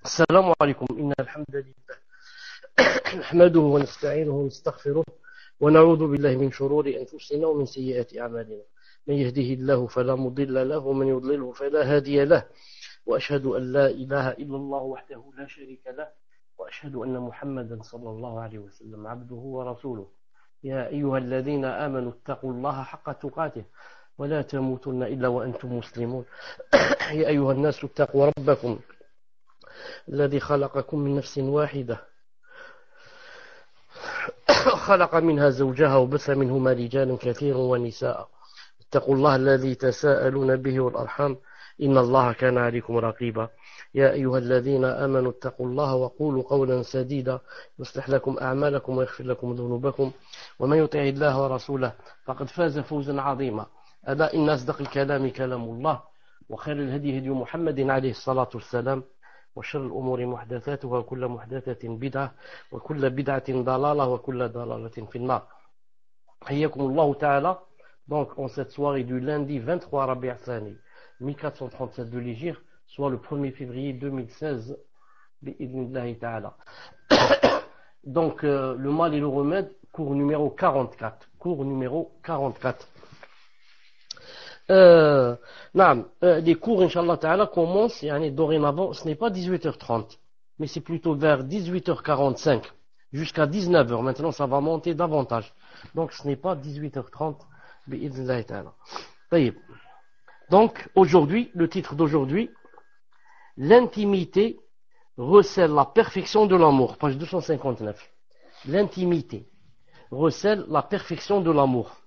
السلام عليكم. إن الحمد لله نحمده ونستعينه ونستغفره ونعوذ بالله من شرور أنفسنا ومن سيئات أعمالنا. من يهده الله فلا مضل له ومن يضلله فلا هادي له، وأشهد أن لا إله إلا الله وحده لا شريك له، وأشهد أن محمدا صلى الله عليه وسلم عبده ورسوله. يا أيها الذين آمنوا اتقوا الله حق تقاته ولا تموتن إلا وأنتم مسلمون. يا أيها الناس اتقوا ربكم الذي خلقكم من نفس واحدة خلق منها زوجها وبث منهما رجالا كثيرا ونساء. اتقوا الله الذي تساءلون به والأرحام إن الله كان عليكم رقيبا. يا أيها الذين آمنوا اتقوا الله وقولوا قولا سديدا يصلح لكم أعمالكم ويغفر لكم ذنوبكم، ومن يطع الله ورسوله فقد فاز فوزا عظيما. ألا إن أصدق الكلام كلام الله، وخير الهدي هدي محمد عليه الصلاة والسلام، وشر الأمور محدثاتها وكل محدثة بدعة وكل بدعة ضلالة وكل ضلالة في النار. حياكم الله تعالى. Donc en cette soirée du lundi 23 Rabi' al-Thani 1437 de l'Hégire, soit le 1er février 2016 bi'idhnillahi ta'ala. Donc le mal et le remède, cours numéro 44. Cours numéro 44. Les cours, Inch'Allah Ta'ala, commencent dorénavant. Ce n'est pas 18h30, mais c'est plutôt vers 18h45 jusqu'à 19h. Maintenant, ça va monter davantage. Donc, ce n'est pas 18h30. Donc, aujourd'hui, le titre d'aujourd'hui, l'intimité recèle la perfection de l'amour. Page 259. L'intimité recèle la perfection de l'amour.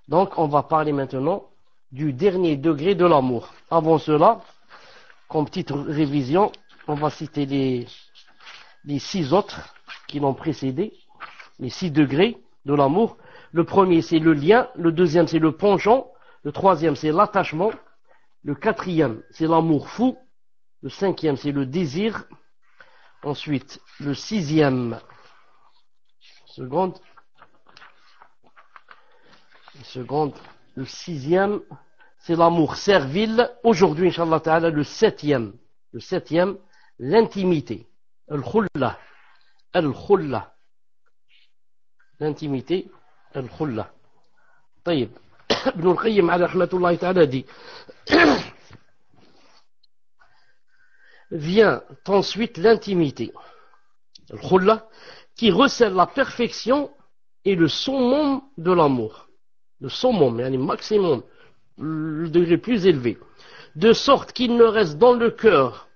Donc, on va parler maintenant du dernier degré de l'amour. Avant cela, comme petite révision, on va citer les 6 autres qui l'ont précédé, les 6 degrés de l'amour. Le premier, c'est le lien. Le deuxième, c'est le penchant. Le troisième, c'est l'attachement. Le quatrième, c'est l'amour fou. Le cinquième, c'est le désir. Ensuite, le sixième, le sixième, c'est l'amour servile. Aujourd'hui, Inch'Allah Ta'ala, le septième, l'intimité. Al-Khulla. L'intimité, Al-Khulla. طيب. Ibn al-Qayyim ala rahmatullahi ta'ala dit vient ensuite l'intimité, Al-Khulla, qui recèle la perfection et le summum de l'amour. Le summum, le maximum, le degré plus élevé, de sorte qu'il ne reste dans le cœur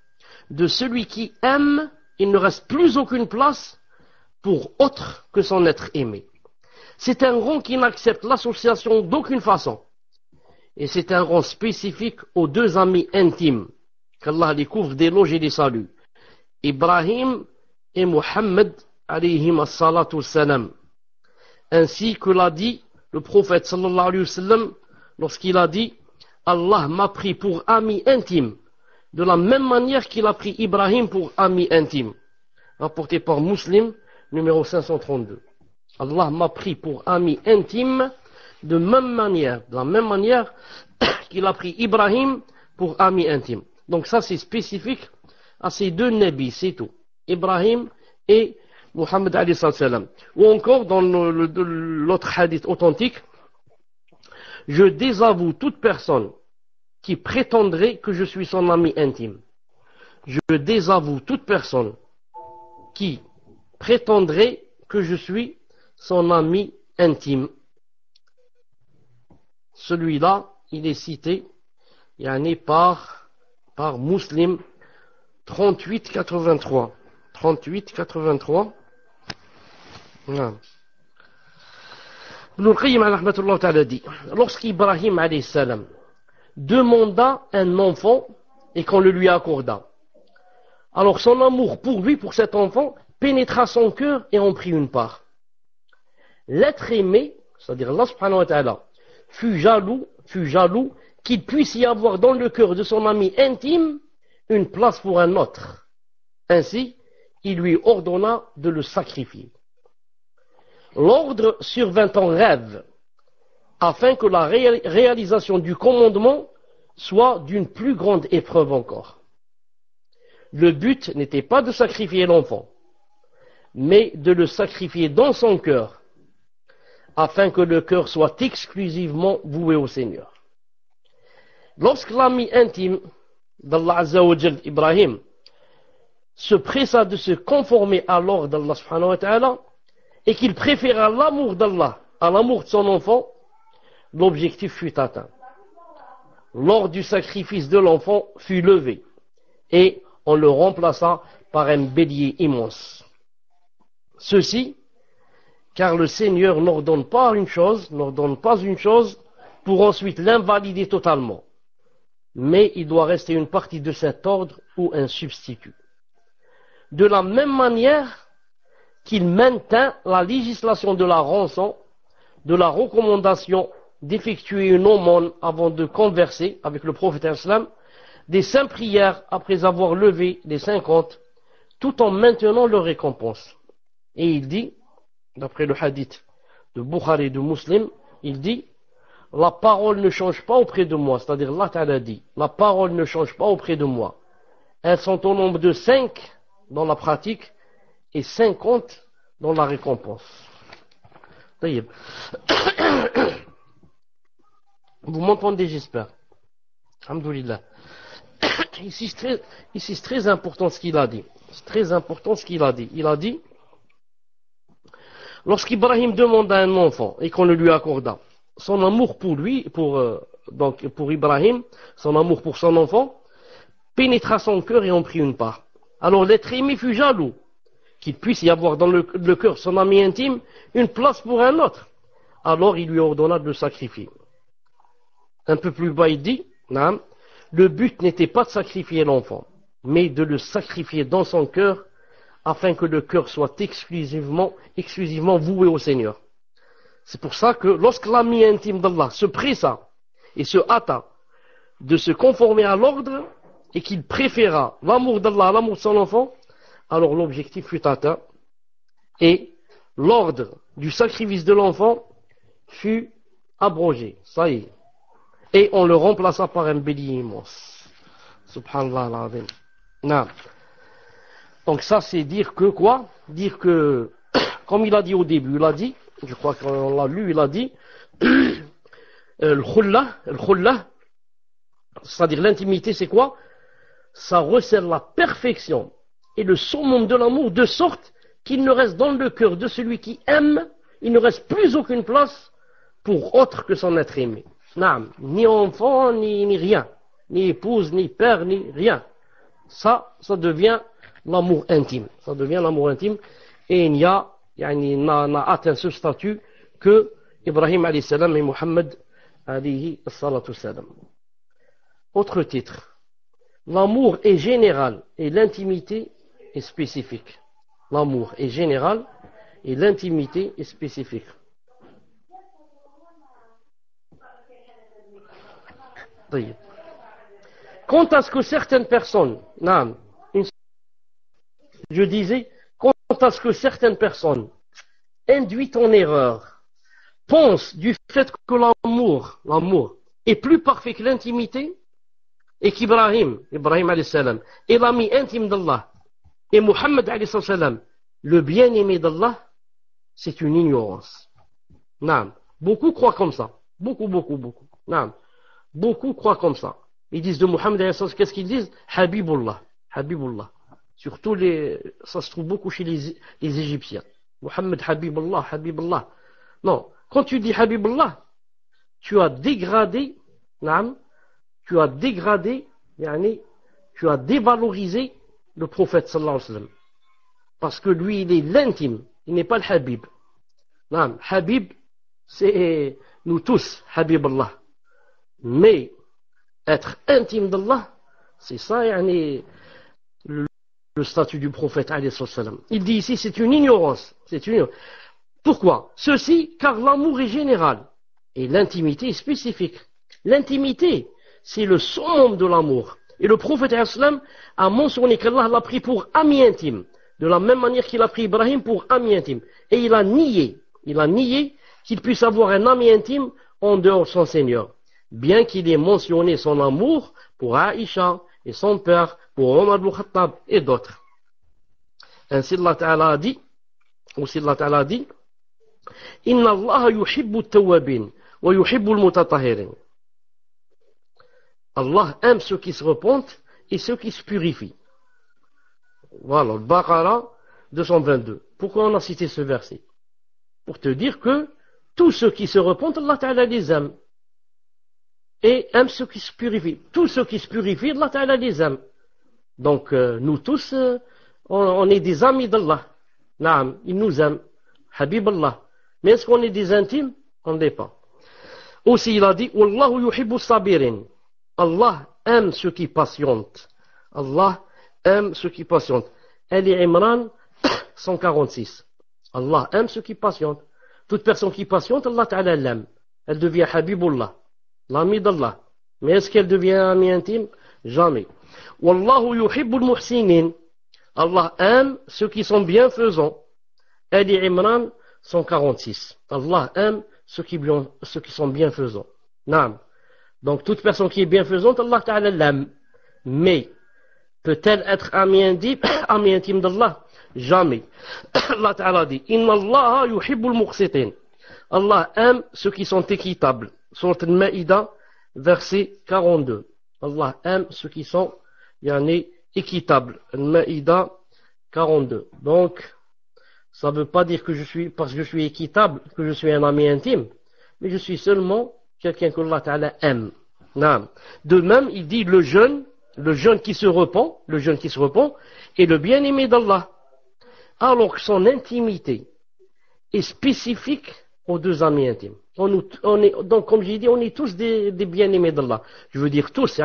de celui qui aime, il ne reste plus aucune place pour autre que son être aimé. C'est un rang qui n'accepte l'association d'aucune façon, et c'est un rang spécifique aux 2 amis intimes qu'Allah les couvre d'éloges et des saluts, Ibrahim et Muhammad alayhim as-salatu was-salam, ainsi que l'a dit le prophète sallallahu alayhi wa sallam lorsqu'il a dit Allah m'a pris pour ami intime, de la même manière qu'il a pris Ibrahim pour ami intime, rapporté par Muslim numéro 532. Allah m'a pris pour ami intime de la même manière qu'il a pris Ibrahim pour ami intime. Donc ça c'est spécifique à ces 2 nabis, c'est tout, Ibrahim et Muhammad alayhi salam. Ou encore dans l'autre hadith authentique, je désavoue toute personne qui prétendrait que je suis son ami intime. Je désavoue toute personne qui prétendrait que je suis son ami intime. Celui-là, il est cité par Muslim 3883. 3883. Ibn al-Qayyim rahmatullah ta'ala dit lorsqu'Ibrahim alayhi salam demanda un enfant et qu'on le lui accorda, alors son amour pour lui, pour cet enfant, pénétra son cœur et en prit une part. L'être aimé, c'est-à-dire Allah subhanahu wa ta'ala, fut jaloux qu'il puisse y avoir dans le cœur de son ami intime une place pour un autre. Ainsi, il lui ordonna de le sacrifier. L'ordre survint en rêve, afin que la réalisation du commandement soit d'une plus grande épreuve encore. le but n'était pas de sacrifier l'enfant, mais de le sacrifier dans son cœur, afin que le cœur soit exclusivement voué au Seigneur. Lorsque l'ami intime d'Allah Azza wa Jal, Ibrahim, se pressa de se conformer à l'ordre d'Allah subhanahu wa ta'ala, et qu'il préféra l'amour d'Allah à l'amour de son enfant, l'objectif fut atteint. L'ordre du sacrifice de l'enfant fut levé, et on le remplaça par un bélier immense. Ceci, car le Seigneur n'ordonne pas une chose pour ensuite l'invalider totalement, mais il doit rester une partie de cet ordre ou un substitut. De la même manière qu'il maintint la législation de la rançon, de la recommandation d'effectuer une aumône avant de converser avec le prophète islam, des saintes prières après avoir levé les 50, tout en maintenant leur récompense. Et il dit, d'après le hadith de Bukhari et de Muslim, il dit, la parole ne change pas auprès de moi, c'est-à-dire Allah Ta'ala dit, la parole ne change pas auprès de moi. Elles sont au nombre de 5 dans la pratique et 50 dans la récompense. Vous m'entendez, j'espère. Alhamdoulilah. Ici, c'est très important ce qu'il a dit. C'est très important ce qu'il a dit. Il a dit, lorsqu'Ibrahim demanda à un enfant et qu'on le lui accorda, son amour pour lui, pour Ibrahim, son amour pour son enfant, pénétra son cœur et en prit une part. Alors l'être aimé fut jaloux qu'il puisse y avoir dans le cœur de son ami intime une place pour un autre. Alors il lui ordonna de le sacrifier. Un peu plus bas il dit, le but n'était pas de sacrifier l'enfant, mais de le sacrifier dans son cœur afin que le cœur soit exclusivement voué au Seigneur. C'est pour ça que lorsque l'ami intime d'Allah se pressa et se hâta de se conformer à l'ordre et qu'il préféra l'amour d'Allah à l'amour de son enfant, alors l'objectif fut atteint et l'ordre du sacrifice de l'enfant fut abrogé. Ça y est. Et on le remplaça par un bélier immense. Subhanallah al-Azim. Non. Donc ça c'est dire que quoi? Dire que, comme il a dit au début, il a dit, je crois qu'on l'a lu, il a dit, al-khulla, c'est-à-dire l'intimité, c'est quoi? Ça recèle la perfection et le summum de l'amour de sorte qu'il ne reste dans le cœur de celui qui aime, il ne reste plus aucune place pour autre que son être aimé. Non, ni enfant, ni rien, ni épouse, ni père, ni rien. Ça devient l'amour intime. Ça devient l'amour intime. Et il n'a atteint ce statut que Ibrahim alayhi salam et Muhammad alayhi salatu salam. Autre titre. L'amour est général et l'intimité est spécifique. L'amour est général et l'intimité est spécifique. Quant à ce que certaines personnes, je disais, quant à ce que certaines personnes, induites en erreur, pensent du fait que l'amour est plus parfait que l'intimité, et qu'Ibrahim alayhi salam, est l'ami intime d'Allah, et Muhammad alayhi salam, le bien-aimé d'Allah, c'est une ignorance. Beaucoup croient comme ça. Beaucoup. Beaucoup croient comme ça. Ils disent de Muhammad, qu'est-ce qu'ils disent? Habibullah. Surtout ça se trouve beaucoup chez les Égyptiens. Muhammad Habibullah. Non, quand tu dis Habibullah, tu as dégradé, tu as dévalorisé le prophète sallallahu alayhi wa sallam. Parce que lui, il est l'intime, il n'est pas le Habib. Habib, c'est nous tous, Habibullah. Mais être intime d'Allah, c'est ça, le statut du prophète alayhi salam. Il dit ici, c'est une ignorance. Pourquoi? Ceci, car l'amour est général et l'intimité est spécifique. L'intimité, c'est le summum de l'amour. Et le prophète alayhi salam a mentionné qu'Allah l'a pris pour ami intime, de la même manière qu'il a pris Ibrahim pour ami intime. Et il a nié qu'il puisse avoir un ami intime en dehors de son Seigneur. Bien qu'il ait mentionné son amour pour Aïcha et son père, pour Omar ibn Khattab et d'autres. Ainsi Allah Ta'ala a dit, Inna Allah yuhibbu at-tawwabin wa yuhibbu al-mutatahhirin. Allah aime ceux qui se repentent et ceux qui se purifient. Voilà, Baqara 222. Pourquoi on a cité ce verset? Pour te dire que tous ceux qui se repentent, Allah Ta'ala les aime. Et aime ceux qui se purifient. Tous ceux qui se purifient, Allah Ta'ala les aime. Donc, nous tous, on est des amis d'Allah. Naam, il nous aime. Habib Allah. Mais est-ce qu'on est des intimes? On ne l'est pas. Aussi, il a dit, Wallahu yuhibbu sabirin. Allah aime ceux qui patientent. Allah aime ceux qui patientent. Ali Imran 146. Allah aime ceux qui patientent. Toute personne qui patiente, Allah Ta'ala l'aime. Elle devient Habibullah, l'ami d'Allah. Mais est-ce qu'elle devient ami intime? Jamais. Wallahu yuhibbul muhsinin. Allah aime ceux qui sont bienfaisants. Ali Imran 146. Allah aime ceux qui sont bienfaisants. Naam. Donc toute personne qui est bienfaisante, Allah Ta'ala l'aime. Mais peut-elle être ami intime d'Allah? Jamais. Allah Ta'ala dit Inna Allah yuhibbul muqsitin. Allah aime ceux qui sont équitables. Surat Al-Ma'idah, verset 42. Allah aime ceux qui sont équitables. Al-Ma'idah 42. Donc, ça ne veut pas dire que parce que je suis équitable, que je suis un ami intime, mais je suis seulement quelqu'un que Allah Ta'ala aime. Non. De même, il dit le jeune qui se repent, est le bien-aimé d'Allah. Alors que son intimité est spécifique aux deux amis intimes. Donc, comme j'ai dit, on est tous des bien-aimés d'Allah. Je veux dire tous,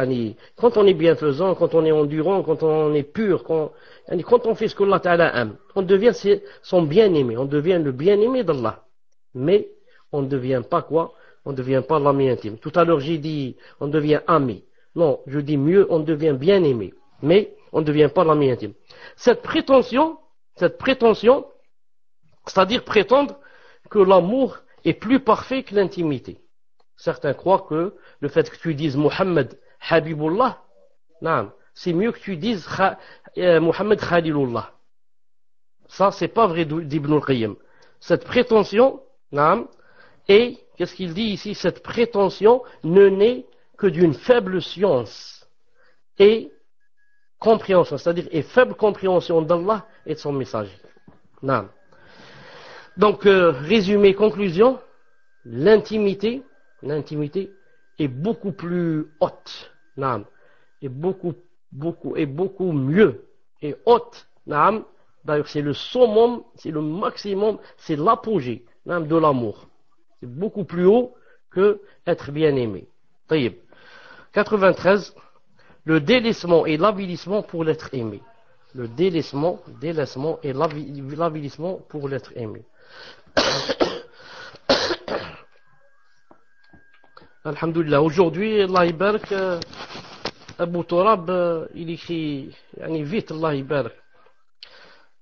quand on est bienfaisant, quand on est endurant, quand on est pur, quand on fait ce qu'Allah Ta'ala aime, on devient son bien-aimé, on devient le bien-aimé d'Allah. Mais on ne devient pas quoi? On ne devient pas l'ami intime. Tout à l'heure, j'ai dit, on devient ami. Non, je dis mieux, on devient bien-aimé. Mais on ne devient pas l'ami intime. Cette prétention, c'est-à-dire prétendre que l'amour est plus parfait que l'intimité. Certains croient que le fait que tu dises Muhammad Habibullah, c'est mieux que tu dises Muhammad Khalilullah. Ça, c'est pas vrai d'Ibn al-Qayyim. Cette prétention, et qu'est-ce qu'il dit ici? Cette prétention ne naît que d'une faible science et compréhension, c'est-à-dire faible compréhension d'Allah et de son message. Donc, résumé, conclusion, l'intimité est beaucoup plus haute, et beaucoup mieux, et haute, d'ailleurs c'est le summum, c'est le maximum, c'est l'apogée de l'amour. C'est beaucoup plus haut que être bien aimé. 93. Le délaissement et l'avilissement pour l'être aimé. Le délaissement et l'avilissement pour l'être aimé. Alhamdulillah. Aujourd'hui, Allah Ibarak, Abu Turab, il écrit, vite, Allah Ibarak.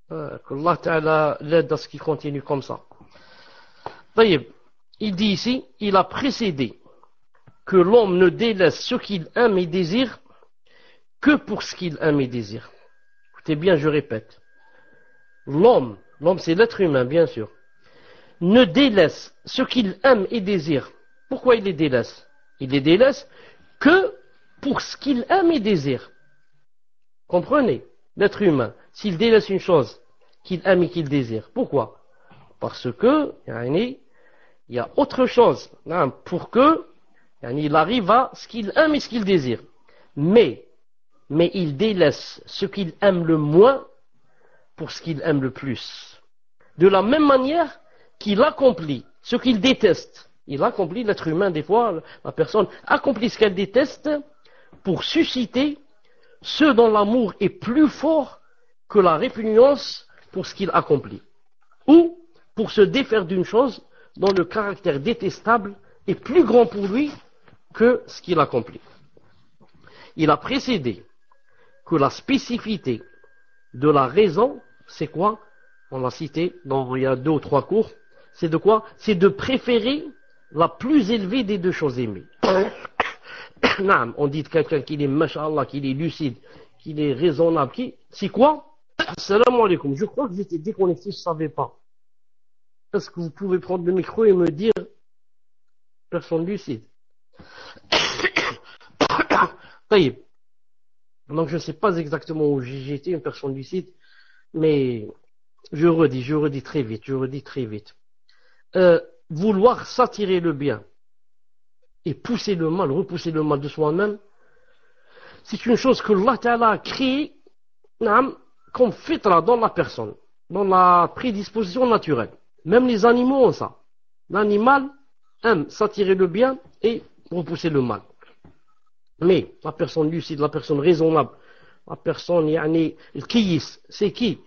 Qu'Allah Ta'ala l'aide à ce qu'il continue comme ça. Il dit ici, il a précédé que l'homme ne délaisse ce qu'il aime et désire que pour ce qu'il aime et désire. Écoutez bien, je répète. L'homme c'est l'être humain, bien sûr, ne délaisse ce qu'il aime et désire. Pourquoi il les délaisse? Il les délaisse que pour ce qu'il aime et désire. Comprenez? L'être humain, s'il délaisse une chose qu'il aime et qu'il désire, pourquoi? Parce que, il y a autre chose, pour que, il arrive à ce qu'il aime et ce qu'il désire. Mais il délaisse ce qu'il aime le moins pour ce qu'il aime le plus. De la même manière qu'il accomplit ce qu'il déteste. Il accomplit, l'être humain, des fois, la personne accomplit ce qu'elle déteste pour susciter ce dont l'amour est plus fort que la répugnance pour ce qu'il accomplit. Ou pour se défaire d'une chose dont le caractère détestable est plus grand pour lui que ce qu'il accomplit. Il a précédé que la spécificité de la raison, c'est quoi? On l'a cité il y a 2 ou 3 cours. C'est de quoi? C'est de préférer la plus élevée des deux choses aimées. Naam, on dit de quelqu'un qu'il est masha'Allah, qu'il est lucide, qu'il est raisonnable, c'est quoi? Assalamu alaikum. Je crois que j'étais déconnecté, je ne savais pas. Est-ce que vous pouvez prendre le micro et me dire personne lucide? Taïb. Donc je ne sais pas exactement où j'étais, une personne lucide, mais je redis très vite. Vouloir s'attirer le bien et pousser le mal, repousser le mal de soi-même, c'est une chose que Allah Ta'ala a créée comme fitra dans la personne, dans la prédisposition naturelle. Même les animaux ont ça. L'animal aime s'attirer le bien et repousser le mal. Mais la personne lucide, la personne raisonnable, la personne kiyis, c'est qui?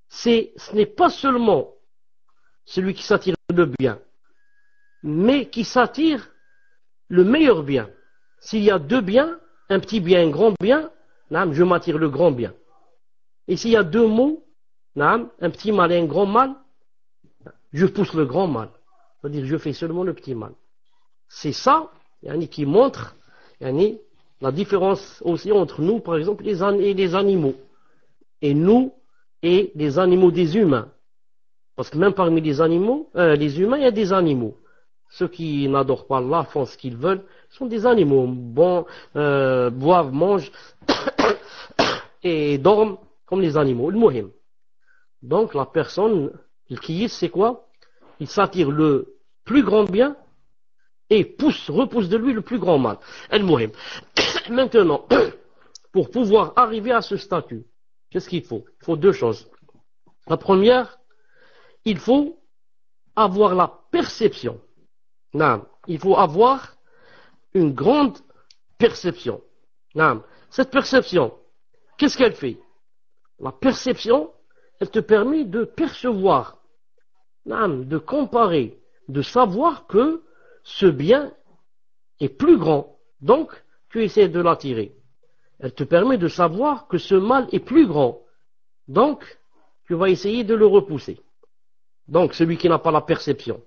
Ce n'est pas seulement celui qui s'attire le bien, mais qui s'attire le meilleur bien. S'il y a deux biens, un petit bien, un grand bien, je m'attire le grand bien. Et s'il y a deux maux, un petit mal et un grand mal, je pousse le grand mal. C'est-à-dire je fais seulement le petit mal. C'est ça qui montre la différence aussi entre nous, par exemple, et les animaux. Et nous et les animaux des humains. Parce que même parmi les animaux, les humains, il y a des animaux. Ceux qui n'adorent pas Allah, font ce qu'ils veulent, sont des animaux. Bon, boivent, mangent et dorment comme les animaux. Le muhim. Donc la personne, le kiyis, c'est quoi? Il s'attire le plus grand bien et repousse de lui le plus grand mal. El muhim. Maintenant, pour pouvoir arriver à ce statut, qu'est-ce qu'il faut? Il faut deux choses. La première, il faut avoir la perception. Il faut avoir une grande perception. Cette perception, qu'est-ce qu'elle fait? La perception, elle te permet de percevoir, de comparer, de savoir que ce bien est plus grand. Donc, tu essaies de l'attirer. Elle te permet de savoir que ce mal est plus grand. Donc, tu vas essayer de le repousser. Donc, celui qui n'a pas la perception,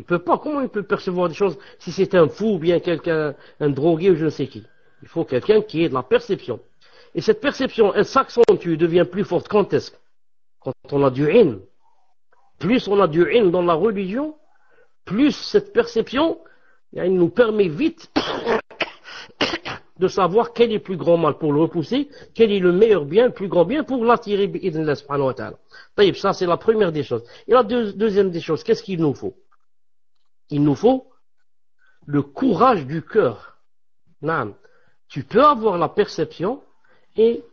comment il peut percevoir des choses si c'est un fou ou bien quelqu'un, un drogué ou je ne sais qui? Il faut quelqu'un qui ait de la perception. Et cette perception, elle s'accentue, devient plus forte. Quand est-ce? Quand on a du ilm. Plus on a du ilm dans la religion, plus cette perception, elle nous permet vite de savoir quel est le plus grand mal pour le repousser, quel est le meilleur bien, le plus grand bien pour l'attirer bi'idhnillah subhanahu wa ta'ala. Ça c'est la première des choses. Et la deuxième des choses, qu'est-ce qu'il nous faut? Il nous faut le courage du cœur. Tu peux avoir la perception et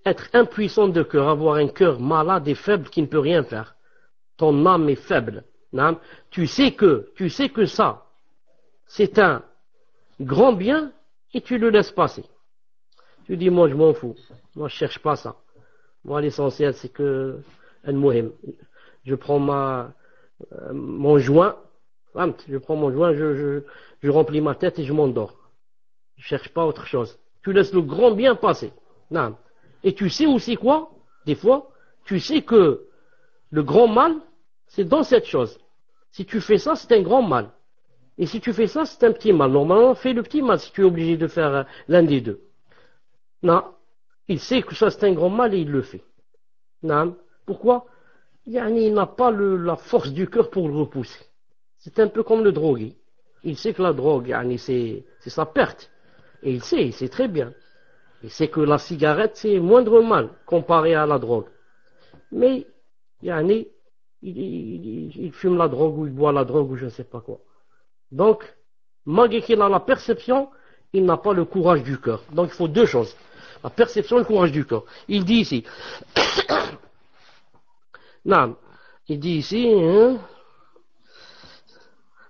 être impuissant de cœur, avoir un cœur malade et faible qui ne peut rien faire. Ton âme est faible. Tu sais que ça, c'est un grand bien et tu le laisses passer. Tu dis, moi je m'en fous. Moi je cherche pas ça. Moi l'essentiel c'est que je prends mon joint, je remplis ma tête et je m'endors. Je cherche pas autre chose. Tu laisses le grand bien passer. Et tu sais aussi quoi? Des fois, tu sais que le grand mal, c'est dans cette chose. Si tu fais ça, c'est un grand mal. Et si tu fais ça, c'est un petit mal. Normalement, fais le petit mal si tu es obligé de faire l'un des deux. Non. Il sait que ça, c'est un grand mal et il le fait. Non. Pourquoi? Il n'a pas la force du cœur pour le repousser. C'est un peu comme le drogué. Il sait que la drogue, c'est sa perte. Et il sait très bien. Il sait que la cigarette, c'est moindre mal comparé à la drogue. Mais, il fume la drogue ou il boit la drogue ou je ne sais pas quoi. Donc, malgré qu'il a la perception, il n'a pas le courage du cœur. Donc, il faut deux choses. La perception et le courage du cœur. Il dit ici,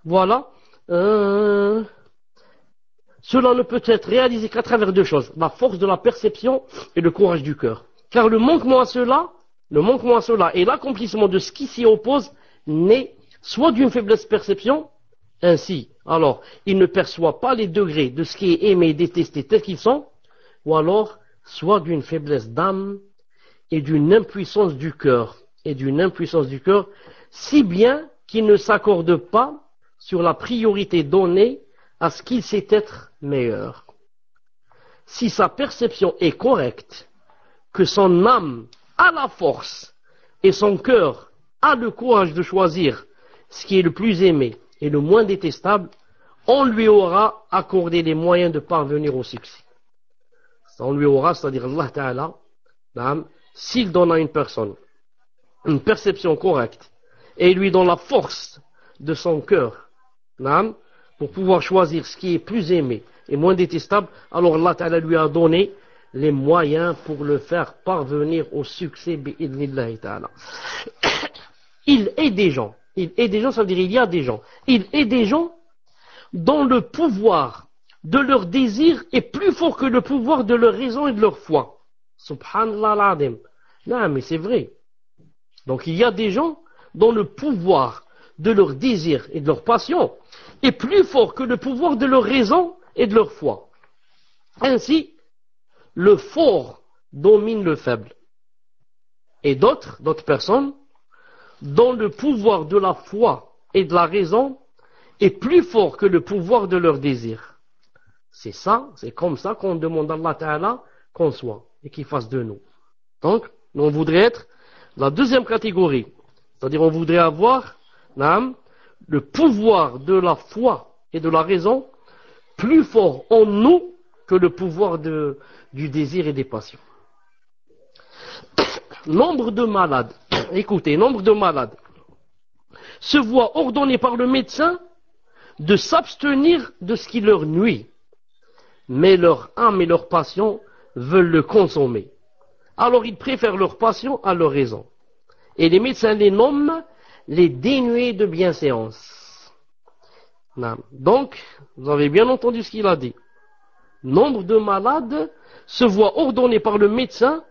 voilà, cela ne peut être réalisé qu'à travers deux choses, la force de la perception et le courage du cœur. Car le manquement à cela et l'accomplissement de ce qui s'y oppose naît soit d'une faiblesse de perception, ainsi, alors, il ne perçoit pas les degrés de ce qui est aimé et détesté tels qu'ils sont, ou alors, soit d'une faiblesse d'âme et d'une impuissance du cœur, si bien qu'il ne s'accorde pas sur la priorité donnée à ce qu'il sait être meilleur. si sa perception est correcte, que son âme a la force et son cœur a le courage de choisir ce qui est le plus aimé et le moins détestable, on lui aura accordé les moyens de parvenir au succès. On lui aura, c'est-à-dire Allah Ta'ala, s'il donne à une personne une perception correcte et lui donne la force de son cœur pour pouvoir choisir ce qui est plus aimé et moins détestable, alors Allah Ta'ala lui a donné les moyens pour le faire parvenir au succès bi'idhnillahi ta'ala. Il est des gens, ça veut dire il y a des gens, il est des gens dont le pouvoir de leur désir est plus fort que le pouvoir de leur raison et de leur foi. Subhanallah al-Azim. Non, mais c'est vrai. Donc il y a des gens dont le pouvoir de leur désir et de leur passion est plus fort que le pouvoir de leur raison et de leur foi. Ainsi, le fort domine le faible. Et d'autres personnes, dont le pouvoir de la foi et de la raison est plus fort que le pouvoir de leur désir. C'est ça, c'est comme ça qu'on demande à Allah Ta'ala qu'on soit et qu'il fasse de nous. Donc, on voudrait être la deuxième catégorie. C'est-à-dire, on voudrait avoir le pouvoir de la foi et de la raison plus fort en nous que le pouvoir du désir et des passions. Nombre de malades, écoutez, nombre de malades se voient ordonnés par le médecin de s'abstenir de ce qui leur nuit, mais leur âme et leur passion veulent le consommer. Alors ils préfèrent leur passion à leur raison. Et les médecins les nomment les dénués de bienséance. Donc, vous avez bien entendu ce qu'il a dit. Nombre de malades se voient ordonnés par le médecin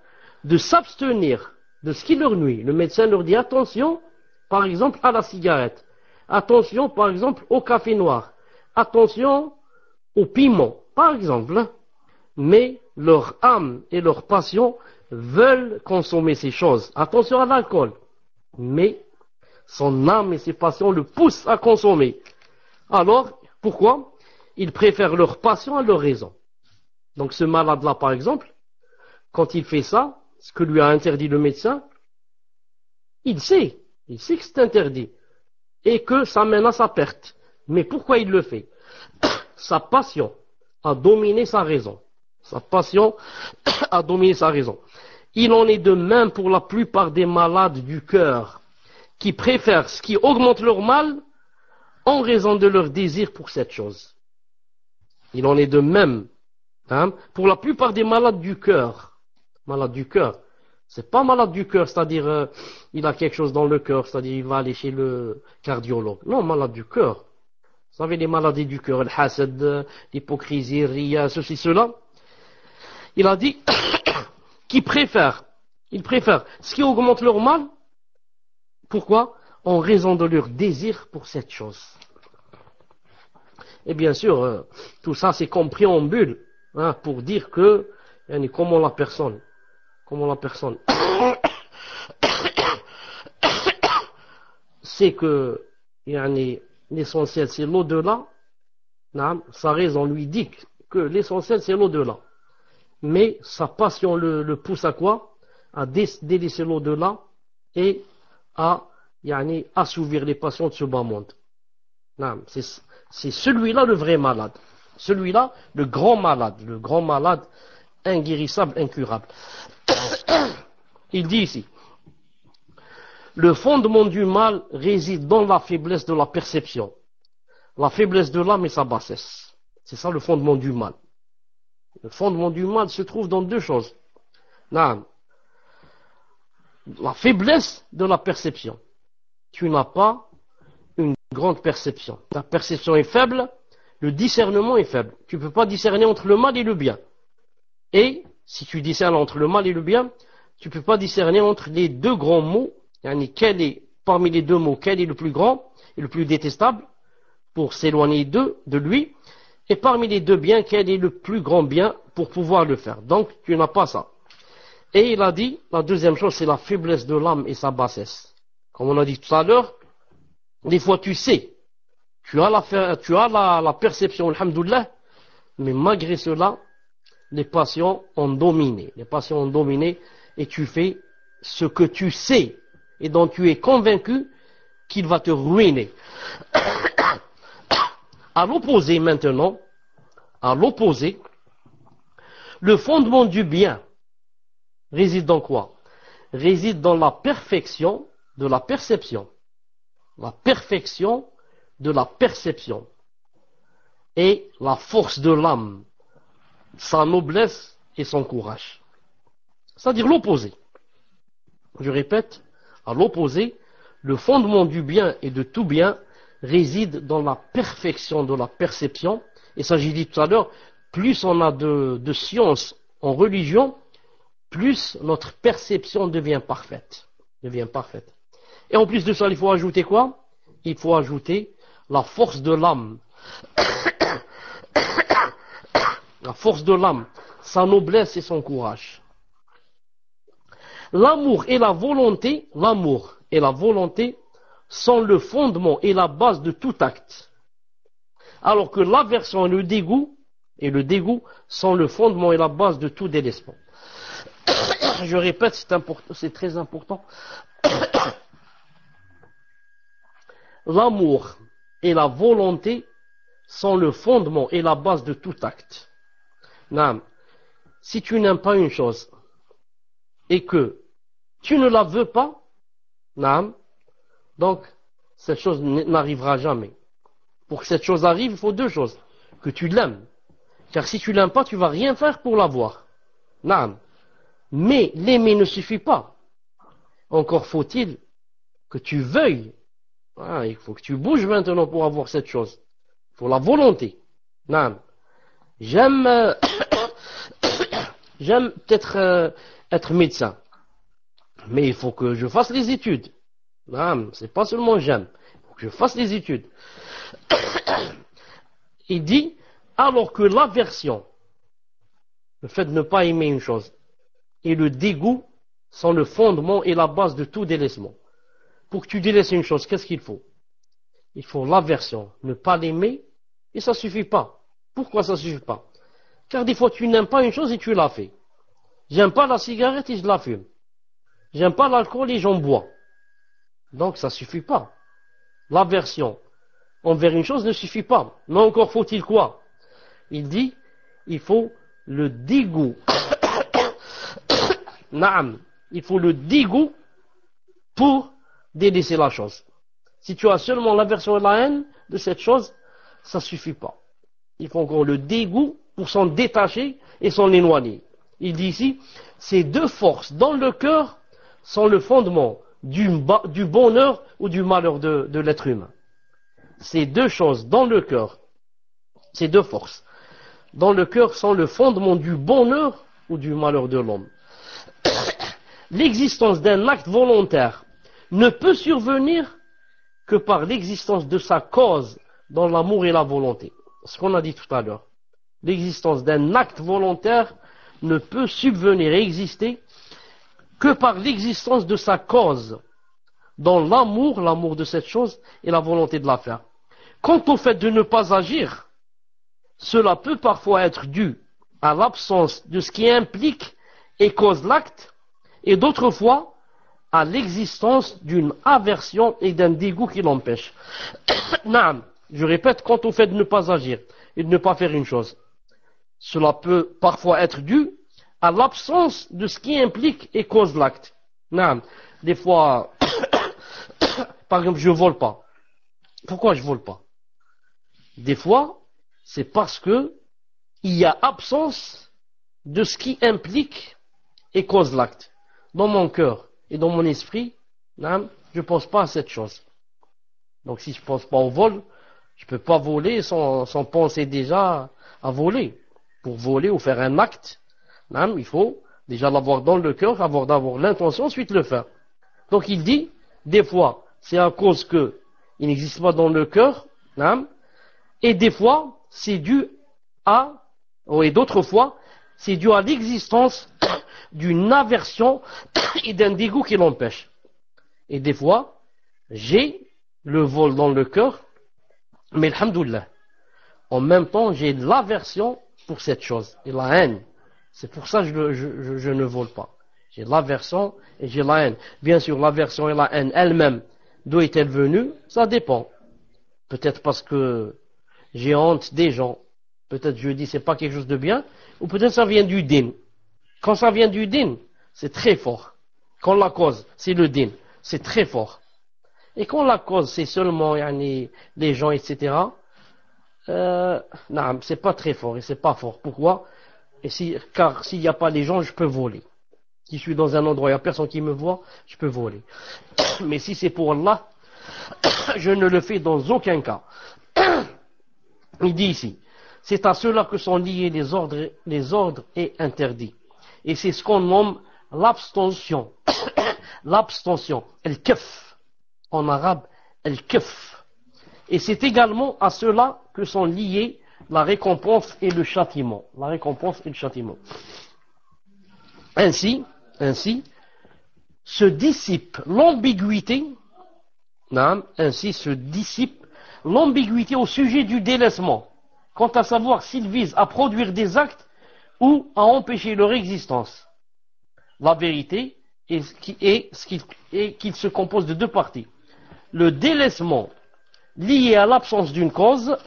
de s'abstenir de ce qui leur nuit. Le médecin leur dit attention, par exemple, à la cigarette. Attention, par exemple, au café noir. Attention au piment, par exemple. Mais leur âme et leur passion veulent consommer ces choses. Attention à l'alcool. Mais son âme et ses passions le poussent à consommer. Alors, pourquoi? Ils préfèrent leur passion à leur raison. Donc ce malade-là, par exemple, quand il fait ça, ce que lui a interdit le médecin, il sait que c'est interdit et que ça mène à sa perte. Mais pourquoi il le fait? Sa passion a dominé sa raison. Sa passion a dominé sa raison. Il en est de même pour la plupart des malades du cœur qui préfèrent ce qui augmente leur mal en raison de leur désir pour cette chose. Il en est de même pour la plupart des malades du cœur. Malade du cœur. C'est pas malade du cœur, c'est-à-dire il a quelque chose dans le cœur, c'est-à-dire il va aller chez le cardiologue. Non, malade du cœur. Vous savez les maladies du cœur, le hasad, l'hypocrisie, le riya, ceci, cela. Il a dit qu'ils préfèrent ce qui augmente leur mal. Pourquoi? En raison de leur désir pour cette chose. Et bien sûr, tout ça c'est compris en bulle, pour dire que, comment la personne, c'est que, l'essentiel c'est l'au-delà, sa raison lui dit que l'essentiel c'est l'au-delà. Mais sa passion le pousse à quoi? À délaisser l'au-delà et à assouvir les passions de ce bas monde. C'est celui-là le vrai malade. Celui-là, le grand malade inguérissable, incurable. Il dit ici, le fondement du mal réside dans la faiblesse de la perception. La faiblesse de l'âme et sa bassesse. C'est ça le fondement du mal. Le fondement du mal se trouve dans deux choses. La faiblesse de la perception. Tu n'as pas une grande perception. Ta perception est faible, le discernement est faible. Tu ne peux pas discerner entre le mal et le bien. Et si tu discernes entre le mal et le bien, tu ne peux pas discerner entre les deux grands mots. Quel est, parmi les deux mots, quel est le plus grand et le plus détestable pour s'éloigner de lui, et parmi les deux biens, quel est le plus grand bien pour pouvoir le faire. Donc tu n'as pas ça. Et il a dit, la deuxième chose, c'est la faiblesse de l'âme et sa bassesse. Comme on a dit tout à l'heure, des fois tu sais, tu as la perception, alhamdoulilah, mais malgré cela, les passions ont dominé. Les passions ont dominé et tu fais ce que tu sais et dont tu es convaincu qu'il va te ruiner. À l'opposé maintenant, à l'opposé, le fondement du bien réside dans quoi? Réside dans la perfection de la perception. La perfection de la perception. Et la force de l'âme, sa noblesse et son courage. C'est-à-dire l'opposé. Je répète, à l'opposé, le fondement du bien et de tout bien réside dans la perfection de la perception. Et ça, j'ai dit tout à l'heure, plus on a de science en religion, plus notre perception devient parfaite. Et en plus de ça, il faut ajouter quoi? Il faut ajouter la force de l'âme. La force de l'âme, sa noblesse et son courage. L'amour et la volonté sont le fondement et la base de tout acte. Alors que l'aversion et le dégoût sont le fondement et la base de tout délaissement. Je répète, c'est très important. L'amour et la volonté sont le fondement et la base de tout acte. Non. Si tu n'aimes pas une chose et que tu ne la veux pas, non, donc cette chose n'arrivera jamais. Pour que cette chose arrive, il faut deux choses. Que tu l'aimes. Car si tu l'aimes pas, tu vas rien faire pour l'avoir. Non. Mais l'aimer ne suffit pas. Encore faut-il que tu veuilles. Ah, il faut que tu bouges maintenant pour avoir cette chose. Il faut la volonté. Non. J'aime peut-être être médecin. Mais il faut que je fasse les études. Non, c'est pas seulement j'aime. Il faut que je fasse les études. Il dit, alors que l'aversion, le fait de ne pas aimer une chose, et le dégoût sont le fondement et la base de tout délaissement. Pour que tu délaisses une chose, qu'est-ce qu'il faut? Il faut l'aversion, ne pas l'aimer, et ça suffit pas. Pourquoi ça suffit pas? Car des fois tu n'aimes pas une chose et tu la fais. J'aime pas la cigarette et je la fume. J'aime pas l'alcool et j'en bois. Donc ça suffit pas. L'aversion envers une chose ne suffit pas. Mais encore faut-il quoi? Il dit, il faut le dégoût. Naam. Il faut le dégoût pour délaisser la chose. Si tu as seulement l'aversion et la haine de cette chose, ça suffit pas. Il faut encore le dégoût pour s'en détacher et s'en éloigner. Il dit ici, ces deux forces dans le cœur sont le fondement du bonheur ou du malheur de l'être humain. Ces deux choses dans le cœur, ces deux forces dans le cœur sont le fondement du bonheur ou du malheur de l'homme. L'existence d'un acte volontaire ne peut survenir que par l'existence de sa cause dans l'amour et la volonté. Ce qu'on a dit tout à l'heure. L'existence d'un acte volontaire ne peut subvenir et exister que par l'existence de sa cause dans l'amour de cette chose et la volonté de la faire. Quant au fait de ne pas agir, cela peut parfois être dû à l'absence de ce qui implique et cause l'acte, et d'autres fois à l'existence d'une aversion et d'un dégoût qui l'empêche. Je répète, quant au fait de ne pas agir et de ne pas faire une chose, cela peut parfois être dû à l'absence de ce qui implique et cause l'acte. Des fois, par exemple, je vole pas. Pourquoi je vole pas? Des fois, c'est parce que il y a absence de ce qui implique et cause l'acte. Dans mon cœur et dans mon esprit, je ne pense pas à cette chose. Donc si je ne pense pas au vol, je ne peux pas voler sans penser déjà à voler. Pour voler ou faire un acte, il faut déjà l'avoir dans le cœur, d'avoir l'intention, ensuite le faire. Donc il dit, des fois, c'est à cause que il n'existe pas dans le cœur, et des fois, c'est dû et d'autres fois, c'est dû à l'existence d'une aversion et d'un dégoût qui l'empêche. Et des fois, j'ai le vol dans le cœur, mais alhamdoulilah, en même temps, j'ai l'aversion pour cette chose, et la haine C'est pour ça que je ne vole pas. J'ai l'aversion et j'ai la haine. Bien sûr, l'aversion et la haine elles-mêmes, d'où est-elle venue? Ça dépend. Peut-être parce que j'ai honte des gens. Peut-être je dis c'est pas quelque chose de bien. Ou peut-être ça vient du din. Quand ça vient du din, c'est très fort. Quand la cause, c'est le din, c'est très fort. Et quand la cause, c'est seulement les gens, etc., non, c'est pas très fort et c'est pas fort. Pourquoi? Car s'il n'y a pas les gens, je peux voler. Si je suis dans un endroit, il n'y a personne qui me voit, je peux voler. Mais si c'est pour Allah, je ne le fais dans aucun cas. Il dit ici, c'est à cela que sont liés les ordres et interdits. Et c'est ce qu'on nomme l'abstention. L'abstention, el-kef. En arabe, el-kef. Et c'est également à cela que sont liés la récompense et le châtiment. La récompense et le châtiment. Ainsi, se dissipe l'ambiguïté, au sujet du délaissement, quant à savoir s'il vise à produire des actes ou à empêcher leur existence. La vérité est qu'il se compose de deux parties. Le délaissement lié à l'absence d'une cause,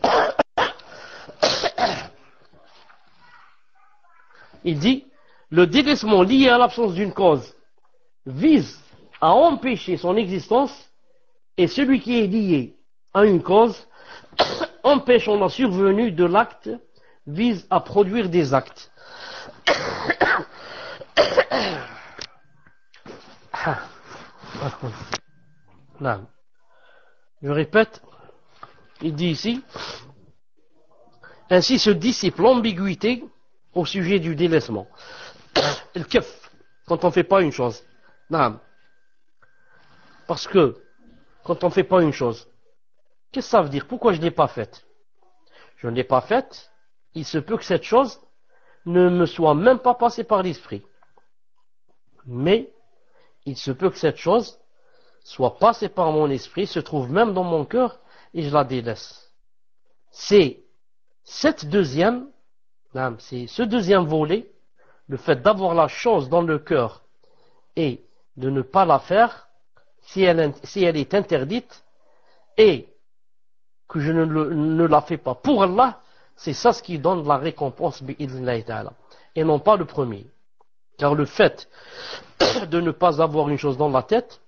il dit, le délaissement lié à l'absence d'une cause vise à empêcher son existence, et celui qui est lié à une cause, empêchant la survenue de l'acte, vise à produire des actes. Je répète, il dit ici, ainsi se dissipe l'ambiguïté au sujet du délaissement. Le kef, quand on ne fait pas une chose. Parce que, quand on ne fait pas une chose, qu'est-ce que ça veut dire? Pourquoi je ne l'ai pas faite? Je ne l'ai pas faite, il se peut que cette chose ne me soit même pas passée par l'esprit. Mais, il se peut que cette chose soit passée par mon esprit, se trouve même dans mon cœur, et je la délaisse. C'est ce deuxième volet, le fait d'avoir la chose dans le cœur et de ne pas la faire, si elle est interdite, et que je ne la fais pas pour Allah, c'est ça ce qui donne la récompense, bi'idhnillahi ta'ala, et non pas le premier. Car le fait de ne pas avoir une chose dans la tête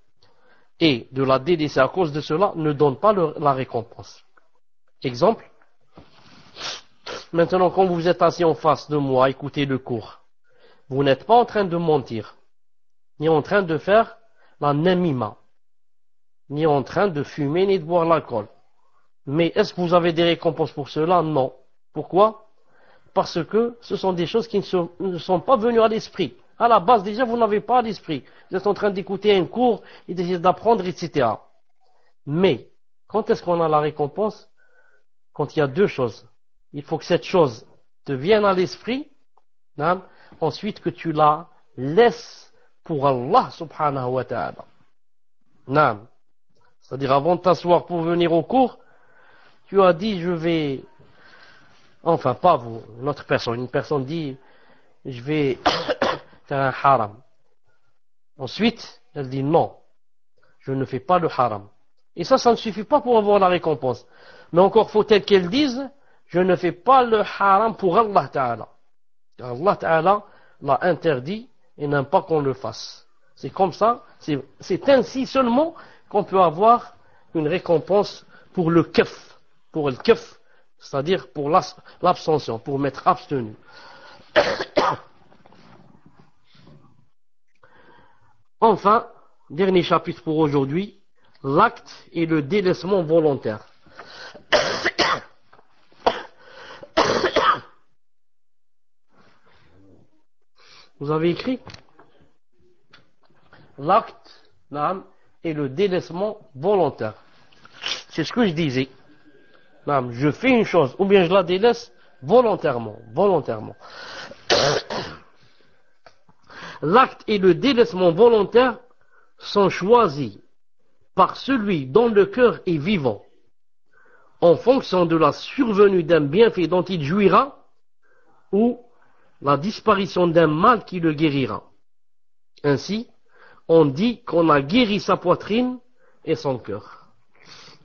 et de la délaisser à cause de cela ne donne pas la récompense. Exemple, maintenant quand vous êtes assis en face de moi, écoutez le cours, vous n'êtes pas en train de mentir, ni en train de faire la namima, ni en train de fumer, ni de boire l'alcool. Mais est-ce que vous avez des récompenses pour cela? Non. Pourquoi? Parce que ce sont des choses qui ne sont pas venues à l'esprit. À la base, déjà, vous n'avez pas à l'esprit. Vous êtes en train d'écouter un cours et d'essayer d'apprendre, etc. Mais, quand est-ce qu'on a la récompense? Quand il y a deux choses. Il faut que cette chose te vienne à l'esprit, ensuite que tu la laisses pour Allah subhanahu wa ta'ala. C'est-à-dire, avant de t'asseoir pour venir au cours, tu as dit, je vais, enfin pas vous, une personne dit, je vais faire un haram. Ensuite, elle dit non, je ne fais pas le haram. Et ça ne suffit pas pour avoir la récompense. Mais encore faut-il qu'elle dise, je ne fais pas le haram pour Allah Ta'ala. Allah Ta'ala l'a interdit et n'aime pas qu'on le fasse. C'est comme ça, c'est ainsi seulement qu'on peut avoir une récompense pour le kef, pour le kef, c'est-à-dire pour l'abstention, pour m'être abstenu. Enfin, dernier chapitre pour aujourd'hui, l'acte et le délaissement volontaire. Vous avez écrit l'acte et le délaissement volontaire. C'est ce que je disais. Je fais une chose, ou bien je la délaisse volontairement. L'acte et le délaissement volontaire sont choisis par celui dont le cœur est vivant, en fonction de la survenue d'un bienfait dont il jouira, ou la disparition d'un mal qui le guérira. Ainsi, on dit qu'on a guéri sa poitrine et son cœur.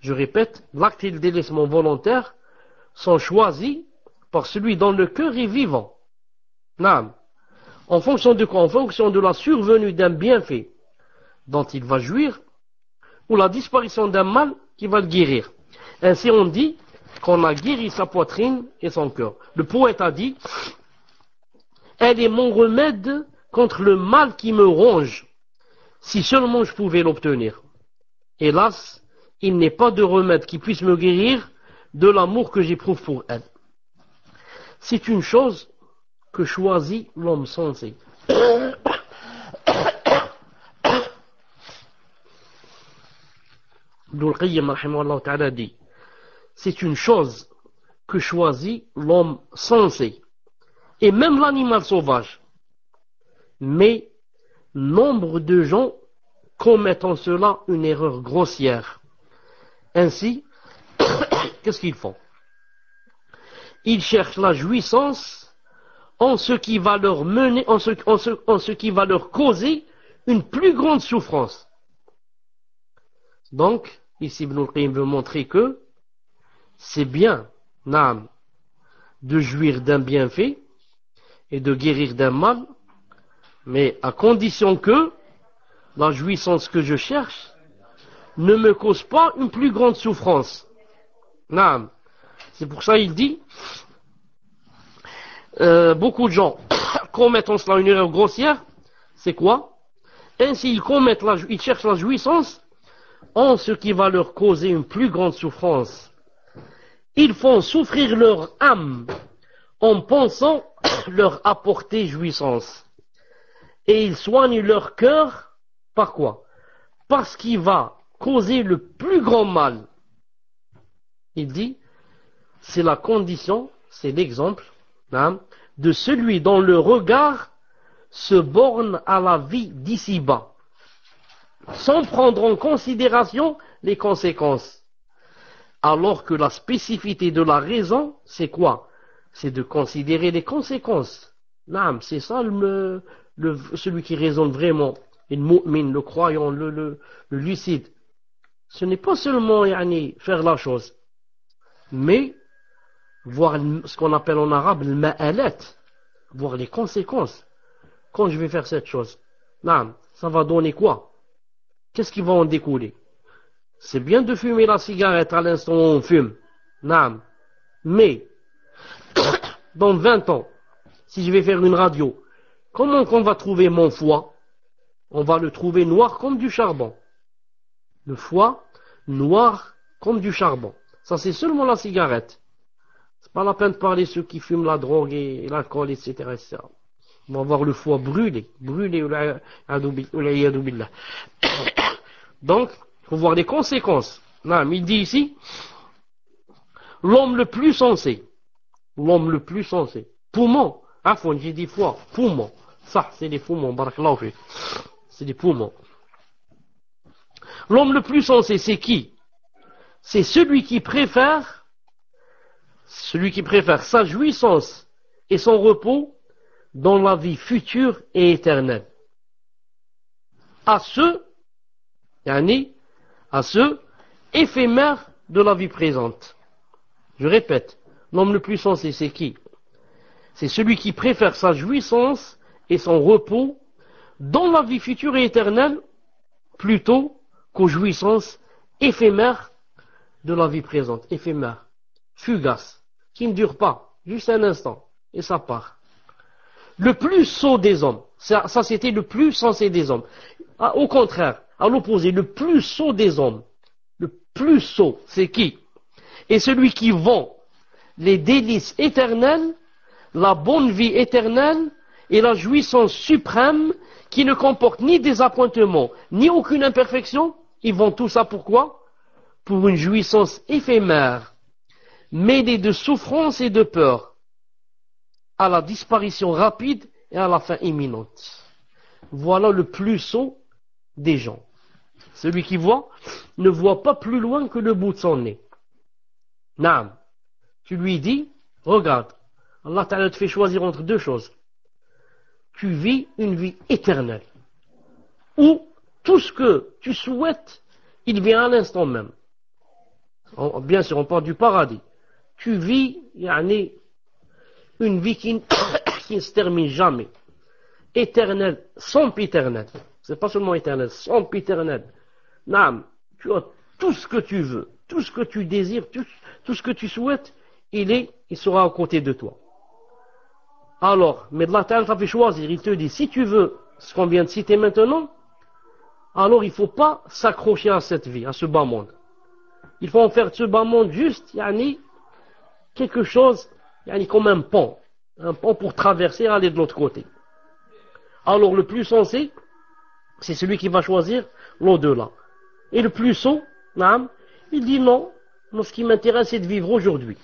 Je répète, l'acte et le délaissement volontaire sont choisis par celui dont le cœur est vivant. Naam. En fonction de quoi? En fonction de la survenue d'un bienfait dont il va jouir, ou la disparition d'un mal qui va le guérir. Ainsi on dit qu'on a guéri sa poitrine et son cœur. Le poète a dit, elle est mon remède contre le mal qui me ronge, si seulement je pouvais l'obtenir. Hélas, il n'est pas de remède qui puisse me guérir de l'amour que j'éprouve pour elle. C'est une chose que choisit l'homme sensé. Ibn al-Qayyim rahimahullah ta'ala dit, c'est une chose que choisit l'homme sensé et même l'animal sauvage. Mais nombre de gens commettent en cela une erreur grossière. Ainsi, qu'est-ce qu'ils font? Ils cherchent la jouissance en ce qui va leur mener, en ce qui va leur causer une plus grande souffrance. Donc, ici Ibn al-Qayyim veut montrer que c'est bien, naam, de jouir d'un bienfait et de guérir d'un mal, mais à condition que la jouissance que je cherche ne me cause pas une plus grande souffrance. Naam. C'est pour ça qu'il dit, beaucoup de gens commettent en cela une erreur grossière. C'est quoi? Ainsi ils cherchent la jouissance en ce qui va leur causer une plus grande souffrance. Ils font souffrir leur âme en pensant leur apporter jouissance. Et ils soignent leur cœur par quoi? Parce qu'il va causer le plus grand mal. Il dit, c'est la condition, c'est l'exemple, hein, de celui dont le regard se borne à la vie d'ici-bas, sans prendre en considération les conséquences. Alors que la spécificité de la raison, c'est quoi? C'est de considérer les conséquences. Naam, c'est ça celui qui raisonne vraiment, le mu'min, le croyant, le lucide. Ce n'est pas seulement faire la chose, mais voir ce qu'on appelle en arabe le ma'alat, voir les conséquences. Quand je vais faire cette chose, naam, ça va donner quoi? Qu'est-ce qui va en découler? C'est bien de fumer la cigarette à l'instant où on fume, naam, mais dans 20 ans, si je vais faire une radio, comment qu'on va trouver mon foie? On va le trouver noir comme du charbon. Le foie noir comme du charbon. Ça, c'est seulement la cigarette. C'est pas la peine de parler ceux qui fument la drogue et l'alcool, etc., etc. On va voir le foie brûlé. Donc, il faut voir les conséquences. Non, il dit ici, l'homme le plus sensé. L'homme le plus sensé. Poumon. J'ai dit foie. Poumon. Ça, c'est des poumons. Barakallahu fi. C'est des poumons. L'homme le plus sensé, c'est qui? C'est celui qui préfère sa jouissance et son repos dans la vie future et éternelle. À ceux éphémères de la vie présente. Je répète, l'homme le plus sensé, c'est qui? C'est celui qui préfère sa jouissance et son repos dans la vie future et éternelle plutôt qu'aux jouissances éphémères de la vie présente. Éphémère, fugace, qui ne dure pas, juste un instant, et ça part. Le plus sot des hommes, ça c'était le plus sensé des hommes. Au contraire, à l'opposé, le plus sot des hommes, le plus sot, c'est qui? Et celui qui vend les délices éternelles, la bonne vie éternelle et la jouissance suprême qui ne comporte ni désappointement, ni aucune imperfection. Ils vont tout ça pourquoi? Pour une jouissance éphémère, mêlée de souffrance et de peur, à la disparition rapide et à la fin imminente. Voilà le plus sot des gens. Celui qui voit ne voit pas plus loin que le bout de son nez. Naam. Tu lui dis, regarde, Allah Ta'ala te fait choisir entre deux choses. tu vis une vie éternelle, où tout ce que tu souhaites, il vient à l'instant même. Bien sûr, on parle du paradis. Tu vis une vie qui ne se termine jamais. Éternelle, sempiternelle. C'est pas seulement éternel, sempiternel. Naam, tu as tout ce que tu veux, tout ce que tu désires, tout ce que tu souhaites, il sera à côté de toi. Alors, mais Allah t'a fait choisir, il te dit, si tu veux ce qu'on vient de citer maintenant, alors il ne faut pas s'accrocher à cette vie, à ce bas monde. Il faut en faire de ce bas monde juste, quelque chose, comme un pont pour traverser et aller de l'autre côté. Alors le plus sensé, c'est celui qui va choisir l'au-delà. Et le plus sot, il dit non, moi ce qui m'intéresse c'est de vivre aujourd'hui.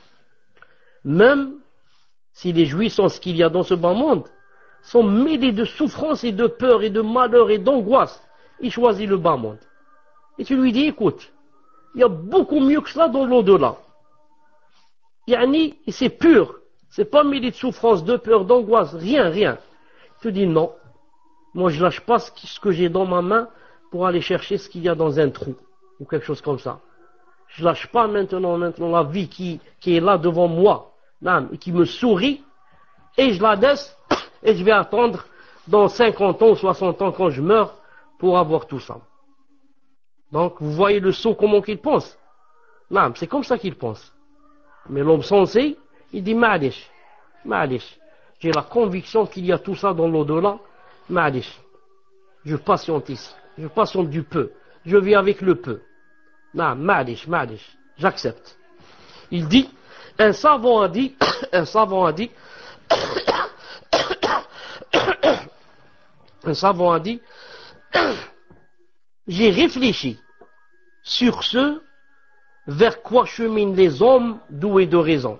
Même si les jouissances qu'il y a dans ce bas monde sont mêlées de souffrance et de peur et de malheur et d'angoisse, il choisit le bas monde. Et tu lui dis, écoute, il y a beaucoup mieux que cela dans l'au-delà. C'est pur, c'est pas mêlé de souffrance, de peur, d'angoisse, rien. Il te dit non, moi je lâche pas ce que j'ai dans ma main pour aller chercher ce qu'il y a dans un trou, ou quelque chose comme ça. Je lâche pas maintenant la vie qui est là devant moi, et qui me sourit, et je la laisse, et je vais attendre dans 50 ans ou 60 ans quand je meurs pour avoir tout ça. Donc vous voyez le sot comment qu'il pense. C'est comme ça qu'il pense. Mais l'homme sensé, il dit ma'alish, j'ai la conviction qu'il y a tout ça dans l'au-delà, ma'alish, je patiente ici, je patiente du peu, je vis avec le peu. Ma'alish, j'accepte. Il dit, un savant a dit, j'ai réfléchi sur ce vers quoi cheminent les hommes doués de raison.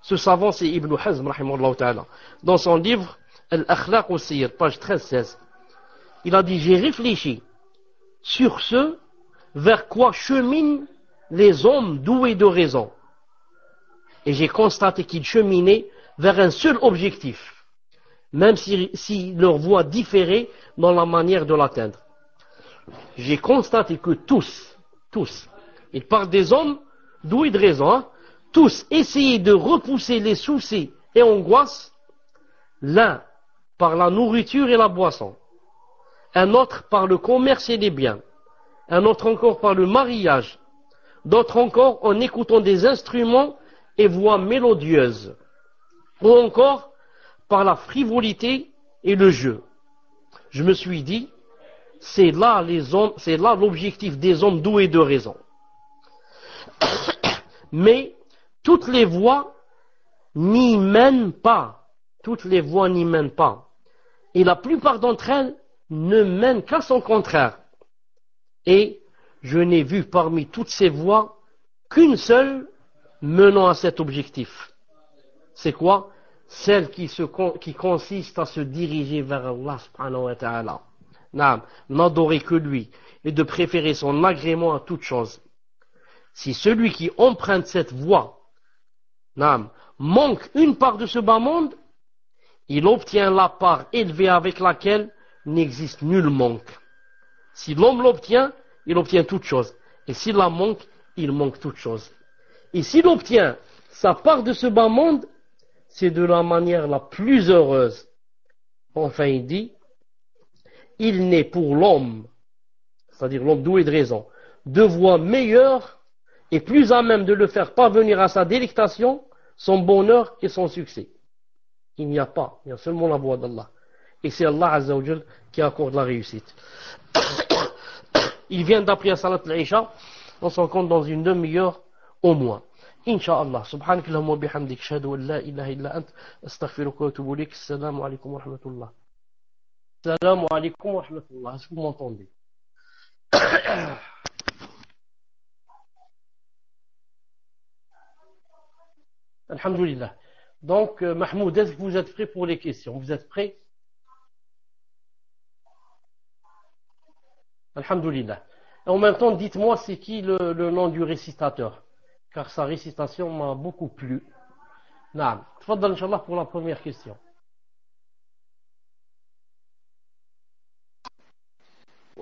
Ce savant, c'est Ibn Hazm, rahimahullah ta'ala. Dans son livre, Al-Akhlaq au Siyar, page 13-16. Il a dit, j'ai réfléchi sur ce vers quoi cheminent les hommes doués de raison. Et j'ai constaté qu'ils cheminaient vers un seul objectif, même si leur voie différait dans la manière de l'atteindre. J'ai constaté que tous, il parle des hommes doués de raison, tous essayaient de repousser les soucis et angoisses, l'un par la nourriture et la boisson, un autre par le commerce et les biens, un autre encore par le mariage, d'autres encore en écoutant des instruments et voix mélodieuses, ou encore par la frivolité et le jeu. Je me suis dit, c'est là l'objectif des hommes doués de raison. Mais toutes les voies n'y mènent pas. Et la plupart d'entre elles ne mènent qu'à son contraire. Et je n'ai vu parmi toutes ces voies qu'une seule menant à cet objectif. C'est quoi? Celle qui consiste à se diriger vers Allah subhanahu wa ta'ala. N'adorer que lui et de préférer son agrément à toute chose. Si celui qui emprunte cette voie manque une part de ce bas monde, il obtient la part élevée avec laquelle n'existe nul manque. Si l'homme l'obtient, il obtient toute chose. Et s'il la manque, il manque toute chose. Et s'il obtient sa part de ce bas monde, c'est de la manière la plus heureuse. Enfin, il dit, il n'est pour l'homme, c'est-à-dire l'homme doué de raison, de voie meilleure et plus à même de le faire parvenir à sa délectation, son bonheur et son succès. Il n'y a pas, il y a seulement la voie d'Allah. Et c'est Allah Azza wa Jal qui accorde la réussite. Il vient d'appeler à Salat al-Isha, on s'en compte dans une demi-heure au moins. Inch'Allah. Subhanak Allahumma bihamdik, shahadu an la ilaha illa ant, astaghfiruka wa atubu ilayk. Assalamu alaikum wa rahmatullah. Assalamu alaikum wa rahmatullah. Est-ce que vous m'entendez? Alhamdulillah. Donc, Mahmoud, est-ce que vous êtes prêts pour les questions? Vous êtes prêts? Alhamdulillah. Et en même temps, dites-moi c'est qui le nom du récitateur, car sa récitation m'a beaucoup plu. Naam. Tfaddal, Inch'Allah, pour la première question.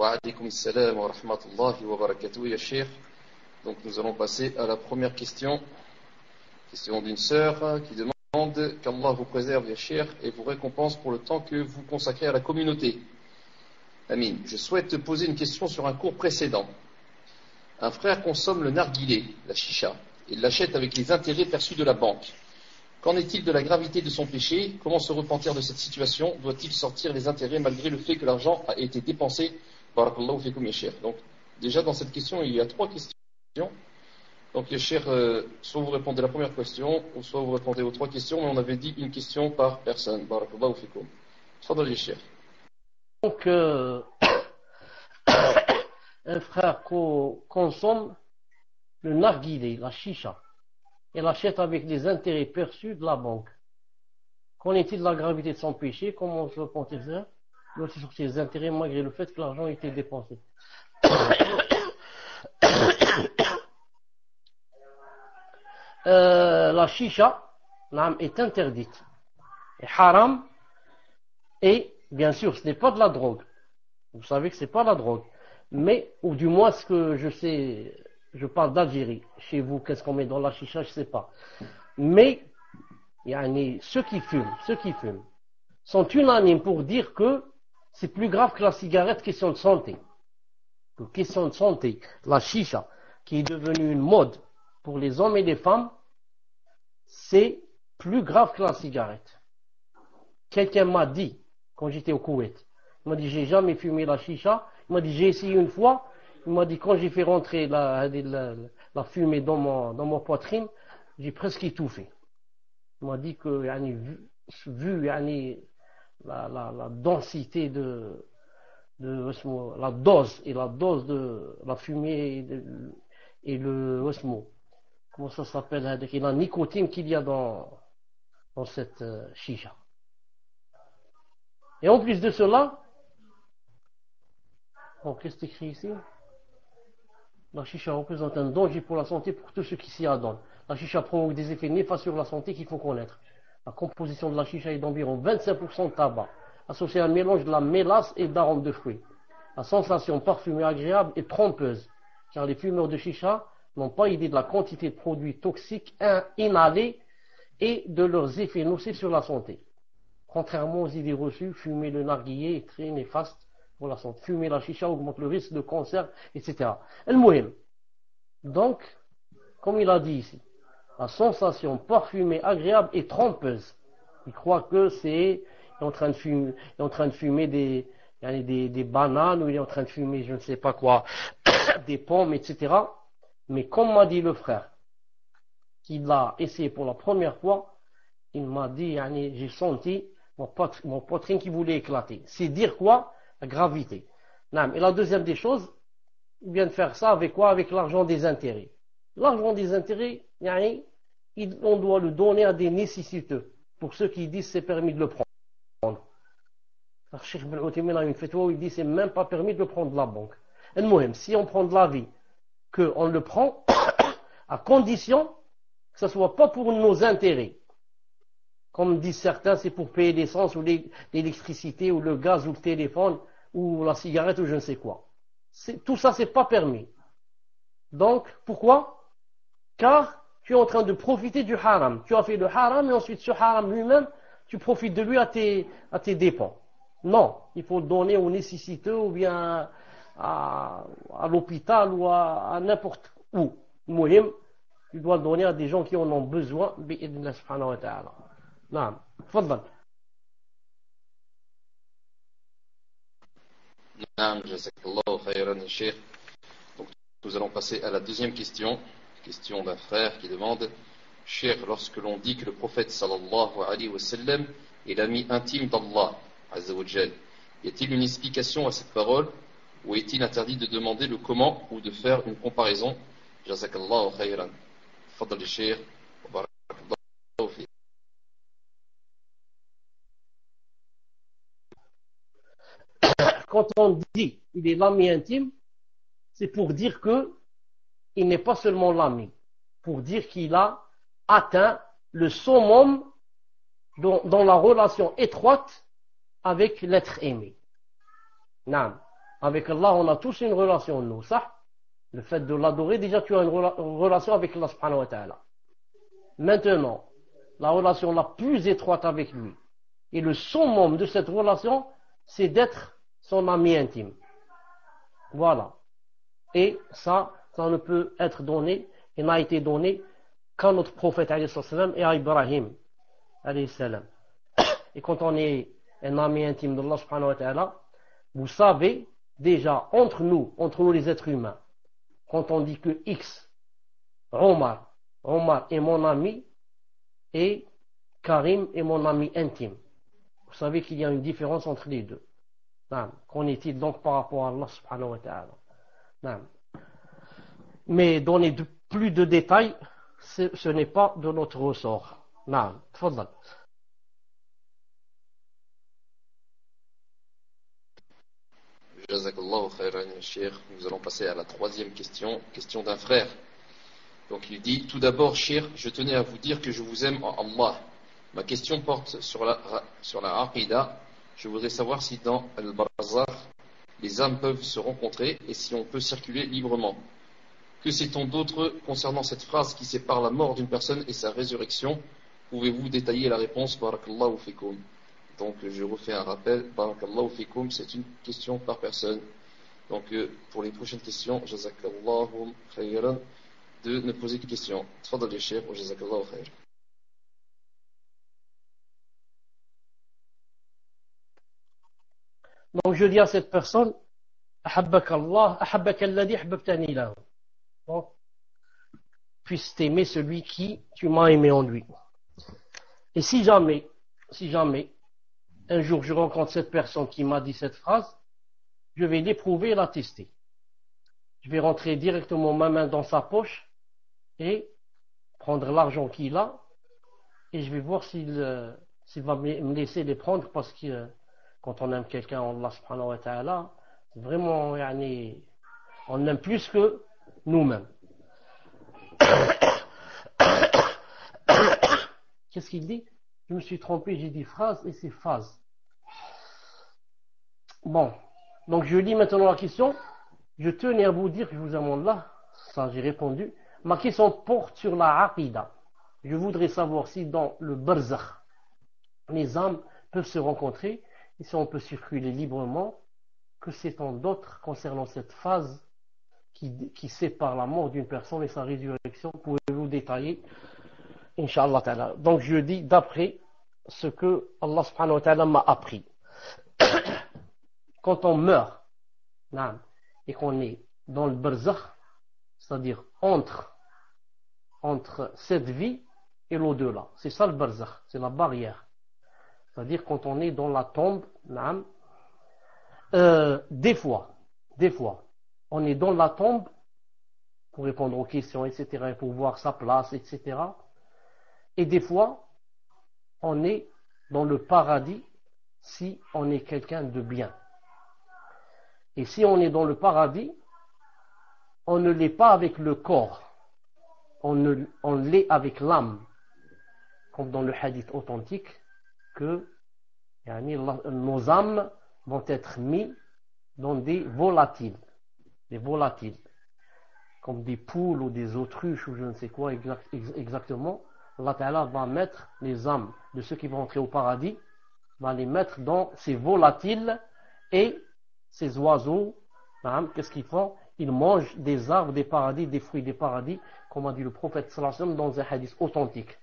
Wa alaykoum salam wa rahmatullahi wa barakatuh, ya Cheikh. Donc nous allons passer à la première question. Question d'une sœur qui demande qu'Allah vous préserve, ya Cheikh, et vous récompense pour le temps que vous consacrez à la communauté. Amin. Je souhaite te poser une question sur un cours précédent. Un frère consomme le narguilé, la chicha. Il l'achète avec les intérêts perçus de la banque. Qu'en est-il de la gravité de son péché? Comment se repentir de cette situation? Doit-il sortir les intérêts malgré le fait que l'argent a été dépensé? Barakallahu fikum ya Cheikh. Donc, déjà dans cette question, il y a 3 questions. Donc, ya Cheikh, soit vous répondez à la première question, ou soit vous répondez aux 3 questions, mais on avait dit une question par personne. Barakallahu fikum. Tfadal ya Cheikh. Donc, un frère consomme le narguilé, la chicha, et l'achète avec des intérêts perçus de la banque. Qu'en est-il de la gravité de son péché? Comment se repentir ça? Doit-il sortir les intérêts malgré le fait que l'argent a été dépensé? La chicha est interdite, et haram, et bien sûr ce n'est pas de la drogue. Vous savez que ce n'est pas de la drogue, mais, ou du moins ce que je sais, je parle d'Algérie. Chez vous, qu'est-ce qu'on met dans la chicha, je ne sais pas. Mais ceux qui fument sont unanimes pour dire que c'est plus grave que la cigarette, question de santé. Question de santé, la chicha, qui est devenue une mode pour les hommes et les femmes, c'est plus grave que la cigarette. Quelqu'un m'a dit, quand j'étais au Koweït, il m'a dit, j'ai jamais fumé la chicha. Il m'a dit, j'ai essayé une fois. Il m'a dit, quand j'ai fait rentrer la fumée dans mon poitrine, j'ai presque étouffé. Il m'a dit que, vu la densité la dose de la fumée et comment ça s'appelle, la nicotine qu'il y a dans cette chicha. Et en plus de cela, qu'est-ce qui est écrit ici? La chicha représente un danger pour la santé pour tous ceux qui s'y adonnent. La chicha provoque des effets néfastes sur la santé qu'il faut connaître. La composition de la chicha est d'environ 25% de tabac, associé à un mélange de la mélasse et d'arômes de fruits. La sensation parfumée agréable est trompeuse, car les fumeurs de chicha n'ont pas idée de la quantité de produits toxiques inhalés et de leurs effets nocifs sur la santé. Contrairement aux idées reçues, fumer le narguilé est très néfaste pour la santé. Fumer la chicha augmente le risque de cancer, etc. El-Mouhim. Donc, comme il a dit ici, la sensation parfumée agréable est trompeuse. Il croit que il est en train de fumer des bananes, ou il est en train de fumer je ne sais pas quoi, des pommes, etc. Mais comme m'a dit le frère, qui l'a essayé pour la première fois, il m'a dit, j'ai senti mon poitrine qui voulait éclater. C'est dire quoi? La gravité. Et la deuxième des choses, il vient de faire ça avec quoi? Avec l'argent des intérêts. L'argent des intérêts, on doit le donner à des nécessiteux. Pour ceux qui disent c'est permis de le prendre. Le Cheikh Ibn Uthaymin a une fatwa où il dit c'est même pas permis de le prendre de la banque. Et le si on prend de la vie, qu'on le prend à condition que ce ne soit pas pour nos intérêts. Comme disent certains, c'est pour payer l'essence ou l'électricité ou le gaz ou le téléphone ou la cigarette ou je ne sais quoi. Tout ça, c'est pas permis. Donc, pourquoi? Car tu es en train de profiter du haram. Tu as fait le haram et ensuite ce haram lui-même, tu profites de lui à tes dépens. Non, il faut le donner aux nécessiteux ou bien à l'hôpital ou à n'importe où. Mouhim, tu dois le donner à des gens qui en ont besoin. Bi'idnillah subhanahu wa ta'ala. Naam, tfaddal. Naam, jazakallahu khayran, Cheikh. Donc, nous allons passer à la deuxième question. Question d'un frère qui demande, Cheikh, lorsque l'on dit que le prophète sallallahu alayhi wa sallam est l'ami intime d'Allah, azza wa jal, y a-t-il une explication à cette parole ou est-il interdit de demander le comment ou de faire une comparaison? Jazakallahu khayran. Fadal Cheikh, wa barakallahu fi. Quand on dit il est l'ami intime, c'est pour dire que il n'est pas seulement l'ami, pour dire qu'il a atteint le summum dans la relation étroite avec l'être aimé. Non. Avec Allah, on a tous une relation, nous, ça. Le fait de l'adorer, déjà tu as une relation avec Allah subhanahu wa ta'ala. Maintenant, la relation la plus étroite avec lui, et le summum de cette relation, c'est d'être son ami intime. Voilà. Et ça ne peut être donné, et n'a été donné qu'à notre prophète alayhi salam et à Ibrahim alayhi salam. Et quand on est un ami intime d'Allah subhanahu wa ta'ala, vous savez, déjà, entre nous les êtres humains, quand on dit que X, Omar est mon ami, et Karim est mon ami intime. Vous savez qu'il y a une différence entre les deux. Qu'en est-il donc par rapport à Allah subhanahu wa ta'ala? Mais donner plus de détails, ce n'est pas de notre ressort. Tfadal. Jazakallahu khairan, Cheikh. Nous allons passer à la troisième question, question d'un frère. Donc il dit, tout d'abord, Cheikh, je tenais à vous dire que je vous aime en Allah. Ma question porte sur la Aqidah. Je voudrais savoir si dans Al-Barzakh, les âmes peuvent se rencontrer et si on peut circuler librement. Que sait-on d'autre concernant cette phrase qui sépare la mort d'une personne et sa résurrection? Pouvez-vous détailler la réponse? Barakallahu fikum. Donc je refais un rappel. Barakallahu fikum, c'est une question par personne. Donc pour les prochaines questions, jazakallahu khayran, de ne poser que questions. Tfadal ya Cheikh, wa jazakallahu khayran. Donc je dis à cette personne, ahabbaka Allah, ahabbaka alladhi ahbabtani lahu. Donc, puisse t'aimer celui qui tu m'as aimé en lui. Et si jamais, un jour je rencontre cette personne qui m'a dit cette phrase, je vais l'éprouver et la tester. Je vais rentrer directement ma main dans sa poche et prendre l'argent qu'il a et je vais voir s'il va me laisser les prendre parce que quand on aime quelqu'un, Allah subhanahu wa ta'ala, c'est vraiment, on aime plus que nous-mêmes. Qu'est-ce qu'il dit? Je me suis trompé, j'ai dit phrase et c'est phase. Bon, donc je lis maintenant la question. Je tenais à vous dire que je vous aime là. Ça, j'ai répondu. Ma question porte sur la Aqidah. Je voudrais savoir si dans le Barzakh, les âmes peuvent se rencontrer et si on peut circuler librement. Que sait-on d'autre concernant cette phase qui sépare la mort d'une personne et sa résurrection? Pouvez-vous détailler? Inch'Allah ta'ala. Donc je dis d'après ce que Allah subhanahu wa ta'ala m'a appris. Quand on meurt et qu'on est dans le barzakh, c'est-à-dire entre cette vie et l'au-delà, c'est ça le barzakh, c'est la barrière. C'est-à-dire quand on est dans la tombe, des fois, on est dans la tombe pour répondre aux questions, etc., et pour voir sa place, etc. Et des fois, on est dans le paradis si on est quelqu'un de bien. Et si on est dans le paradis, on ne l'est pas avec le corps, on l'est avec l'âme. Comme dans le hadith authentique, que nos âmes vont être mis dans des volatiles, comme des poules ou des autruches ou je ne sais quoi exactement. Allah Ta'ala va mettre les âmes de ceux qui vont entrer au paradis, va les mettre dans ces volatiles, et ces oiseaux, qu'est-ce qu'ils font? Ils mangent des arbres des paradis, des fruits des paradis, comme a dit le prophète sallallahu alayhi wa sallam dans un hadith authentique.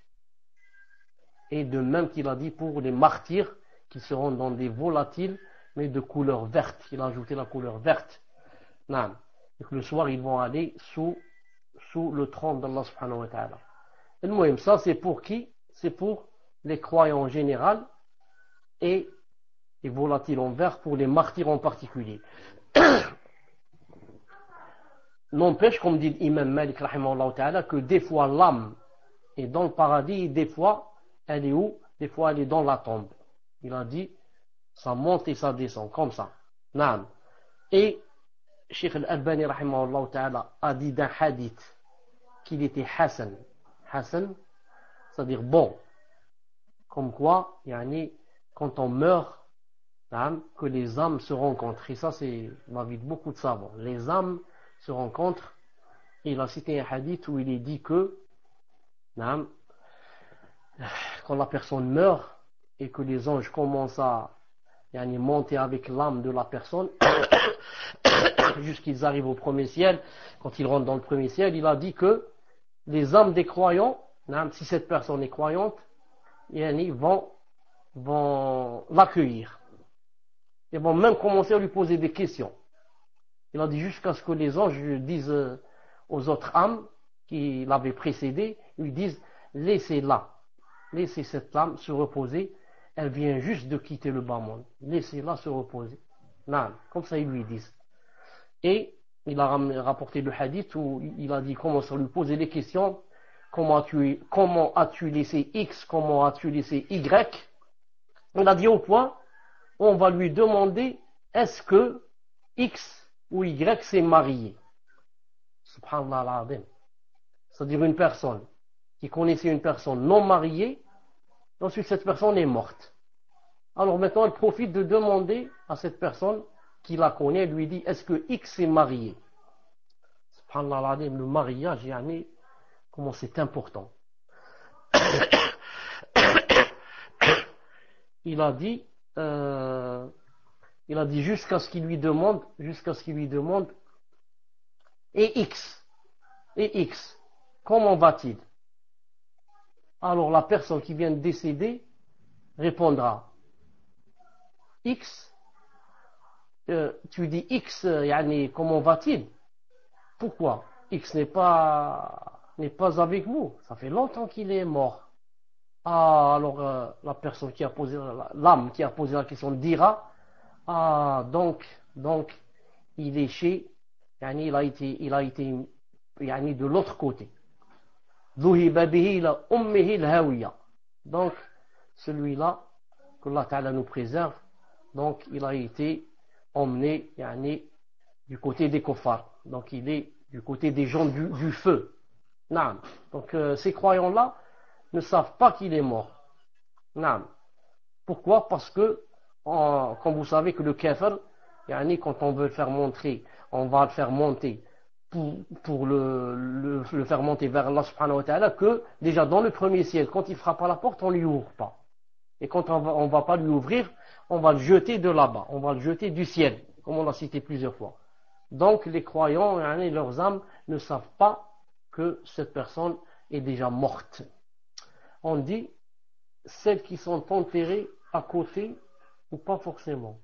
Et de même qu'il a dit pour les martyrs, qui seront dans des volatiles, mais de couleur verte. Il a ajouté la couleur verte. Et que le soir, ils vont aller sous le trône d'Allah subhanahu wa ta'ala. Et le moyen, ça c'est pour qui? C'est pour les croyants en général et les volatiles en vert pour les martyrs en particulier. N'empêche, comme dit l'imam Malik rahimahullah ta'ala, que des fois l'âme est dans le paradis et des fois elle est où? Des fois elle est dans la tombe. Il a dit ça monte et ça descend comme ça. Et Cheikh Al-Albani rahimahullah ta'ala a dit d'un hadith qu'il était Hassan, c'est-à-dire bon, comme quoi quand on meurt, que les âmes se rencontrent. Et ça, c'est l'avis de beaucoup de savants. Les âmes se rencontrent. Il a cité un hadith où il est dit que quand la personne meurt et que les anges commencent à monter avec l'âme de la personne jusqu'ils arrivent au premier ciel, quand ils rentrent dans le premier ciel, il a dit que les âmes des croyants, si cette personne est croyante, vont l'accueillir. Ils vont même commencer à lui poser des questions. Il a dit jusqu'à ce que les anges disent aux autres âmes qui l'avaient précédé, ils disent laissez-la, laissez cette âme se reposer, elle vient juste de quitter le bas monde, laissez-la se reposer. Non, comme ça ils lui disent. Et il a rapporté le hadith où il a dit commence à lui poser des questions, comment as-tu laissé X, comment as-tu laissé Y. Il a dit au point, on va lui demander est-ce que X ou Y s'est marié. Subhanallah al-Azim. C'est-à-dire une personne qui connaissait une personne non mariée, ensuite cette personne est morte. Alors maintenant elle profite de demander à cette personne qui la connaît, lui dit est-ce que X est marié. Subhanallah al-Azim, le mariage, comment c'est important. Il a dit jusqu'à ce qu'il lui demande, et X, comment va-t-il? Alors la personne qui vient de décéder répondra X, tu dis X, comment va-t-il? Pourquoi? X n'est pas avec vous, ça fait longtemps qu'il est mort. Ah, alors la personne qui a posé, l'âme qui a posé la question dira, ah, donc, il est chez, il a été de l'autre côté. Donc, celui-là, que Allah Ta'ala nous préserve, donc il a été emmené, du côté des kuffars. Donc il est du côté des gens du feu. Naam. Donc ces croyants-là ne savent pas qu'il est mort. Naam. Pourquoi? Parce que, comme vous savez que le kafir, quand on veut le faire montrer, on va le faire monter pour le faire monter vers Allah subhanahu wa ta'ala, que déjà dans le premier ciel, quand il frappe à la porte, on ne lui ouvre pas. Et quand on va pas lui ouvrir, on va le jeter de là-bas, on va le jeter du ciel, comme on l'a cité plusieurs fois. Donc les croyants, leurs âmes ne savent pas que cette personne est déjà morte. On dit celles qui sont enterrées à côté ou pas forcément.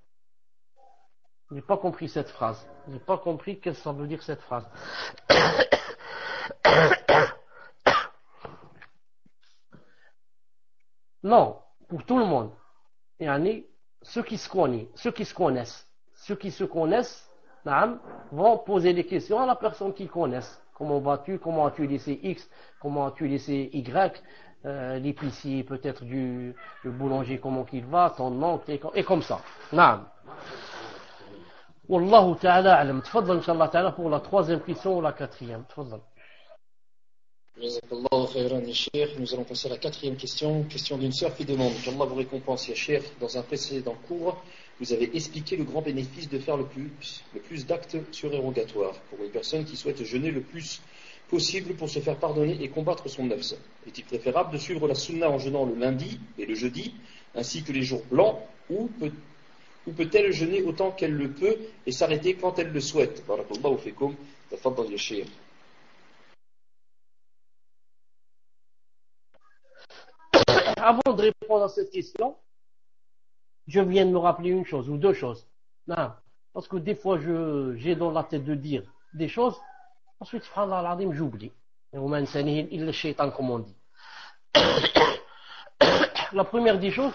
Je n'ai pas compris cette phrase. Je n'ai pas compris qu'est-ce que ça veut dire cette phrase. Non, pour tout le monde. Ceux qui se connaissent, vont poser des questions à la personne qu'ils connaissent. Comment vas-tu? Comment as-tu laissé X? Comment as-tu laissé Y? L'épicier peut-être du boulanger, comment qu'il va? Ton oncle, et comme ça. Naam. Wallahu ta'ala alam. Tfadal, Inch'Allah ta'ala, pour la troisième question ou la quatrième. Tfadal. Jazakallahu khairan, ya Cheikh. Nous allons passer à la quatrième question. Question d'une sœur qui demande qu'Allah vous récompense, ya Cheikh. Dans un précédent cours, vous avez expliqué le grand bénéfice de faire le plus d'actes surérogatoires pour une personne qui souhaite jeûner le plus possible pour se faire pardonner et combattre son nafs. Est-il préférable de suivre la sunna en jeûnant le lundi et le jeudi, ainsi que les jours blancs, ou peut-elle jeûner autant qu'elle le peut et s'arrêter quand elle le souhaite? Barakallahu fikum. Tafaddal ya Cheikh. Avant de répondre à cette question, je viens de me rappeler une chose ou deux choses. Non, parce que des fois, j'ai dans la tête de dire des choses, ensuite, subhanallah al-azim, j'oublie. Il est shaitan, comme on dit. La première des choses,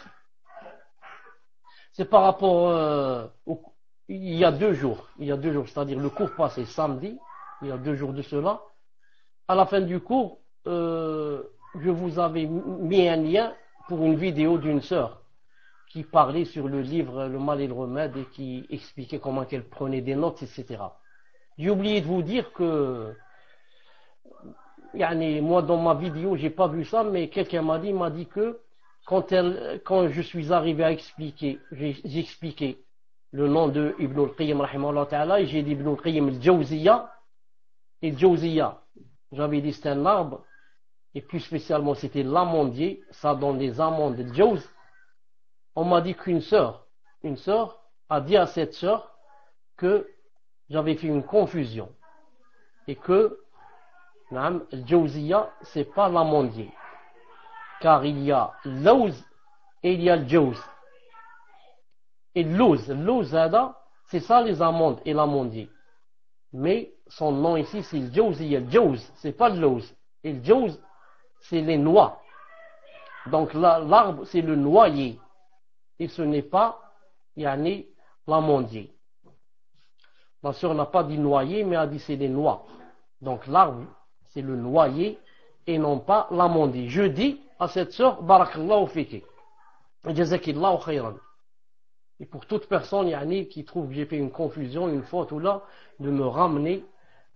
c'est par rapport il y a 2 jours, c'est-à-dire le cours passé samedi, il y a 2 jours de cela. À la fin du cours, je vous avais mis un lien pour une vidéo d'une sœur qui parlait sur le livre Le mal et le remède et qui expliquait comment qu'elle prenait des notes, etc. J'ai oublié de vous dire que moi dans ma vidéo j'ai pas vu ça, mais quelqu'un m'a dit que quand je suis arrivé à expliquer, j'ai expliqué le nom de Ibn al-Qayyim rahimahullah ta'ala, et j'ai dit Ibn al-Qayyim al-Jawziyya, et le-Jawziyya, j'avais dit c'est un arbre, et plus spécialement c'était l'amandier, ça donne des amandes de Jawz. On m'a dit qu'une sœur a dit à cette sœur que j'avais fait une confusion, et que al-Jawziyya c'est pas l'amandier, car il y a l'Awz et il y a le Jawz. Et l'Awz, c'est ça les amandes et l'amandier. Mais son nom ici c'est le Jawziyya. Le Jawz, c'est pas l'Awz. Et le Jawz, c'est les noix. Donc l'arbre, c'est le noyer. Et ce n'est pas l'amandier. Ma soeur n'a pas dit noyer, mais a dit c'est les noix. Donc l'arbre, c'est le noyer et non pas l'amandier. Je dis à cette soeur, barakallahu fiki, jazakillahu khayran. Et pour toute personne qui trouve que j'ai fait une confusion, une faute ou là, de me ramener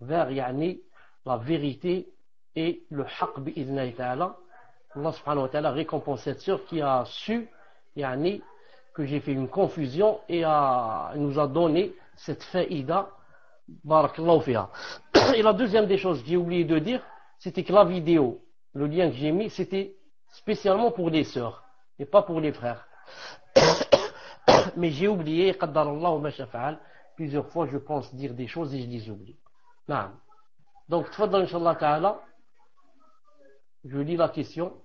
vers la vérité et le haqq bi'idhnahi ta'ala. Allah subhanahu wa ta'ala récompense cette sœur qui a su que j'ai fait une confusion et nous a donné cette faïda. Barakallahu fiha. Et la deuxième des choses que j'ai oublié de dire, c'était que la vidéo, le lien que j'ai mis, c'était spécialement pour les sœurs et pas pour les frères. Mais j'ai oublié, qaddarallahu ma shafa'al, plusieurs fois je pense dire des choses et je les oublie. Naam. Donc, tfaddal inshallah ta'ala, je lis la question.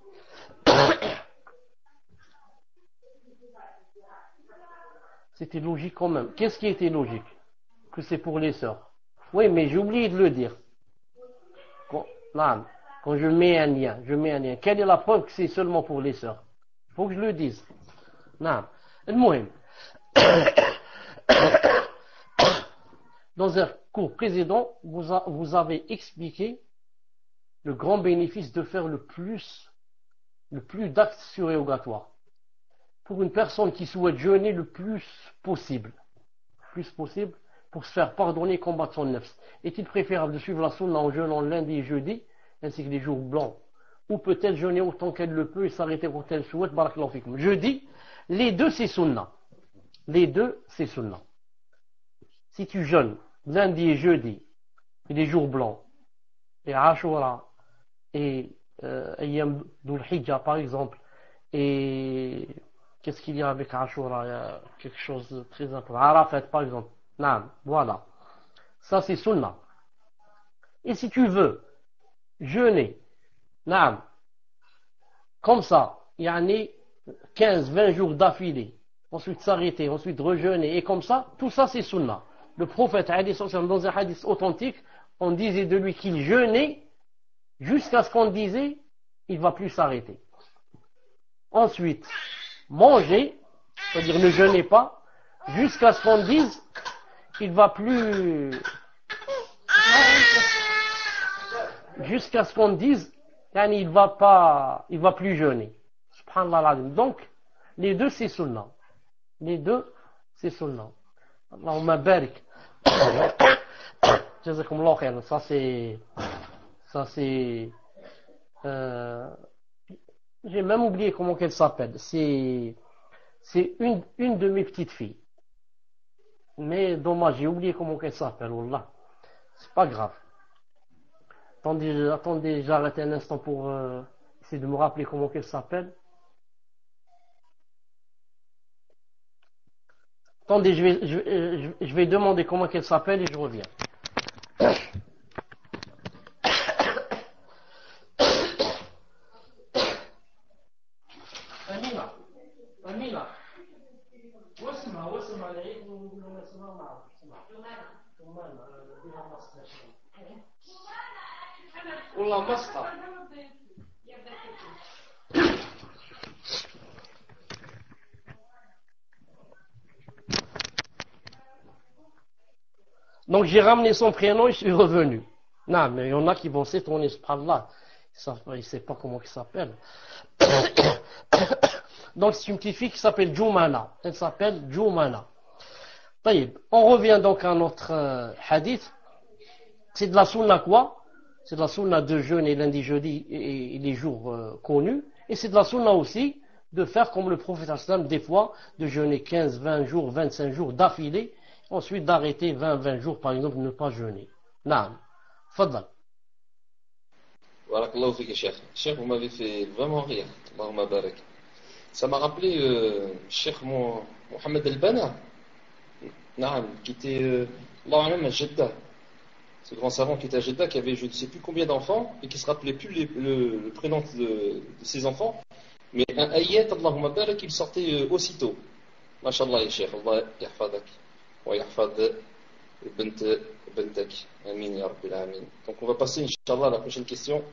C'était logique quand même. Qu'est-ce qui était logique? Que c'est pour les sœurs. Oui, mais j'ai oublié de le dire. Quand je mets un lien, quelle est la preuve que c'est seulement pour les sœurs? Il faut que je le dise. Naam. المهم. Dans un cours précédent, vous avez expliqué le grand bénéfice de faire le plus d'actes surérogatoires pour une personne qui souhaite jeûner le plus possible pour se faire pardonner et combattre son nefs. Est-il préférable de suivre la sunna en jeûnant lundi et jeudi ainsi que les jours blancs, ou peut-elle jeûner autant qu'elle le peut et s'arrêter quand elle souhaite? Barakallahu fikum. Je dis, les deux c'est sunna. Les deux c'est sunna. Si tu jeûnes lundi et jeudi et les jours blancs et Ashura et Ayyam Dhul Hijjah par exemple, et qu'est-ce qu'il y a avec Ashura? Il y a quelque chose de très important. Arafat par exemple. Naam, voilà. Ça c'est sunna. Et si tu veux jeûner, naam, comme ça, il y a 15-20 jours d'affilée, ensuite s'arrêter, ensuite rejeûner, et comme ça, tout ça c'est sunna. Le prophète, dans un hadith authentique, on disait de lui qu'il jeûnait jusqu'à ce qu'on disait il ne va plus s'arrêter. Ensuite, manger, c'est-à-dire ne jeûnez pas, jusqu'à ce qu'on dise il va plus, jusqu'à ce qu'on dise il va plus jeûner. Subhanallah. Donc, les deux c'est sunna. Les deux c'est sunna. Allahumma barik. Jazakumullah khairan. Ça c'est j'ai même oublié comment qu'elle s'appelle. C'est une de mes petites filles. Mais dommage, j'ai oublié comment qu'elle s'appelle. Wallah. C'est pas grave. Attendez, j'arrête un instant pour essayer de me rappeler comment qu'elle s'appelle. Attendez, je vais demander comment qu'elle s'appelle et je reviens. Amina. واسمع العيد ونقول لهم اسمعوا معه. والله مسخر. Donc j'ai ramené son prénom et je suis revenu. Non, mais il y en a qui vont s'étonner, subhanallah. Ils ne savent pas comment il s'appelle. Donc c'est une petite fille qui s'appelle Jumana. Elle s'appelle Jumana. On revient donc à notre hadith. C'est de la sunna quoi? C'est de la sunna de jeûner lundi, jeudi et les jours connus. Et c'est de la sunna aussi de faire comme le prophète sallam des fois, de jeûner 15, 20 jours, 25 jours d'affilée, ensuite d'arrêter 20, 20 jours par exemple, ne pas jeûner. Naam. Fadal. Barakallahu fik, Cheikh. Cheikh, vous m'avez fait vraiment rire. Allahumma barak. Ça m'a rappelé Cheikh Mohamed El-Bana, Naam, qui était à Jeddah. Ce grand savant qui était à Jeddah, qui avait je ne sais plus combien d'enfants et qui se rappelait plus le prénom de ses enfants. Mais un ayat, Allahumma barak, il sortait aussitôt. MashaAllah, ya Cheikh, Allah yahfadak. Wa yahfad bentak. Amin, ya Rabbil Amin. Donc on va passer, Inch'Allah, à la prochaine question.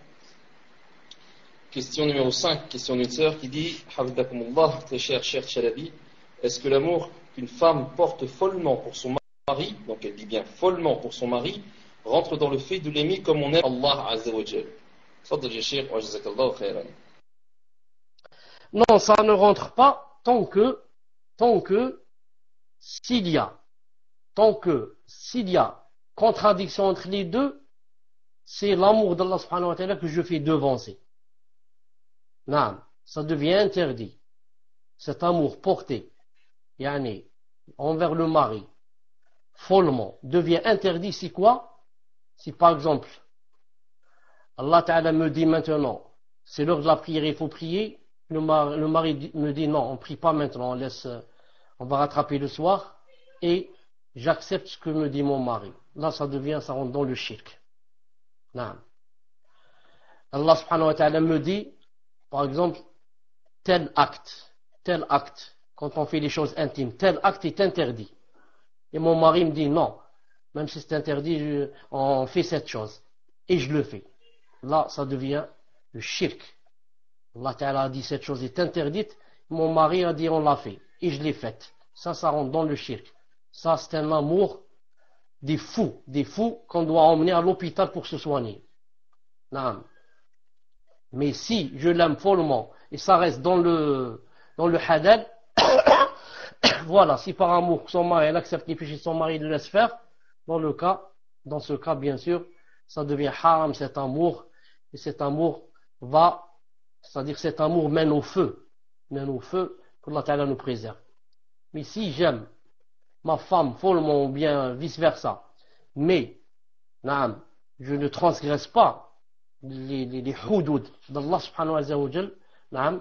Question numéro 5, question d'une sœur qui dit Hafdakumullah, très cher Chalabi, est-ce que l'amour qu'une femme porte follement pour son mari, donc elle dit bien follement pour son mari, rentre dans le fait de l'aimer comme on aime Allah Azza wa Jal? Fadl ya Cheikh, wa jazakallahu khairan. Non, ça ne rentre pas tant que s'il y a contradiction entre les deux, c'est l'amour d'Allah subhanahu wa ta'ala que je fais devancer. Non, ça devient interdit. Cet amour porté, yani, envers le mari, follement, devient interdit si quoi? Si par exemple, Allah ta'ala me dit maintenant, c'est l'heure de la prière, il faut prier, le mari me dit non, on ne prie pas maintenant, on va rattraper le soir, et j'accepte ce que me dit mon mari. Là, ça rentre dans le shirk. Non. Allah subhanahu wa ta'ala me dit, par exemple, tel acte, quand on fait les choses intimes, tel acte est interdit. Et mon mari me dit non, même si c'est interdit, on fait cette chose. Et je le fais. Là, ça devient le shirk. Allah Ta'ala a dit cette chose est interdite, mon mari a dit on l'a fait. Et je l'ai faite. Ça rentre dans le shirk. Ça, c'est un amour des fous qu'on doit emmener à l'hôpital pour se soigner. Non. Mais si je l'aime follement et ça reste dans le halal, voilà, si par amour son mari elle accepte les péchés de son mari, il le laisse faire, dans ce cas bien sûr, ça devient haram cet amour, et cet amour c'est-à-dire cet amour mène au feu, que Allah Ta'ala nous préserve. Mais si j'aime ma femme follement ou bien vice versa, mais je ne transgresse pas les houdoud d'Allah subhanahu wa ta'ala,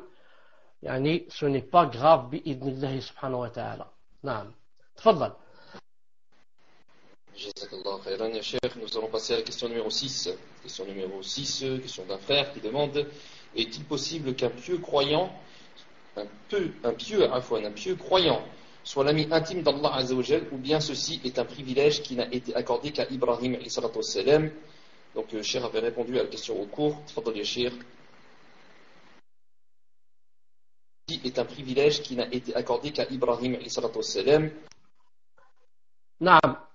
ce n'est pas grave bi'idnillahi subhanahu wa ta'ala. Tfaddal. Jazakallah khairan ya Cheikh. Nous allons passer à la question numéro 6. Question numéro 6, question d'un frère qui demande est-il possible qu'un pieux croyant, un pieux croyant soit l'ami intime d'Allah Azza wa Jal, ou bien ceci est un privilège qui n'a été accordé qu'à Ibrahim alayhi salatu wassalam? Donc Cheikh avait répondu à la question au cours. Tfaddal ya Cheikh. Ceci est un privilège qui n'a été accordé qu'à Ibrahim alayhi salatu wassalam.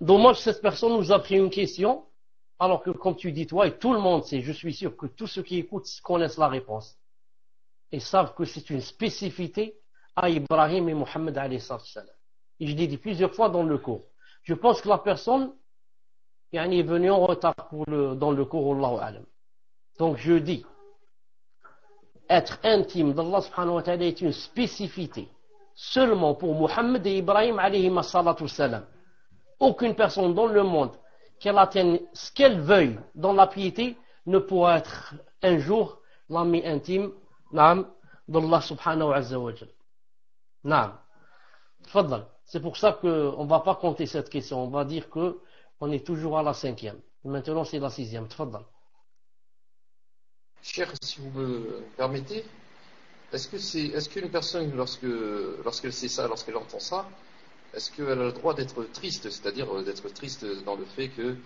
Dommage, cette personne nous a pris une question, alors que comme tu dis toi, et tout le monde sait, je suis sûr que tous ceux qui écoutent connaissent la réponse, et savent que c'est une spécificité à Ibrahim et Mohammed alayhi salam. Et je l'ai dit plusieurs fois dans le cours. Je pense que la personne est venue en retard dans le cours, Allahu alam. Donc je dis, être intime d'Allah subhanahu wa ta'ala est une spécificité seulement pour Mohammed et Ibrahim alayhi salam. Aucune personne dans le monde, qu'elle atteigne ce qu'elle veuille dans la piété, ne pourra être un jour l'ami intime d'Allah subhanahu wa ta'ala. Tfaddal. C'est pour ça qu'on ne va pas compter cette question. On va dire qu'on est toujours à la 5e. Maintenant, c'est la 6e. Tfaddal. Cheikh, si vous me permettez, est-ce qu'une personne, lorsqu'elle sait ça, lorsqu'elle entend ça, est-ce qu'elle a le droit d'être triste, c'est-à-dire d'être triste dans le fait que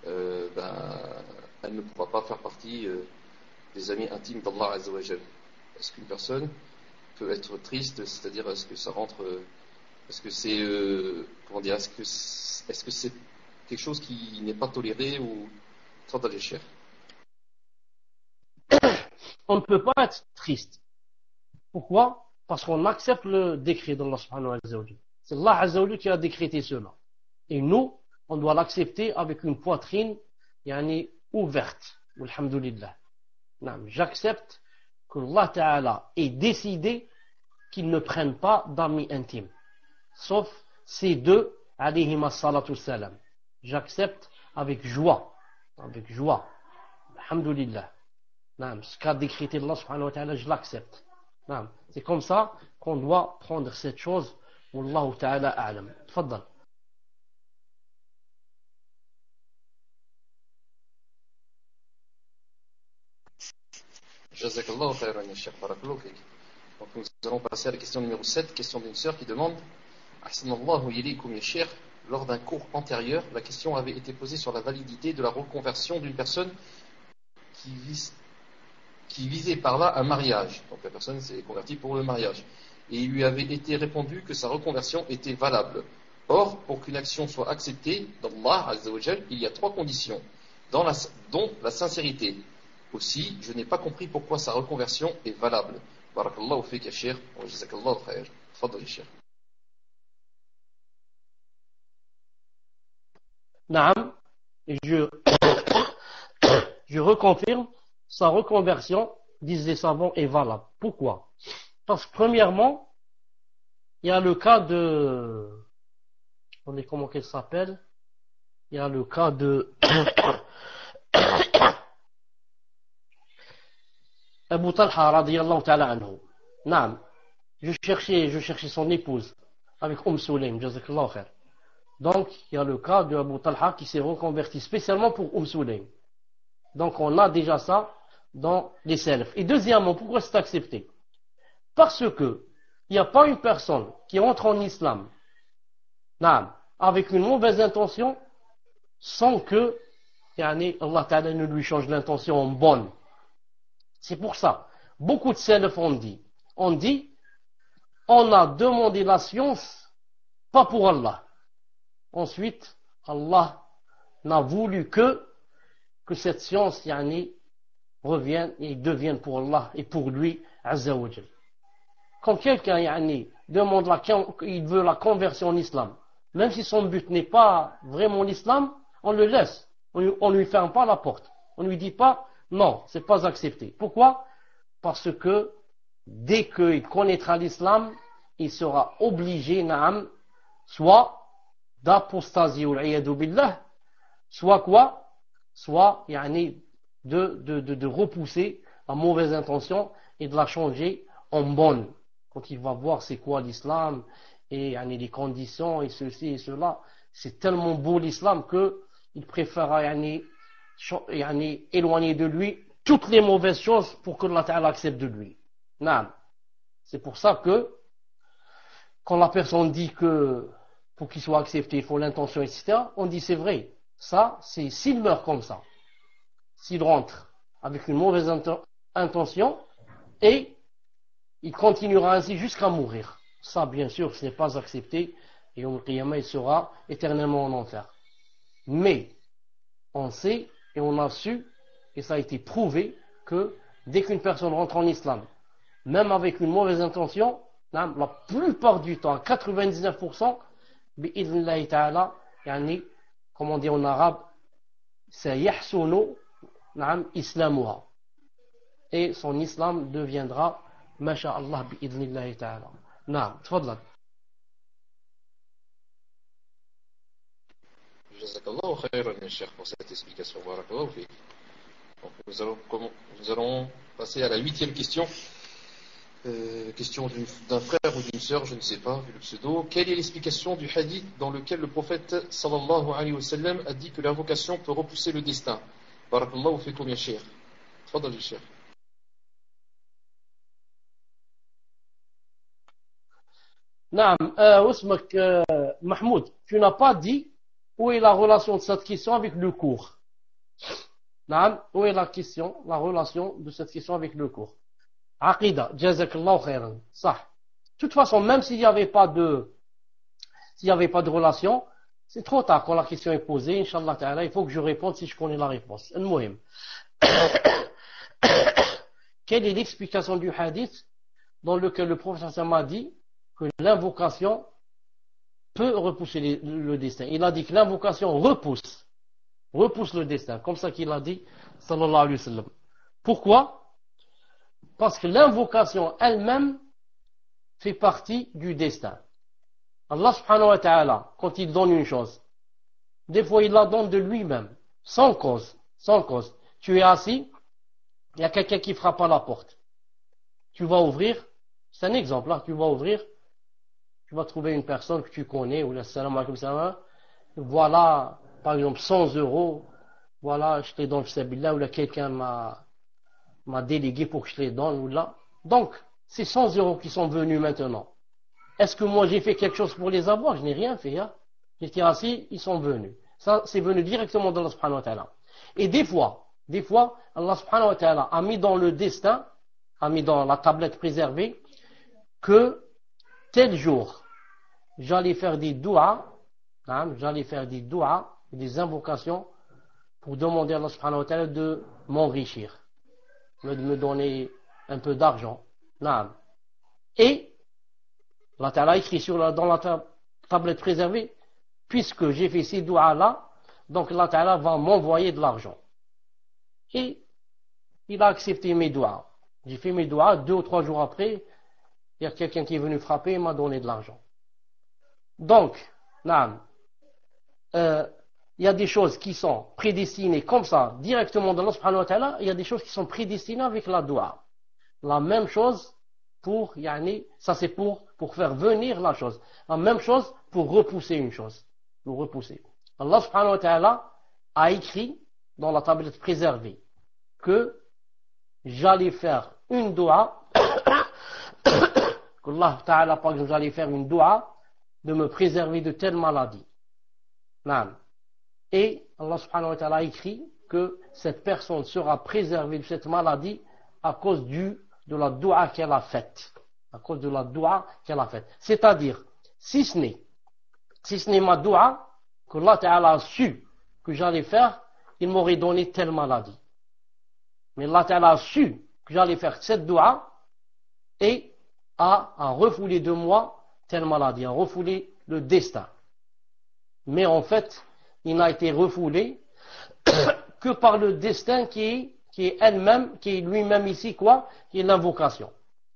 elle ne pourra pas faire partie des amis intimes d'Allah Azza wa Jal? Est-ce qu'une personne peut être triste, c'est-à-dire est-ce que ça rentre, est-ce que c'est est-ce que c'est quelque chose qui n'est pas toléré ou tfaddal ya Cheikh? On ne peut pas être triste. Pourquoi? Parce qu'on accepte le décret d'Allah subhanahu wa ta'ala. C'est Allah Azza wa Jalla qui a décrété cela. Et nous, on doit l'accepter avec une poitrine ouverte. Alhamdulillah. J'accepte que Allah Ta'ala ait décidé qu'ils ne prennent pas d'amis intimes. Sauf ces deux, alayhim as-salatu salam. J'accepte avec joie. Avec joie. Alhamdulillah. Ce qu'a décrété Allah subhanahu wa ta'ala, je l'accepte. C'est comme ça qu'on doit prendre cette chose. Wallahu ta'ala a'lam. Tfaddal. Jazakallahu khairan, ya Cheikh, barakallahu fik. Donc nous allons passer à la question numéro 7, question d'une sœur qui demande Ahsanallahu ilaykum ya Cheikh, lors d'un cours antérieur, la question avait été posée sur la validité de la reconversion d'une personne qui visait par là un mariage. Donc la personne s'est convertie pour le mariage. Et il lui avait été répondu que sa reconversion était valable. Or, pour qu'une action soit acceptée d'Allah Azza wa Jal, il y a 3 conditions, dont la sincérité. Aussi, je n'ai pas compris pourquoi sa reconversion est valable. Barakallahu fik ya Cheikh, wa jazakallahu khair. Tfaddal ya Cheikh. Naam, je reconfirme, sa reconversion, disent les savants, est valable. Pourquoi? Parce que premièrement, il y a le cas de... Comment qu'elle s'appelle? Il y a le cas de... Abu Talha radiyallahu ta'ala anhu. Naam, je cherchais son épouse avec Sulaym, jazakallahu khair. Donc, il y a le cas de Abu Talha qui s'est reconverti spécialement pour Sulaym. Donc, on a déjà ça dans les salafs. Et deuxièmement, pourquoi c'est accepté? Parce que il n'y a pas une personne qui entre en islam, naam, avec une mauvaise intention, sans que Allah Ta'ala ne lui change l'intention en bonne. C'est pour ça, beaucoup de salafs ont dit, on a demandé la science, pas pour Allah. Ensuite, Allah n'a voulu que cette science, revienne et devienne pour Allah et pour lui, Azza wa Jal. Quand quelqu'un, il veut la conversion en islam, même si son but n'est pas vraiment l'islam, on le laisse. On lui ferme pas la porte. On lui dit pas, non, c'est pas accepté. Pourquoi? Parce que dès qu'il connaîtra l'islam, il sera obligé, soit d'apostasier, soit quoi? Soit, de repousser la mauvaise intention et de la changer en bonne. Quand il va voir c'est quoi l'islam, et les conditions, et ceci et cela, c'est tellement beau l'islam que il préférera éloigner de lui toutes les mauvaises choses pour que Allah Ta'ala accepte de lui. C'est pour ça que quand la personne dit que pour qu'il soit accepté, il faut l'intention, etc., on dit c'est vrai. Ça, c'est s'il meurt comme ça. S'il rentre avec une mauvaise intention et il continuera ainsi jusqu'à mourir. Ça, bien sûr, ce n'est pas accepté et au Qiyamah, il sera éternellement en enfer. Mais, on sait et on a su, et ça a été prouvé, que dès qu'une personne rentre en islam, même avec une mauvaise intention, la plupart du temps, 99%, bi'idhnillahi ta'ala, comme on dit en arabe, sayahsunu islamuha. Et son islam deviendra, masha'Allah, bi'idhnillahi ta'ala. Tfaddal. Jazakallahu khairan, ya Cheikh, pour cette explication. Barakallahu fik. Donc nous allons passer à la 8e question. Question d'un frère ou d'une sœur, je ne sais pas, vu le pseudo. Quelle est l'explication du hadith dans lequel le prophète sallallahu alayhi wa sallam a dit que l'invocation peut repousser le destin? Barakallahu fikum ya Cheikh. Tfaddal ya Cheikh. Mahmoud, tu n'as pas dit où est la relation de cette question avec le cours. Où est la relation de cette question avec le cours? Aqida, jazakallahu khairan. Ça. De toute façon, même s'il n'y avait pas de relation, c'est trop tard quand la question est posée. Inch'Allah ta'ala, il faut que je réponde si je connais la réponse. Al-Muhim. Quelle est l'explication du hadith dans lequel le prophète m'a dit que l'invocation peut repousser le destin? Il a dit que l'invocation repousse le destin. Comme ça qu'il a dit, sallallahu alayhi wa sallam. Pourquoi? Parce que l'invocation elle-même, fait partie du destin. Allah subhanahu wa ta'ala, quand il donne une chose, des fois il la donne de lui-même, sans cause, sans cause. Tu es assis, il y a quelqu'un qui frappe à la porte. Tu vas ouvrir, c'est un exemple là, tu vas ouvrir, tu vas trouver une personne que tu connais, ou la salam alaykum salam, voilà, par exemple 100 euros, voilà, je te les donne, ou là quelqu'un m'a délégué pour que je les donne, ou là. Donc, c'est 100 euros qui sont venus maintenant. Est-ce que moi j'ai fait quelque chose pour les avoir? Je n'ai rien fait. Hein? J'étais assis, ils sont venus. Ça, c'est venu directement d'Allah subhanahu wa ta'ala. Et des fois, Allah subhanahu wa ta'ala a mis dans le destin, a mis dans la tablette préservée, que tel jour, j'allais faire des douas, des invocations, pour demander à Allah subhanahu wa ta'ala de m'enrichir, de me donner un peu d'argent. Et Allah ta'ala écrit dans la tablette préservée, puisque j'ai fait ces douas-là, donc Allah ta'ala va m'envoyer de l'argent. Et il a accepté mes douas. J'ai fait mes douas, 2 ou 3 jours après, il y a quelqu'un qui est venu frapper et m'a donné de l'argent. Donc, il y a des choses qui sont prédestinées comme ça, directement de Allah subhanahu wa ta'ala, il y a des choses qui sont prédestinées avec la doua. La même chose pour, ça c'est pour faire venir la chose. La même chose pour repousser une chose. Pour repousser. Allah subhanahu wa ta'ala a écrit dans la tablette préservée que j'allais faire une doua, qu'Allah ta'ala, par exemple, j'allais faire une doua de me préserver de telle maladie. Et Allah subhanahu wa ta'ala a écrit que cette personne sera préservée de cette maladie à cause de la doua qu'elle a faite. À cause de la doua qu'elle a faite. C'est-à-dire, si ce n'est ma doua, que Allah ta'ala a su que j'allais faire, il m'aurait donné telle maladie. Mais Allah ta'ala a su que j'allais faire cette doua et a refoulé de moi telle maladie, a refoulé le destin. Mais en fait, il n'a été refoulé que par le destin qui est lui-même ici qui est l'invocation.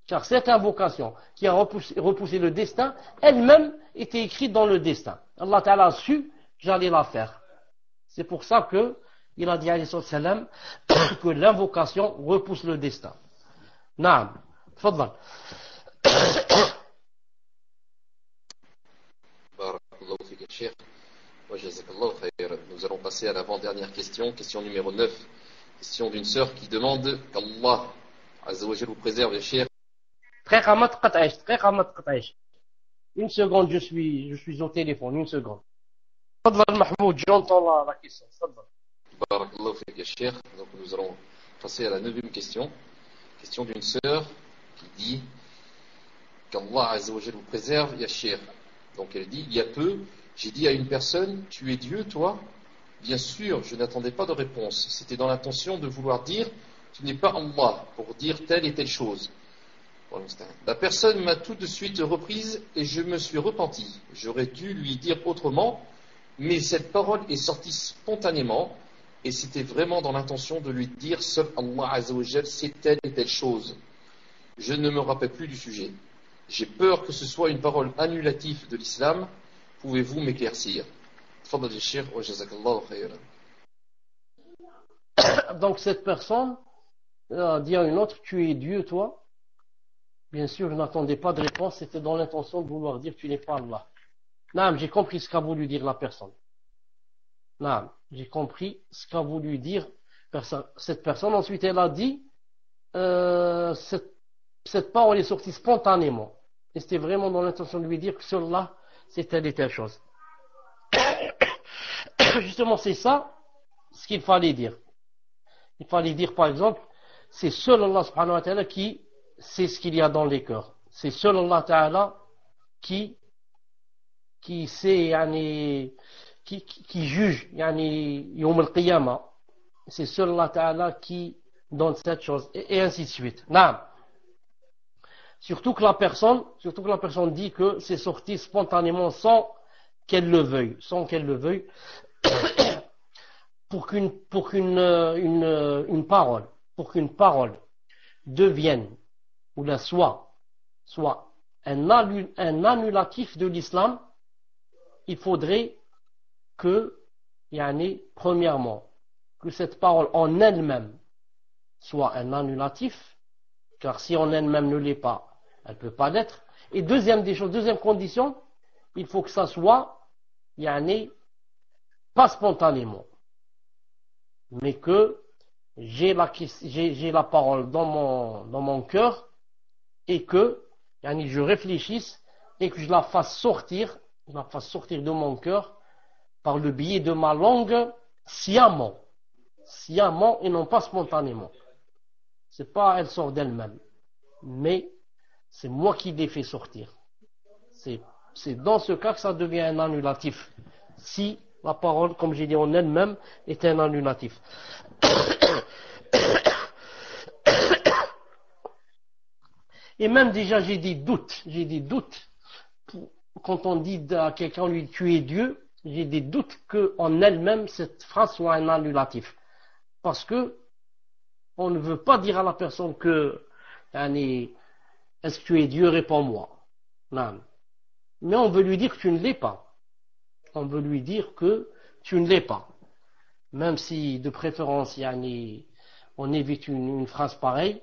Car cette invocation qui a repoussé le destin, elle-même était écrite dans le destin. Allah Ta'ala a su que j'allais la faire. C'est pour ça que il a dit alayhi salam que l'invocation repousse le destin. Naam. Tfaddal. Barakallahu fik Cheikh. Wa jazakallahu khayran. Nous allons passer à l'avant-dernière question, question numéro 9. Question d'une sœur qui demande qu'Allah Azza wa Jalla vous préserve ya Cheikh. Une seconde, je suis au téléphone, une seconde. Tfaddal Mahmoud, j'entends la question. Tfaddal. Barakallahu fik ya Cheikh. Donc nous allons passer à la 9e question. Question d'une sœur qui dit qu'Allah Azza wa Jalla vous préserve ya Cheikh. Donc elle dit, il y a peu, j'ai dit à une personne, tu es Dieu toi? Bien sûr, je n'attendais pas de réponse. C'était dans l'intention de vouloir dire, tu n'es pas Allah, pour dire telle et telle chose. La personne m'a tout de suite reprise et je me suis repenti. J'aurais dû lui dire autrement, mais cette parole est sortie spontanément et c'était vraiment dans l'intention de lui dire, seul Allah Azza wa Jalla sait telle et telle chose. Je ne me rappelle plus du sujet. J'ai peur que ce soit une parole annulative de l'islam. Pouvez-vous m'éclaircir? Donc cette personne dit à une autre, tu es Dieu toi? Bien sûr, je n'attendais pas de réponse, c'était dans l'intention de vouloir dire tu n'es pas Allah. Non, j'ai compris ce qu'a voulu dire la personne. Non, j'ai compris ce qu'a voulu dire cette personne. Ensuite, elle a dit cette parole est sortie spontanément. Et c'était vraiment dans l'intention de lui dire que sur Allah, c'est telle et telle chose. Justement, c'est ça ce qu'il fallait dire. Il fallait dire, par exemple, c'est seul Allah subhanahu wa ta'ala qui sait ce qu'il y a dans les cœurs. C'est seul Allah ta'ala qui sait, qui juge, yawm al-qiyamah. C'est seul Allah ta'ala qui donne cette chose, et ainsi de suite. Naam. Surtout que la personne dit que c'est sorti spontanément sans qu'elle le veuille, pour qu'une parole devienne, ou la soit un annulatif de l'islam, il faudrait que, premièrement, que cette parole en elle-même soit un annulatif, car si en elle-même ne l'est pas, elle ne peut pas l'être. Et deuxième condition, il faut que ça soit, pas spontanément, mais que j'ai la parole dans mon cœur et que je réfléchisse et que je la fasse sortir de mon cœur par le biais de ma langue sciemment et non pas spontanément. C'est pas elle sort d'elle-même, mais c'est moi qui l'ai fait sortir. C'est dans ce cas que ça devient un annulatif. Si la parole, comme j'ai dit en elle-même, est un annulatif. Et même déjà j'ai des doutes. Quand on dit à quelqu'un lui tu es Dieu, j'ai des doutes qu'en elle-même cette phrase soit un annulatif. Parce que on ne veut pas dire à la personne que est-ce que tu es Dieu, réponds-moi. Non. Mais on veut lui dire que tu ne l'es pas. On veut lui dire que tu ne l'es pas. Même si de préférence on évite une phrase pareille,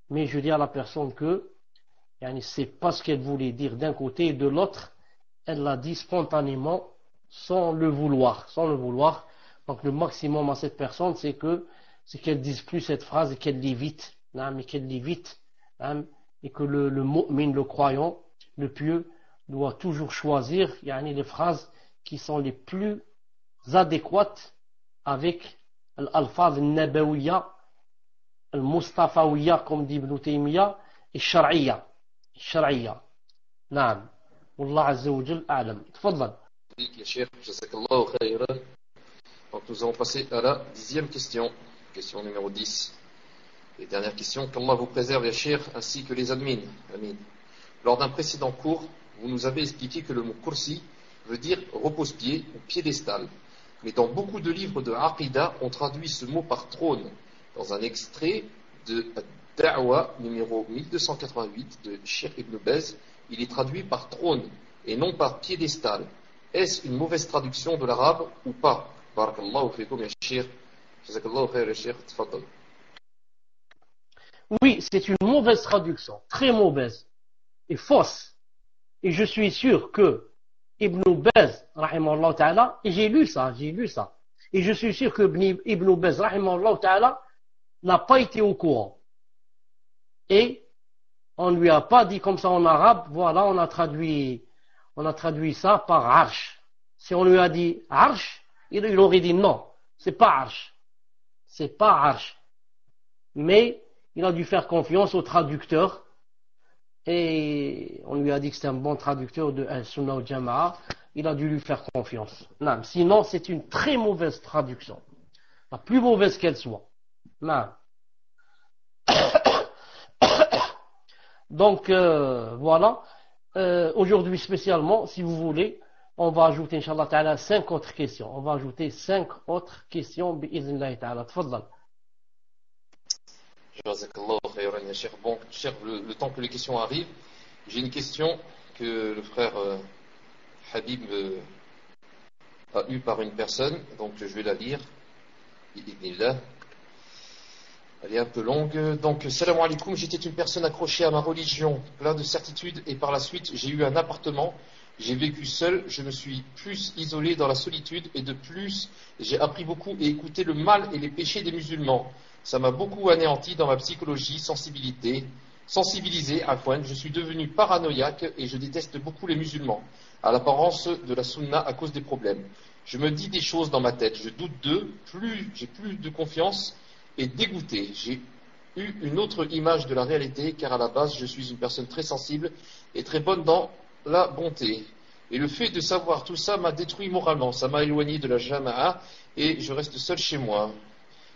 mais je dis à la personne que c'est pas ce qu'elle voulait dire d'un côté et de l'autre, elle l'a dit spontanément, sans le vouloir. Donc le maximum à cette personne, c'est qu'elle dise plus cette phrase et qu'elle l'évite, et que le mu'min, le croyant, le pieux, doit toujours choisir les phrases qui sont les plus adéquates avec l'alfaz al-nabawiyya, al-mustafawiyya, comme dit Ibn Taymiyyah, et shar'iyya. Naam. Wallah Azza wa Jal a'lam. Tfadlal. Donc nous allons passer à la 10e question. Question numéro 10. Et dernière question. Qu'Allah vous préserve, ya Cheikh, ainsi que les admins. Amin. Lors d'un précédent cours, vous nous avez expliqué que le mot kursi veut dire repose-pied ou piédestal. Mais dans beaucoup de livres de Aqidah, on traduit ce mot par trône. Dans un extrait de Da'wa numéro 1288 de Cheikh Ibn Baz, il est traduit par trône et non par piédestal. Est-ce une mauvaise traduction de l'arabe ou pas? Barakallahu fikum ya Cheikh. Jazakallahu khair ya Cheikh. Tfaddal. Oui, c'est une mauvaise traduction, très mauvaise et fausse. Et je suis sûr que Ibn Baz, rahimahullah ta'ala, et j'ai lu ça, et je suis sûr que Ibn Baz, rahimahullah ta'ala, n'a pas été au courant. Et on ne lui a pas dit comme ça en arabe, voilà, on a traduit ça par arsh. Si on lui a dit arsh, il aurait dit non, c'est pas arsh. Mais il a dû faire confiance au traducteur. Et on lui a dit que c'était un bon traducteur de Al-Sunnah al-Jama'a, il a dû lui faire confiance. Non, sinon, c'est une très mauvaise traduction. La plus mauvaise qu'elle soit. Non. Donc, voilà. Aujourd'hui, spécialement, si vous voulez, on va ajouter, Inch'Allah Ta'ala, 5 autres questions. On va ajouter 5 autres questions, bi'iznillahi ta'ala. Tfaddal. Bon, cher, le temps que les questions arrivent, j'ai une question que le frère Habib a eue par une personne, donc je vais la lire. Elle est un peu longue. Donc, salam alaikum, j'étais une personne accrochée à ma religion, plein de certitude, et par la suite, j'ai eu un appartement, j'ai vécu seul, je me suis plus isolé dans la solitude, et de plus, j'ai appris beaucoup et écouté le mal et les péchés des musulmans. Ça m'a beaucoup anéanti dans ma psychologie, sensibilisé à point. Je suis devenu paranoïaque et je déteste beaucoup les musulmans, à l'apparence de la sunna à cause des problèmes. Je me dis des choses dans ma tête, je doute d'eux, j'ai plus de confiance et dégoûté. J'ai eu une autre image de la réalité, car à la base, je suis une personne très sensible et très bonne dans la bonté. Et le fait de savoir tout ça m'a détruit moralement, ça m'a éloigné de la jama'a et je reste seul chez moi.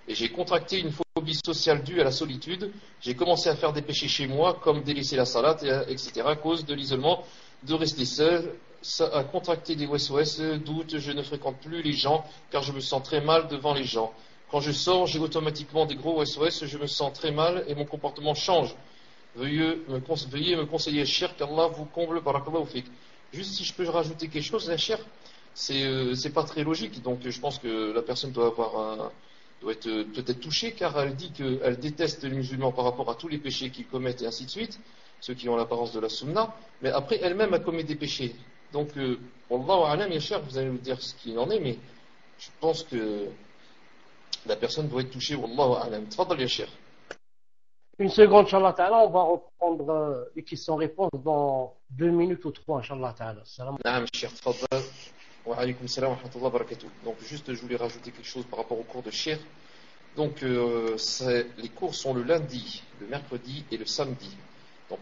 Et j'ai contracté une phobie sociale due à la solitude. J'ai commencé à faire des péchés chez moi, comme délaisser la salat, etc., à cause de l'isolement, de rester seul. Ça a contracté des waswas, doutes, je ne fréquente plus les gens, car je me sens très mal devant les gens. Quand je sors, j'ai automatiquement des gros waswas, je me sens très mal et mon comportement change. veuillez me conseiller, cher, qu'Allah vous comble, barakallahu fik. Juste si je peux rajouter quelque chose, la cher, c'est pas très logique, donc je pense que la personne doit être peut-être touchée, car elle dit qu'elle déteste les musulmans par rapport à tous les péchés qu'ils commettent et ainsi de suite, ceux qui ont l'apparence de la sunna, mais après elle-même a commis des péchés. Donc, Wallahu a'lam, ya cher, vous allez nous dire ce qu'il en est, mais je pense que la personne doit être touchée, Wallahu a'lam. Tfadal, ya cher. Une seconde, Inch'Allah Ta'ala, on va reprendre les questions-réponses dans 2 minutes ou 3, Inch'Allah Ta'ala. Salam. Naam, cher, tfadal. Wa alaykum salam wa rahmatullahi wa barakatuh. Donc, juste, je voulais rajouter quelque chose par rapport au cours de cher. Donc, les cours sont le lundi, le mercredi et le samedi. Donc,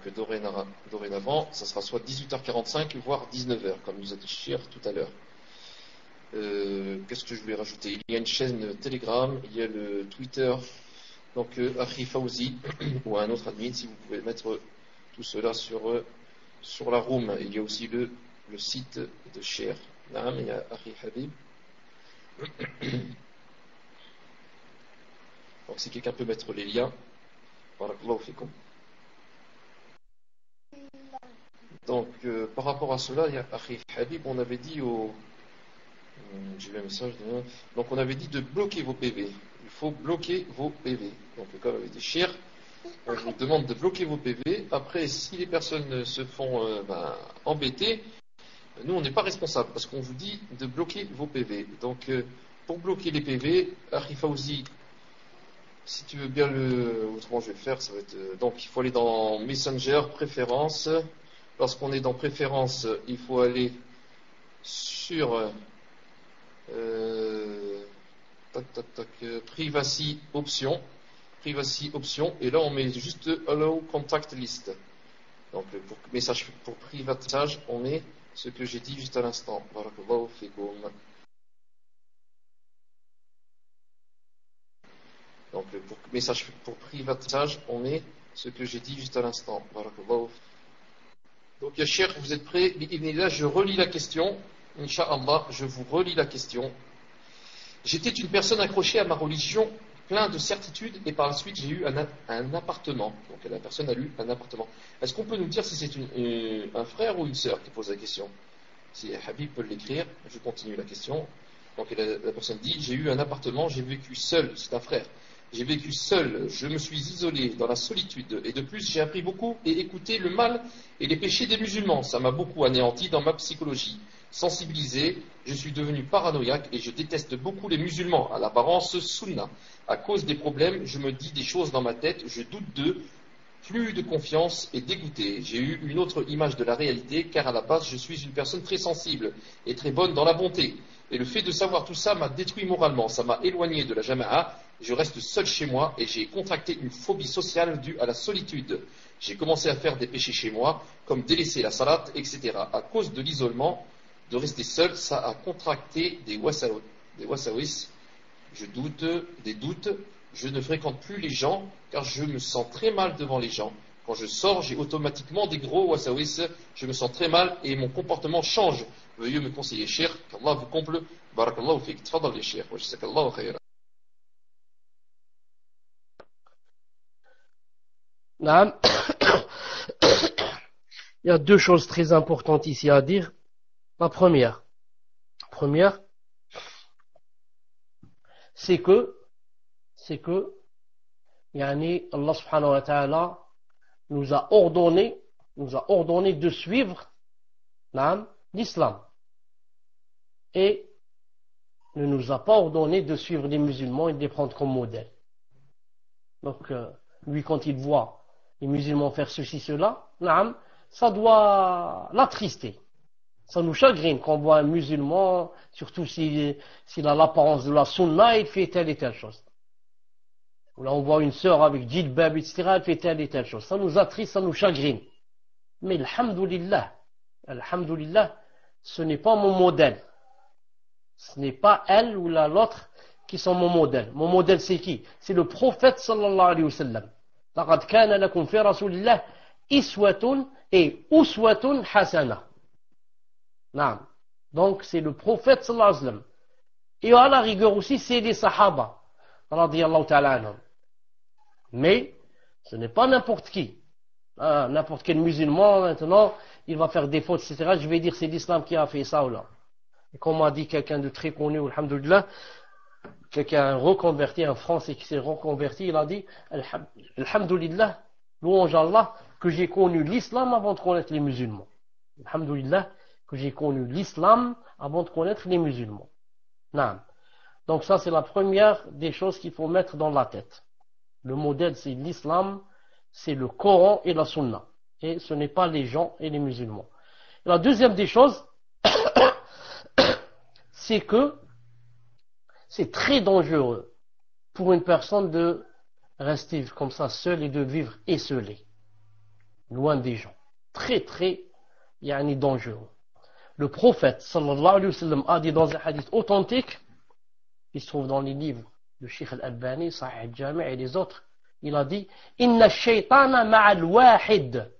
dorénavant, ça sera soit 18h45, voire 19h, comme nous a dit cher tout à l'heure. Qu'est-ce que je voulais rajouter? Il y a une chaîne Telegram, il y a le Twitter, donc Akhi Fawzi, ou un autre admin, si vous pouvez mettre tout cela sur la room. Il y a aussi le site de Cher. Naam, il y a Akhi Habib. Donc si quelqu'un peut mettre les liens, barakallahu fikum. Donc par rapport à cela, il y a Akhi Habib, on avait dit j'ai eu un message donc on avait dit de bloquer vos PV. Il faut bloquer vos PV. Donc comme avait dit Cher, on vous demande de bloquer vos PV. Après, si les personnes se font embêter, nous on n'est pas responsable parce qu'on vous dit de bloquer vos PV. Donc pour bloquer les PV, Akhi Fawzi, si tu veux bien autrement je vais le faire, ça va être donc il faut aller dans Messenger, préférences. Lorsqu'on est dans préférences, il faut aller sur privacy option, et là on met juste allow contact list. Donc pour message pour privatage, on met ce que j'ai dit juste à l'instant. Barakallahu fikum. Donc pour message pour privatage, on met ce que j'ai dit juste à l'instant. Barakallahu. Donc ya Cheikh, vous êtes prêts? Là, je relis la question. Inch'Allah, je vous relis la question. J'étais une personne accrochée à ma religion, plein de certitudes, et par la suite j'ai eu un appartement. Donc la personne a eu un appartement. Est-ce qu'on peut nous dire si c'est un frère ou une sœur qui pose la question? Si Habib peut l'écrire, je continue la question. Donc la personne dit, j'ai eu un appartement, j'ai vécu seul, c'est un frère. J'ai vécu seul, je me suis isolé dans la solitude, et de plus j'ai appris beaucoup et écouté le mal et les péchés des musulmans. Ça m'a beaucoup anéanti dans ma psychologie. Sensibilisé, je suis devenu paranoïaque et je déteste beaucoup les musulmans, à l'apparence sunna. À cause des problèmes, je me dis des choses dans ma tête, je doute d'eux, plus de confiance et dégoûté. J'ai eu une autre image de la réalité, car à la base, je suis une personne très sensible et très bonne dans la bonté. Et le fait de savoir tout ça m'a détruit moralement, ça m'a éloigné de la jama'a. Je reste seul chez moi et j'ai contracté une phobie sociale due à la solitude. J'ai commencé à faire des péchés chez moi, comme délaisser la salat, etc. À cause de l'isolement, de rester seul, ça a contracté des wasawis, des doutes. Je ne fréquente plus les gens car je me sens très mal devant les gens. Quand je sors, j'ai automatiquement des gros wasawis, je me sens très mal et mon comportement change. Veuillez me conseiller, cher, qu'Allah vous comble. Barakallahu fik. Tfadal, cher. Wa jazakallahu khayran. Naam. Il y a 2 choses très importantes ici à dire. La première, c'est que Allah subhanahu wa ta'ala nous a ordonné de suivre l'islam et ne nous a pas ordonné de suivre les musulmans et de les prendre comme modèle. Donc lui, quand il voit les musulmans faire ceci, cela, ça doit l'attrister. Ça nous chagrine quand on voit un musulman, surtout s'il a l'apparence de la sunna, il fait telle et telle chose. Là, on voit une sœur avec djilbab, etc., elle fait telle et telle chose. Ça nous attriste, ça nous chagrine. Mais alhamdoulilah, ce n'est pas mon modèle. Ce n'est pas elle ou l'autre qui sont mon modèle. Mon modèle, c'est qui? C'est le prophète sallallahu alayhi wa sallam. لَقَدْ كَانَ لَكُمْ فِي رَسُولِ اللَّهِ إِسْوَةٌ et uswatun hasana. Donc c'est le prophète sallallahu alayhi wa sallam. Et à la rigueur aussi c'est les sahaba radiyallahu ta'ala anhum. Mais ce n'est pas n'importe qui. N'importe quel musulman, maintenant, il va faire des fautes, etc. Je vais dire c'est l'islam qui a fait ça ou là. Et comme a dit quelqu'un de très connu, alhamdoulilah, quelqu'un reconverti, un Français qui s'est reconverti, il a dit, alhamdoulilah, louange à Allah, que j'ai connu l'islam avant de connaître les musulmans. Alhamdoulilah, que j'ai connu l'islam avant de connaître les musulmans. Naam. Donc ça, c'est la première des choses qu'il faut mettre dans la tête. Le modèle, c'est l'islam, c'est le Coran et la Sunna. Et ce n'est pas les gens et les musulmans. Et la deuxième des choses, c'est que c'est très dangereux pour une personne de rester comme ça seule et de vivre esselée, loin des gens. Très, très, dangereux. Le prophète, sallallahu alayhi wa sallam, a dit dans un hadith authentique, qui se trouve dans les livres de Sheikh al-Albani, Sahih al-Jami' et les autres, il a dit Inna shaytana ma'al wahid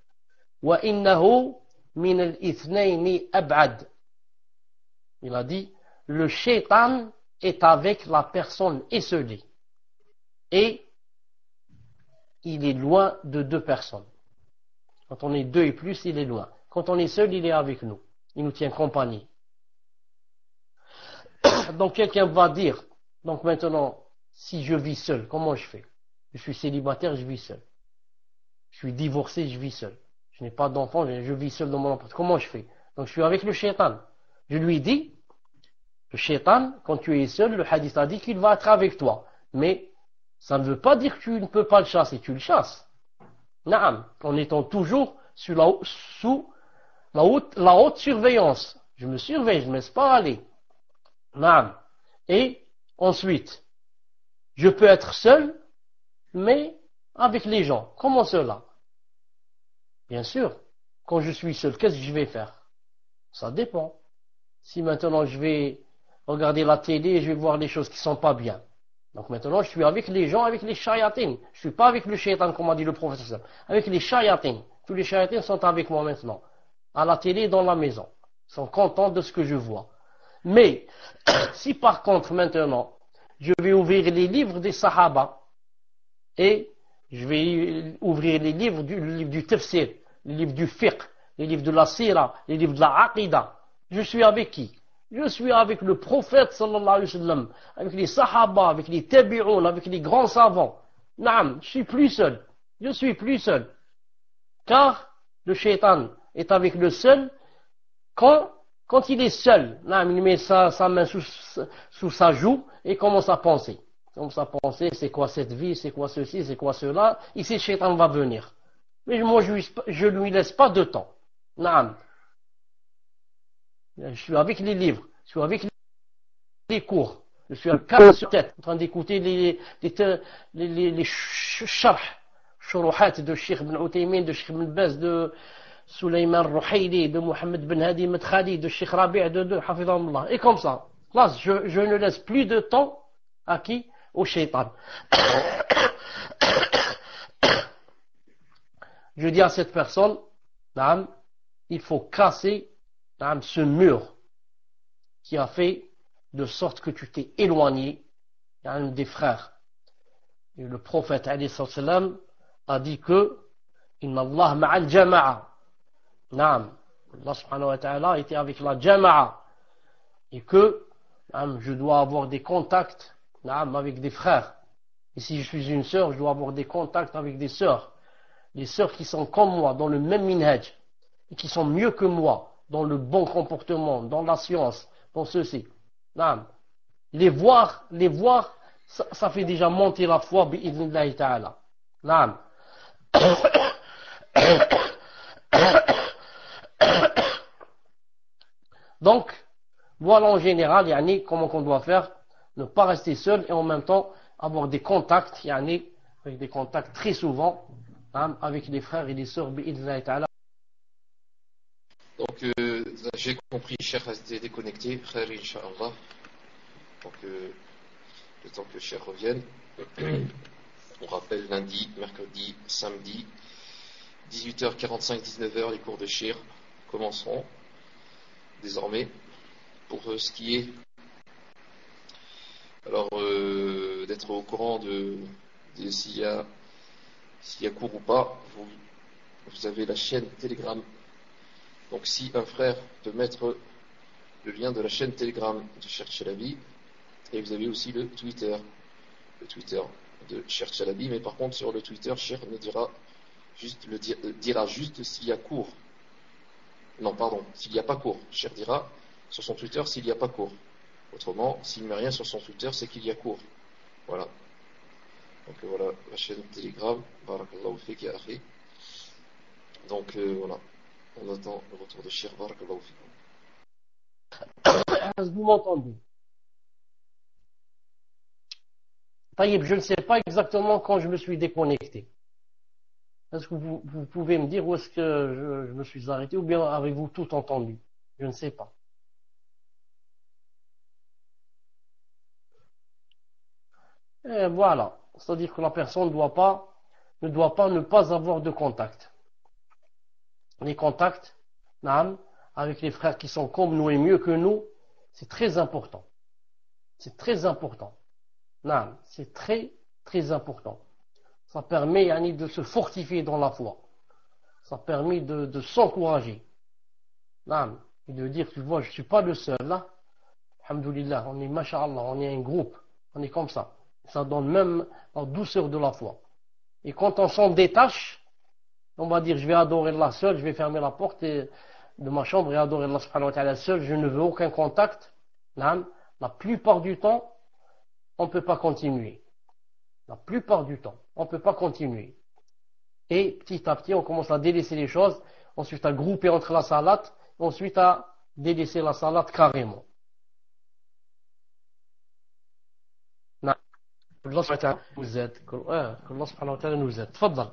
wa innahu min al-ithnayni ab'ad. Il a dit le shaytan est avec la personne esselée et il est loin de deux personnes. Quand on est deux et plus, il est loin. Quand on est seul, il est avec nous. Il nous tient compagnie. Donc quelqu'un va dire, donc maintenant, si je vis seul, comment je fais? Je suis célibataire, je vis seul. Je suis divorcé, je vis seul. Je n'ai pas d'enfant, je vis seul dans mon appartement. Comment je fais? Donc je suis avec le shaitan. Je lui dis, le shaitan, quand tu es seul, le hadith a dit qu'il va être avec toi. Mais ça ne veut pas dire que tu ne peux pas le chasser, tu le chasses. Naam, en étant toujours sous la haute surveillance. Je me surveille, je ne me laisse pas aller. Naam. Et ensuite, je peux être seul, mais avec les gens. Comment cela? Bien sûr, quand je suis seul, qu'est-ce que je vais faire? Ça dépend. Si maintenant je vais regarder la télé et je vais voir des choses qui ne sont pas bien. Donc maintenant, je suis avec les gens, avec les shayatines. Je ne suis pas avec le shaitan, comme a dit le prophète. Avec les shayatines. Tous les shayatines sont avec moi maintenant. À la télé, dans la maison. Ils sont contents de ce que je vois. Mais, si par contre maintenant, je vais ouvrir les livres des Sahaba, et je vais ouvrir les livres du tafsir, les livres du fiqh, les livres de la sira, les livres de la aqida, je suis avec qui? Je suis avec le prophète sallallahu alayhi wa sallam, avec les Sahaba, avec les tabi'un, avec les grands savants. Naam, je suis plus seul. Je suis plus seul. Car le shaitan est avec le seul quand il est seul. Naam, il met sa main sous sa joue et commence à penser. Il commence à penser, c'est quoi cette vie, c'est quoi ceci, c'est quoi cela. Ici, le shaitan va venir. Mais moi, je lui laisse pas de temps. Naam. Je suis avec les livres, je suis avec les cours, je suis à quatre sur tête, en train d'écouter les sharh, shuruhat de Sheikh Ibn Uthaymin, de Sheikh Ibn Baz, de Sulaiman Ruhaili, de Mohamed Ben Hadi Madkhali, de Sheikh Rabi' de Hafidhahullah. Et comme ça, là, je ne laisse plus de temps à qui? Au shaitan. Je dis à cette personne, il faut casser ce mur qui a fait de sorte que tu t'es éloigné des frères. Et le prophète alayhi salam a dit que Inna Allah ma'al jama'a. Naam. Allah subhanahu wa ta'ala était avec la jama'a. Et que je dois avoir des contacts avec des frères. Et si je suis une sœur, je dois avoir des contacts avec des sœurs. Des sœurs qui sont comme moi, dans le même minhaj. Et qui sont mieux que moi. Dans le bon comportement, dans la science, dans ceci. Naam. Les voir, ça fait déjà monter la foi, bi'idhnillahi ta'ala. Naam. Donc, voilà en général, comment qu'on doit faire, ne pas rester seul et en même temps avoir des contacts, avec des contacts très souvent, avec les frères et les sœurs, bi'idhnillahi ta'ala. Donc, j'ai compris, Cheikh a été déconnecté, frère, Inch'Allah. Donc, le temps que Cheikh revienne. On rappelle lundi, mercredi, samedi, 18h45, 19h, les cours de Cheikh commenceront désormais. Pour ce qui est alors d'être au courant de s'il y a cours ou pas, vous vous avez la chaîne Telegram. Donc si un frère peut mettre le lien de la chaîne Telegram de Cheikh Chalabi, et vous avez aussi le Twitter de Cheikh Chalabi, mais par contre sur le Twitter, Cheikh ne dira juste s'il y a cours. Non, pardon, s'il n'y a pas cours. Cheikh dira sur son Twitter s'il n'y a pas cours. Autrement, s'il ne met rien sur son Twitter, c'est qu'il y a cours. Voilà. Donc voilà la chaîne Telegram. Barakallahu fik ya akhi. Donc voilà. On attend le retour de Cheikh. Barakallahu fik. Vous m'entendez? Taïb, je ne sais pas exactement quand je me suis déconnecté. Est-ce que vous pouvez me dire où est-ce que je me suis arrêté, ou bien avez-vous tout entendu? Je ne sais pas. Et voilà. C'est-à-dire que la personne ne doit pas ne pas avoir de contact. Les contacts, avec les frères qui sont comme nous et mieux que nous, c'est très important. C'est très important. C'est très, très important. Ça permet de se fortifier dans la foi. Ça permet de s'encourager. Et de dire, tu vois, je ne suis pas le seul là. Alhamdulillah, on est, masha'Allah, on est un groupe. On est comme ça. Ça donne même la douceur de la foi. Et quand on s'en détache, on va dire, je vais adorer Allah seul, je vais fermer la porte de ma chambre et adorer Allah subhanahu wa ta'ala seul, je ne veux aucun contact. La plupart du temps, on ne peut pas continuer. La plupart du temps, on ne peut pas continuer. Et petit à petit, on commence à délaisser les choses, ensuite à grouper entre la salade, ensuite à délaisser la salade carrément. Allah subhanahu wa ta'ala nous aide. Tfaddal.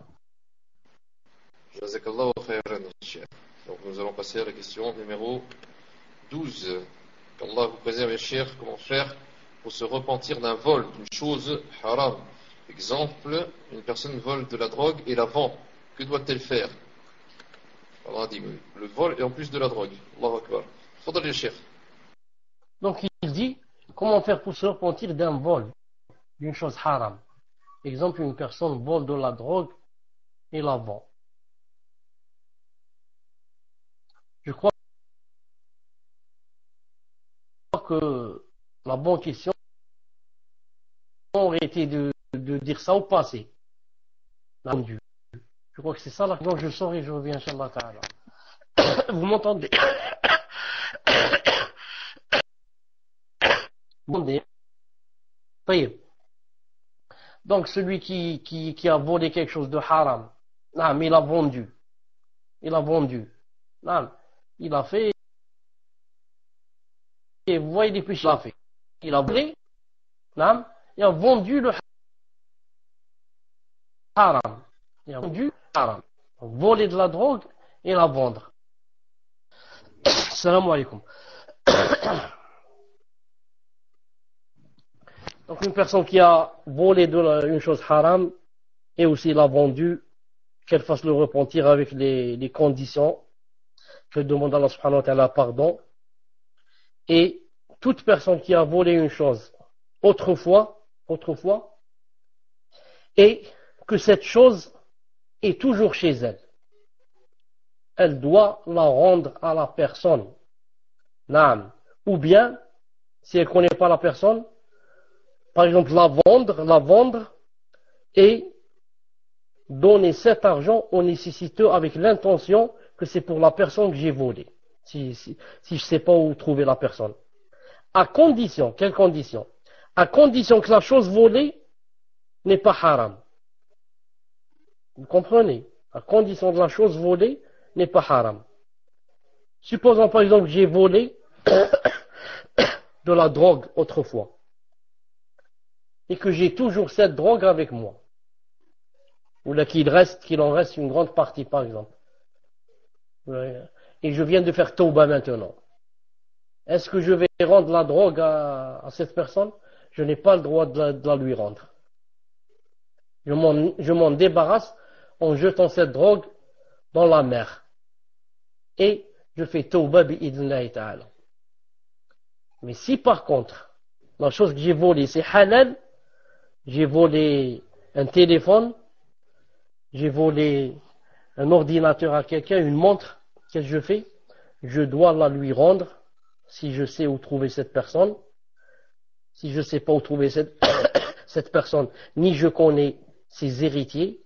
Jazakallahu khayran, Cheikh. Donc nous allons passer à la question numéro 12. Qu'Allah vous préserve, Cheikh, comment faire pour se repentir d'un vol, d'une chose haram. Exemple, une personne vole de la drogue et la vend. Que doit-elle faire? Allah dit le vol et en plus de la drogue. Allahu Akbar. Fadal, Cheikh. Donc il dit, comment faire pour se repentir d'un vol, d'une chose haram. Exemple, une personne vole de la drogue et la vend. Je crois que la bonne question aurait été de dire ça au passé. Je crois que c'est ça là. Donc je sors et je reviens, Inch'Allah ta'ala. Vous m'entendez? Vous m'entendez? Donc celui qui a volé quelque chose de haram, il a vendu. Il a vendu. Il a fait. Et vous voyez les péchés qu'il a fait. Il a volé. Il a vendu le haram. Il a vendu le haram. Voler de la drogue et la vendre. Salam alaikum. Donc une personne qui a volé une chose haram et aussi l'a vendue, qu'elle fasse le repentir avec les conditions, qu'elle demande à Allah subhanahu wa ta'ala pardon. Et toute personne qui a volé une chose autrefois, et que cette chose est toujours chez elle, elle doit la rendre à la personne. Ou bien, si elle ne connaît pas la personne, par exemple la vendre et donner cet argent au nécessiteux avec l'intention que c'est pour la personne que j'ai volé. Si je ne sais pas où trouver la personne. À condition, quelle condition? À condition que la chose volée n'est pas haram. Vous comprenez? À condition que la chose volée n'est pas haram. Supposons par exemple que j'ai volé de la drogue autrefois et que j'ai toujours cette drogue avec moi, ou là qu'il en reste une grande partie par exemple, et je viens de faire tauba maintenant. Est-ce que je vais rendre la drogue à cette personne? Je n'ai pas le droit de la lui rendre. Je m'en débarrasse en jetant cette drogue dans la mer. Et je fais tauba bi'idhnillahi ta'ala. Mais si par contre, la chose que j'ai volée c'est halal, j'ai volé un téléphone, j'ai volé un ordinateur à quelqu'un, une montre, qu'est-ce que je fais? Je dois la lui rendre si je sais où trouver cette personne. Si je ne sais pas où trouver cette personne, ni je connais ses héritiers,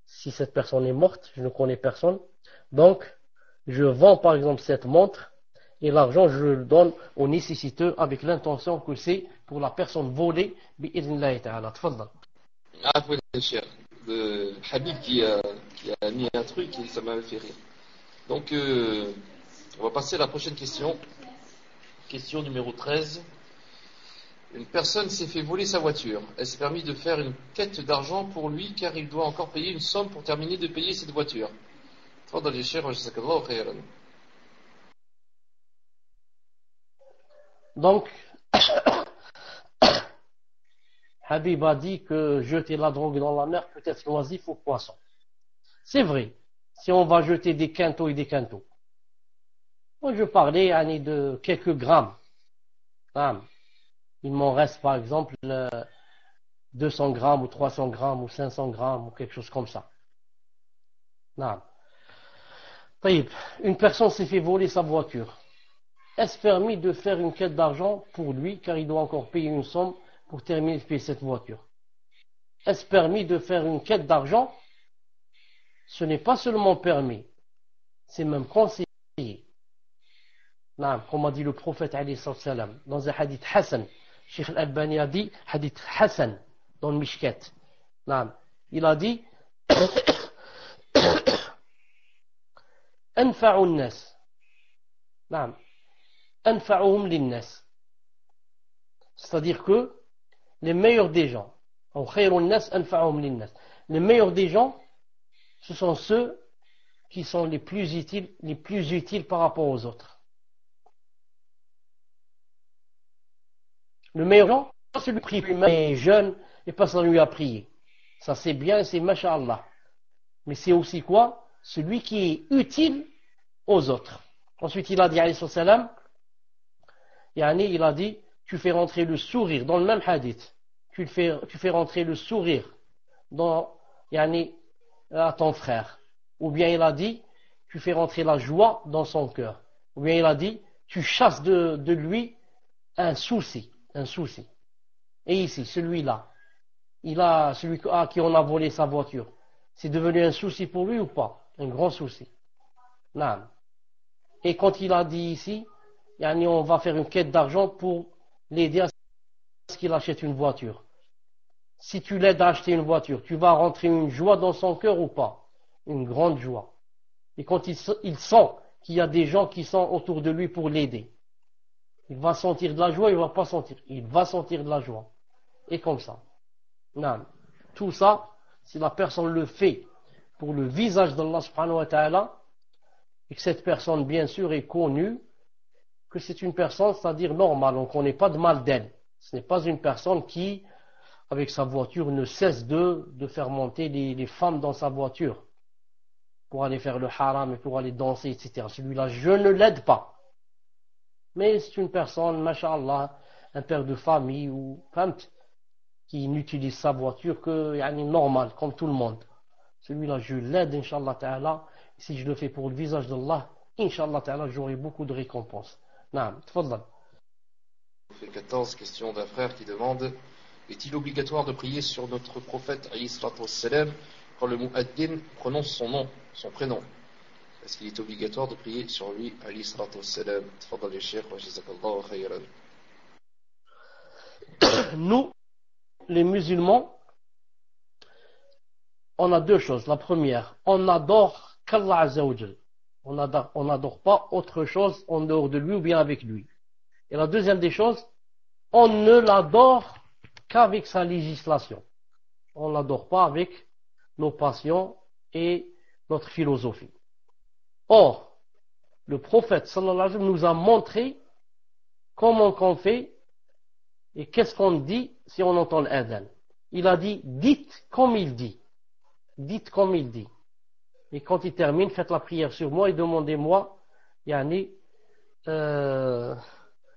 si cette personne est morte, je ne connais personne. Donc, je vends par exemple cette montre et l'argent je le donne aux nécessiteux avec l'intention que c'est pour la personne volée. Bi'idhnillahi ta'ala. Tfadal. Ah, oui, cher. Le Habib qui a mis un truc et ça m'avait fait rire. Donc, on va passer à la prochaine question. Question numéro 13. Une personne s'est fait voler sa voiture. Est-ce permis de faire une quête d'argent pour lui car il doit encore payer une somme pour terminer de payer cette voiture? تفضل يا شيخ وجزاك الله خيرا. Donc, Habib a dit que jeter la drogue dans la mer peut être oisif aux poissons. C'est vrai, si on va jeter des quintaux et des quintaux. Moi, je parlais Annie, de quelques grammes. Il m'en reste par exemple 200 grammes ou 300 grammes ou 500 grammes ou quelque chose comme ça. Non. Une personne s'est fait voler sa voiture. Est-ce permis de faire une quête d'argent pour lui car il doit encore payer une somme pour terminer de payer cette voiture? Est-ce permis de faire une quête d'argent? Ce n'est pas seulement permis, c'est même conseillé. Non, comme a dit le prophète alayhi salam dans un hadith Hassan. Cheikh Al-Albani a dit hadith Hassan dans le Mishkat. Non, il a dit أنفع الناس نعم أنفعهم للناس, c'est-à-dire que les meilleurs des gens, أو خير الناس أنفعهم للناس, les meilleurs des gens ce sont ceux qui sont les plus utiles par rapport aux autres. Le meilleur gens, c'est celui qui est jeune et pas sans lui à prier. Ça c'est bien, c'est masha'Allah. Mais c'est aussi quoi? Celui qui est utile aux autres. Ensuite, il a dit, alayhi salam, il a dit, tu fais rentrer le sourire dans le même hadith. Tu fais rentrer le sourire à ton frère. Ou bien il a dit, tu fais rentrer la joie dans son cœur. Ou bien il a dit, tu chasses de lui un souci. Et ici, celui-là, celui à qui on a volé sa voiture, c'est devenu un souci pour lui ou pas? Un grand souci. Non. Et quand il a dit ici, on va faire une quête d'argent pour l'aider à ce qu'il achète une voiture. Si tu l'aides à acheter une voiture, tu vas rentrer une joie dans son cœur ou pas? Une grande joie. Et quand il sent qu'il y a des gens qui sont autour de lui pour l'aider, il va sentir de la joie, il va pas sentir. Il va sentir de la joie. Et comme ça. Non. Tout ça, si la personne le fait pour le visage d'Allah subhanahu wa ta'ala, et que cette personne, bien sûr, est connue, que c'est une personne, c'est-à-dire normale, on ne connaît pas de mal d'elle. Ce n'est pas une personne qui, avec sa voiture, ne cesse de faire monter les femmes dans sa voiture pour aller faire le haram et pour aller danser, etc. Celui-là, je ne l'aide pas. Mais c'est une personne, masha'Allah, un père de famille ou qui n'utilise sa voiture que normal, comme tout le monde. Celui-là, je l'aide, Inch'Allah ta'ala. Si je le fais pour le visage d'Allah, Inch'Allah ta'ala, j'aurai beaucoup de récompenses. Naam, tfaddal. 14 questions d'un frère qui demande: est-il obligatoire de prier sur notre prophète alayhi salatu wassalam quand le mu'addin prononce son nom, son prénom? Est-ce qu'il est obligatoire de prier sur lui alayhi salatu wassalam? Tfaddal ya Cheikh wa jazakallahu khayran. Nous, les musulmans, on a deux choses. La première, on adore qu'Allah Azza wa Jal. On n'adore pas autre chose en dehors de lui ou bien avec lui. Et la deuxième des choses, on ne l'adore qu'avec sa législation. On ne l'adore pas avec nos passions et notre philosophie. Or, le prophète sallallahu alayhi wa sallam nous a montré comment qu'on fait et qu'est-ce qu'on dit si on entend l'adhan. Il a dit, dites comme il dit. Dites comme il dit. Et quand il termine, faites la prière sur moi et demandez-moi,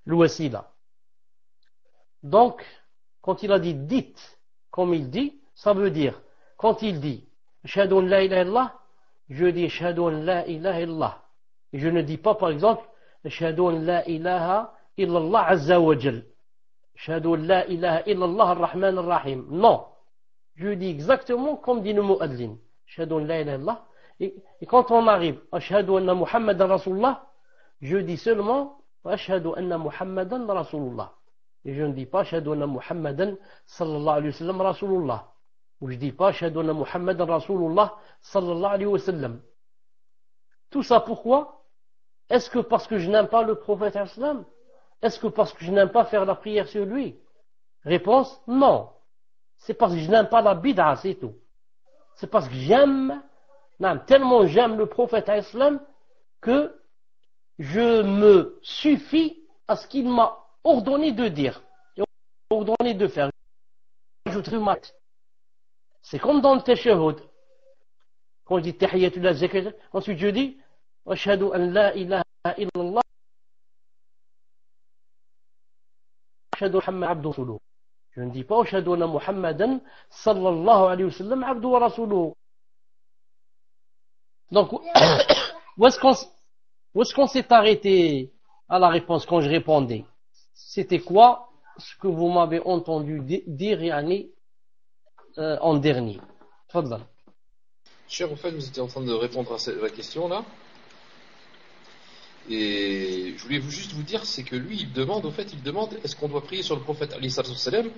l'ouasila. Donc, quand il a dit dites comme il dit, ça veut dire, quand il dit, Ashhadu an la ilaha illallah, je dis ashhadu an la ilaha illallah. Et je ne dis pas par exemple ashhadu an la ilaha illallah azza wa jal. Ashhadu an la ilaha illallah ar-Rahman ar-Rahim. Non. Je dis exactement comme dit le mu'adhin. Ashhadu an la ilaha illallah. Et quand on arrive, ashhadu anna Muhammadan Rasulullah, je dis seulement ashhadu anna Muhammadan Rasulullah. Et je ne dis pas ashhadu anna Muhammadan sallallahu alayhi wa sallam Rasulullah. Ou je ne dis pas ashhadu anna Muhammadan Rasulullah sallallahu alayhi wa sallam. Tout ça pourquoi? Est-ce que parce que je n'aime pas le prophète islam? Est-ce que parce que je n'aime pas faire la prière sur lui? Réponse, non. C'est parce que je n'aime pas la bid'a, c'est tout. C'est parce que tellement j'aime le prophète islam que je me suffis à ce qu'il m'a ordonné de dire, ordonné de faire. C'est comme dans le tashahhud. Quand je dis tahiyatullah zakat, ensuite je dis ashhadu an la ilaha illallah ashhadu Muhammad abdu wa rasuluhu. Je ne dis pas ashhadu anna Muhammadan sallallahu alayhi wa sallam abdu wa rasuluhu. Donc, où est-ce qu'on s'est arrêté à la réponse quand je répondais? C'était quoi ce que vous m'avez entendu dire yani, en dernier? Fadlan. Cher, en fait, vous étiez en train de répondre à la question là. Et je voulais juste vous dire, c'est que lui, il demande, est-ce qu'on doit prier sur le prophète alayhi salam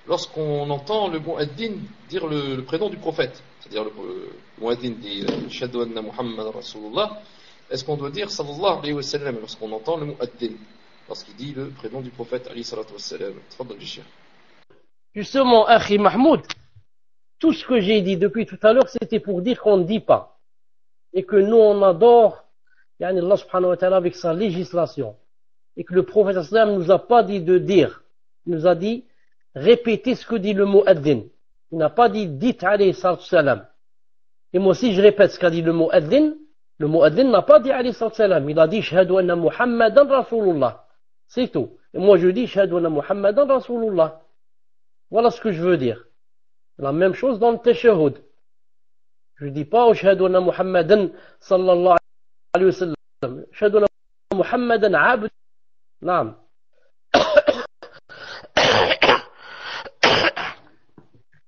lorsqu'on entend le mu'adhin dire le prénom du prophète, c'est-à-dire le mu'adhin dit ashhadu anna Muhammad Rasulullah, est-ce qu'on doit dire sallallahu alayhi wa sallam lorsqu'on entend le mu'adhin, lorsqu'il dit le prénom du prophète alayhi salatu wa sallam? Tfaddal Cheikh. Justement, Akhi Mahmoud, tout ce que j'ai dit depuis tout à l'heure, c'était pour dire qu'on ne dit pas. Et que nous, on adore Allah subhanahu wa ta'ala avec sa législation. Et que le prophète sallam nous a pas dit de dire. Il nous a dit répétez ce que dit le mu'adhin. Il n'a pas dit dites alayhi salam. Et moi aussi je répète ce qu'a dit le mu'adhin. Le mu'adhin n'a pas dit alayhi salam. Il a dit shahadu anna Muhammadan Rasulullah. C'est tout. Et moi je dis shahadu anna Muhammadan Rasulullah. Voilà ce que je veux dire. La même chose dans le tashahhud. Je ne dis pas shahadu anna Muhammadan sallallahu alayhi wa sallam. Shahadu anna Muhammadan abd. Naam.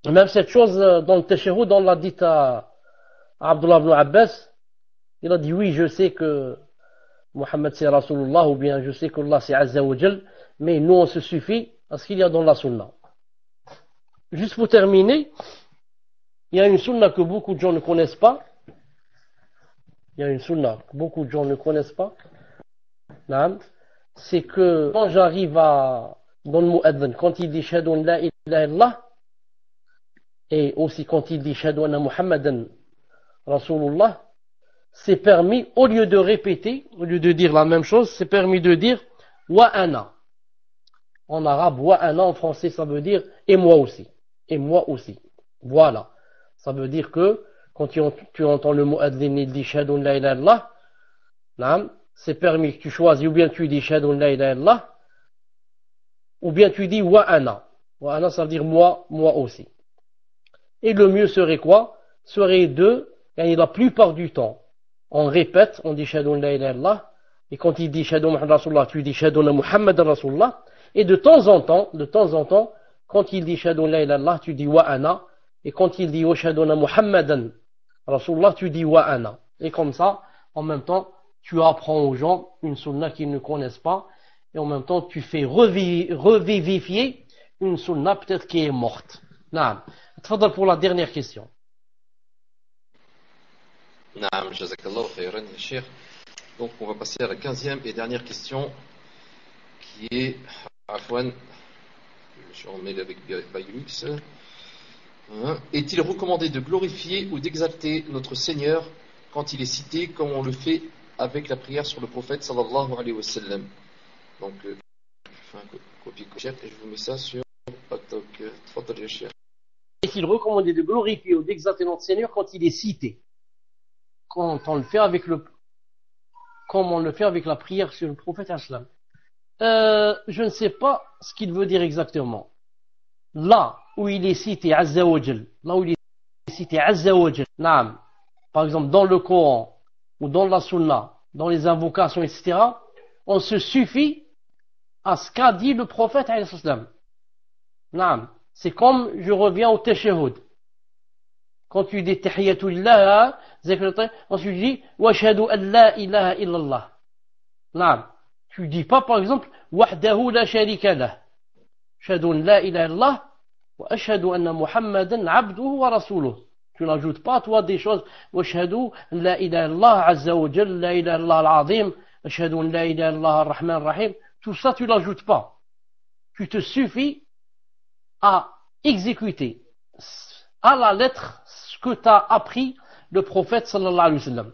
Même cette chose dans le tashahhud, on l'a dit à Abdullah ibn Abbas. Il a dit oui, je sais que Muhammad c'est Rasulullah, ou bien je sais que Allah c'est Azza wa Jal, mais nous on se suffit à ce qu'il y a dans la sunna. Juste pour terminer, il y a une sunna que beaucoup de gens ne connaissent pas. Il y a une sunna que beaucoup de gens ne connaissent pas. C'est que quand j'arrive dans le mu'adhan, quand il dit shahadu an la ilaha illallah, et aussi quand il dit shahadu anna Muhammadan Rasulullah, c'est permis, au lieu de répéter, au lieu de dire la même chose, c'est permis de dire wa ana. En arabe, wa ana, en français, ça veut dire et moi aussi. Et moi aussi. Voilà. Ça veut dire que quand tu entends le mu'adhin, il dit shahadu an la ilaha illallah, c'est permis que tu choisis, ou bien tu dis shahadu an la ilaha illallah, ou bien tu dis wa ana. Wa ana, ça veut dire moi aussi. Et le mieux serait quoi? Serait et la plupart du temps, on répète, on dit shahadu an la ilaha illallah, et quand il dit shahadu Muhammad Rasulullah, tu dis shahadu anna Muhammadan Rasulullah, et de temps en temps, quand il dit shahadu an la ilaha illallah, tu dis wa ana, et quand il dit shahadu anna Muhammadan Rasulullah, tu dis wa ana. Et comme ça, en même temps, tu apprends aux gens une sunna qu'ils ne connaissent pas, et en même temps, tu fais revivifier une sunna peut-être qui est morte. Naam. Tfadal pour la dernière question. Naam, jazakallah khayran, Cheikh. Donc, on va passer à la 15e et dernière question, qui est, Afwan, je vais en mêler avec Baylux. Est-il recommandé de glorifier ou d'exalter notre Seigneur quand il est cité comme on le fait avec la prière sur le prophète sallallahu alayhi wa sallam? Donc, je fais un copier-coller et je vous mets ça sur Patok. Tfadal, Cheikh. Est-il recommandé de glorifier ou d'exalter notre Seigneur quand il est cité? Quand on le fait comme on le fait avec la prière sur le prophète islam. Je ne sais pas ce qu'il veut dire exactement. Là où il est cité Azza wa Jal, Naam, par exemple dans le Coran, ou dans la Sunna, dans les invocations, etc., on se suffit à ce qu'a dit le prophète alayhi salam. Naam. C'est comme, je reviens au tashahhud. Quand tu dis tahiyatullah, ensuite tu dis wa ashhadu an la ilaha illallah. Naam. Tu dis pas par exemple wahdahu la sharika lah. Ashhadu an la ilaha illallah wa ashhadu anna Muhammadan abduhu wa rasuluh. Tu n'ajoutes pas toi des choses wa ashhadu an la ilaha illallah azza wa jalla, la ilaha illallah al-azim, ashhadu an la ilaha illallah ar-rahman ar-rahim. Tout ça tu l'ajoutes pas. Tu te suffis à exécuter à la lettre ce que t'a appris le prophète sallallahu alayhi wa sallam.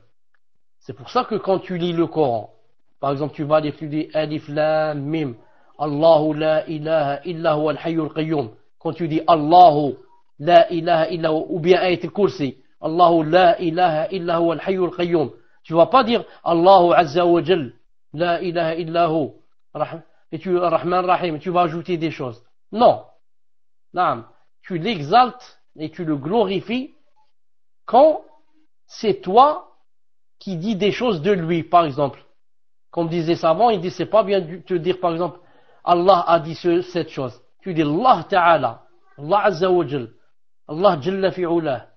C'est pour ça que quand tu lis le Coran, par exemple tu vas étudier Alif Lam Mim, Allahu la ilaha illa huwa al-hayyul qayyum. Quand tu dis Allahu la ilaha illa huwa, ou bien Ayat al-Kursi, Allahu la ilaha illa huwa al-hayyul qayyum, tu vas pas dire Allahu azza wa jal la ilaha illa hu et tu Rahman Rahim, tu vas ajouter des choses. Non. Non. Tu l'exaltes et tu le glorifies quand c'est toi qui dis des choses de lui, par exemple. Comme disaient les savants, ils disent c'est pas bien de te dire par exemple Allah a dit cette chose. Tu dis Allah Ta'ala, Allah Azza wa Jal, Allah Jalla fi'ulah.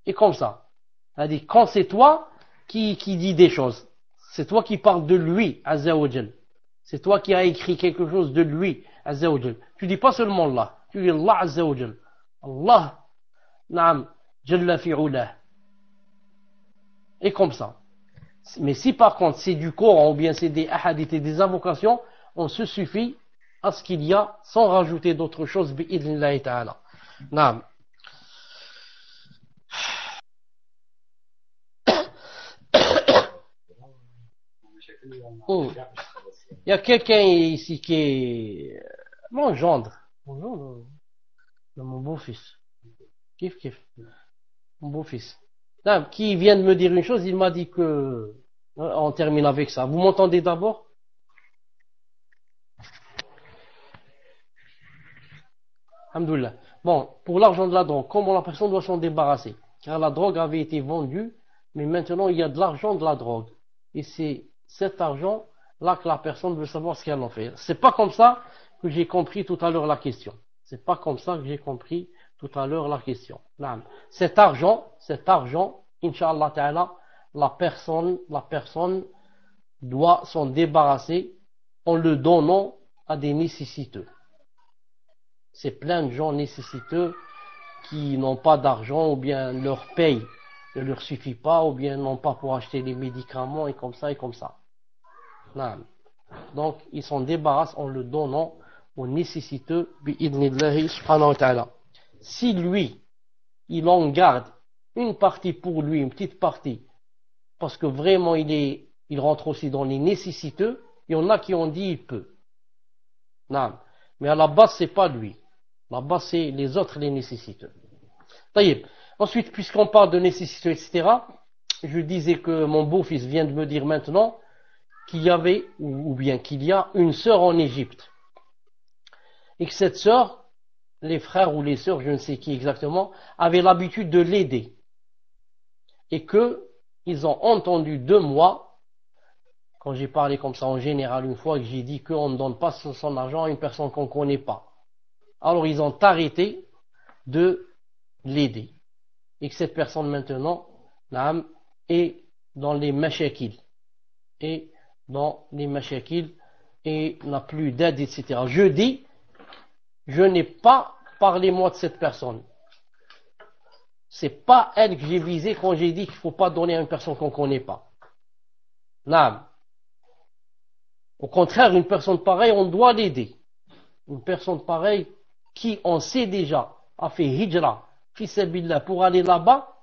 Et comme ça. C'est-à-dire quand c'est toi qui dis des choses, c'est toi qui parles de lui, Azza wa Jal. C'est toi qui as écrit quelque chose de lui, Azza wa Jal. Tu dis pas seulement Allah, tu dis Allah Azza wa Jal. Allah, Naam, Jalla fi'ulah. Et comme ça. Mais si par contre c'est du Coran ou bien c'est des hadiths et des invocations, on se suffit à ce qu'il y a sans rajouter d'autres choses, bi'idhnillahi ta'ala. Naam. Il y a quelqu'un ici qui est mon gendre. Mon beau-fils. Kif. Mon beau-fils. Là, qui vient de me dire une chose, il m'a dit que... On termine avec ça. Vous m'entendez d'abord? Alhamdoulilah. Bon, pour l'argent de la drogue, comment la personne doit s'en débarrasser? Car la drogue avait été vendue, mais maintenant il y a de l'argent de la drogue. Et c'est cet argent là que la personne veut savoir ce qu'elle en fait. C'est pas comme ça que j'ai compris tout à l'heure la question. C'est pas comme ça que j'ai compris tout à l'heure la question. Cet argent, Inch'Allah Ta'ala, la personne doit s'en débarrasser en le donnant à des nécessiteux. C'est plein de gens nécessiteux qui n'ont pas d'argent ou bien leur paye ne leur suffit pas ou bien n'ont pas pour acheter les médicaments et comme ça et comme ça. Donc ils s'en débarrassent en le donnant aux nécessiteux bi'idnillahi subhanahu wa ta'ala. Si lui il en garde une partie pour lui, une petite partie, parce que vraiment il rentre aussi dans les nécessiteux, il y en a qui ont dit il peut. Mais à la base c'est pas lui. À la base c'est les autres les nécessiteux. Taïb. Ensuite, puisqu'on parle de nécessité, etc., je disais que mon beau-fils vient de me dire maintenant qu'il y avait, ou bien qu'il y a une sœur en Égypte. Et que cette sœur, les frères ou les sœurs, je ne sais qui exactement, avaient l'habitude de l'aider. Et que ils ont entendu de moi, quand j'ai parlé comme ça en général une fois, que j'ai dit qu'on ne donne pas son argent à une personne qu'on ne connaît pas. Alors ils ont arrêté de l'aider. Et que cette personne maintenant est dans les mashakil. Et n'a plus d'aide, etc. Je dis, je n'ai pas parlé moi de cette personne. C'est pas elle que j'ai visée quand j'ai dit qu'il ne faut pas donner à une personne qu'on ne connaît pas. Au contraire, une personne pareille, on doit l'aider. Une personne pareille qui, on sait déjà, a fait hijra, fissabillah, pour aller là-bas,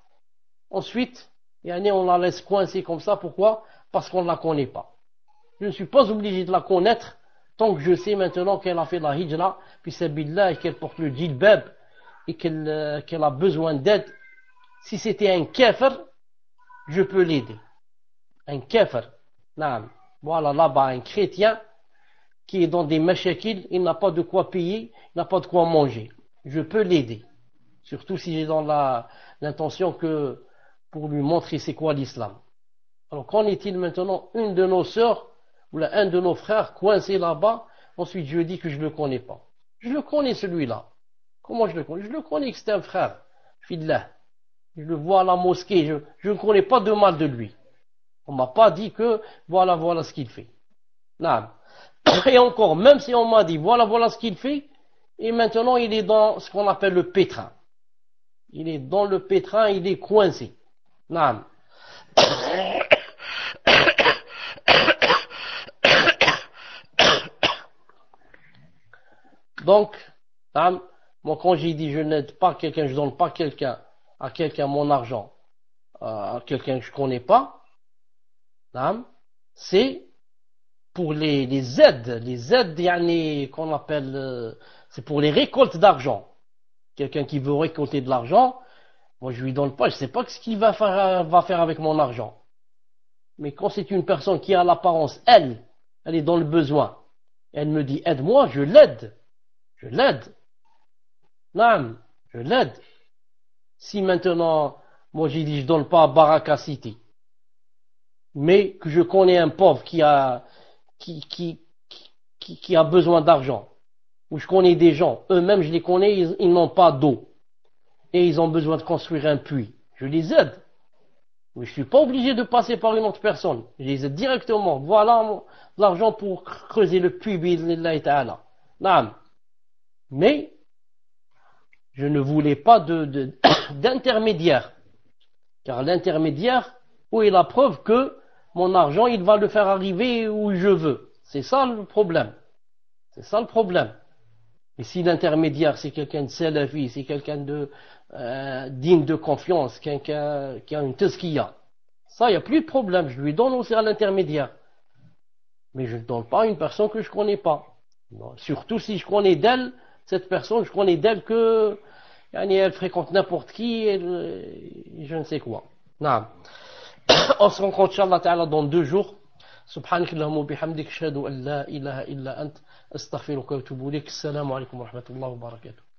ensuite, on la laisse coincer comme ça. Pourquoi? Parce qu'on ne la connaît pas. Je ne suis pas obligé de la connaître tant que je sais maintenant qu'elle a fait la hijra, fissabillah, et qu'elle porte le djilbab, et qu'elle a besoin d'aide. Si c'était un kafir, je peux l'aider. Un kafir, voilà là-bas un chrétien qui est dans des mashakil, il n'a pas de quoi payer, il n'a pas de quoi manger. Je peux l'aider. Surtout si j'ai dans l'intention que pour lui montrer c'est quoi l'islam. Alors qu'en est-il maintenant, une de nos sœurs ou un de nos frères coincé là-bas, ensuite je dis que je ne le connais pas. Je le connais celui-là. Comment je le connais? Je le connais que c'est un frère. Fillah. Je le vois à la mosquée, je ne connais pas de mal de lui. On m'a pas dit que voilà ce qu'il fait. Non. Et encore, même si on m'a dit voilà ce qu'il fait, et maintenant il est dans ce qu'on appelle le pétrin. Il est dans le pétrin, il est coincé. Non. Donc, moi quand j'ai dit je n'aide pas quelqu'un, je donne pas à quelqu'un mon argent, à quelqu'un que je connais pas, c'est pour les aides qu'on appelle, c'est pour les récoltes d'argent. Quelqu'un qui veut récolter de l'argent, moi je lui donne pas, je sais pas ce qu'il va faire avec mon argent. Mais quand c'est une personne qui a l'apparence, elle est dans le besoin, elle me dit aide-moi, je l'aide. Non, je l'aide. Si maintenant, moi j'ai dit je donne pas à Baraka City, mais que je connais un pauvre qui a besoin d'argent, ou je connais des gens, eux-mêmes je les connais, ils n'ont pas d'eau, et ils ont besoin de construire un puits, je les aide. Mais je suis pas obligé de passer par une autre personne, je les aide directement. Voilà l'argent pour creuser le puits, bi'idhnillahi ta'ala. Non. Mais je ne voulais pas d'intermédiaire, car l'intermédiaire, où est la preuve que mon argent, il va le faire arriver où je veux. C'est ça le problème. Et si l'intermédiaire, c'est quelqu'un de salafi, c'est quelqu'un de digne de confiance, quelqu'un qui a une tazkiya, ça, il n'y a plus de problème. Je lui donne aussi à l'intermédiaire. Mais je ne donne pas à une personne que je ne connais pas. Non, surtout si je connais d'elle, cette personne, je connais d'elle que elle fréquente n'importe qui, je ne sais quoi. Non. On se rencontre, Inch'Allah Ta'ala, dans 2 jours. سبحانك اللهم وبحمدك أشهد أن لا إله إلا أنت أستغفرك وأتوب إليك. السلام عليكم ورحمة الله وبركاته.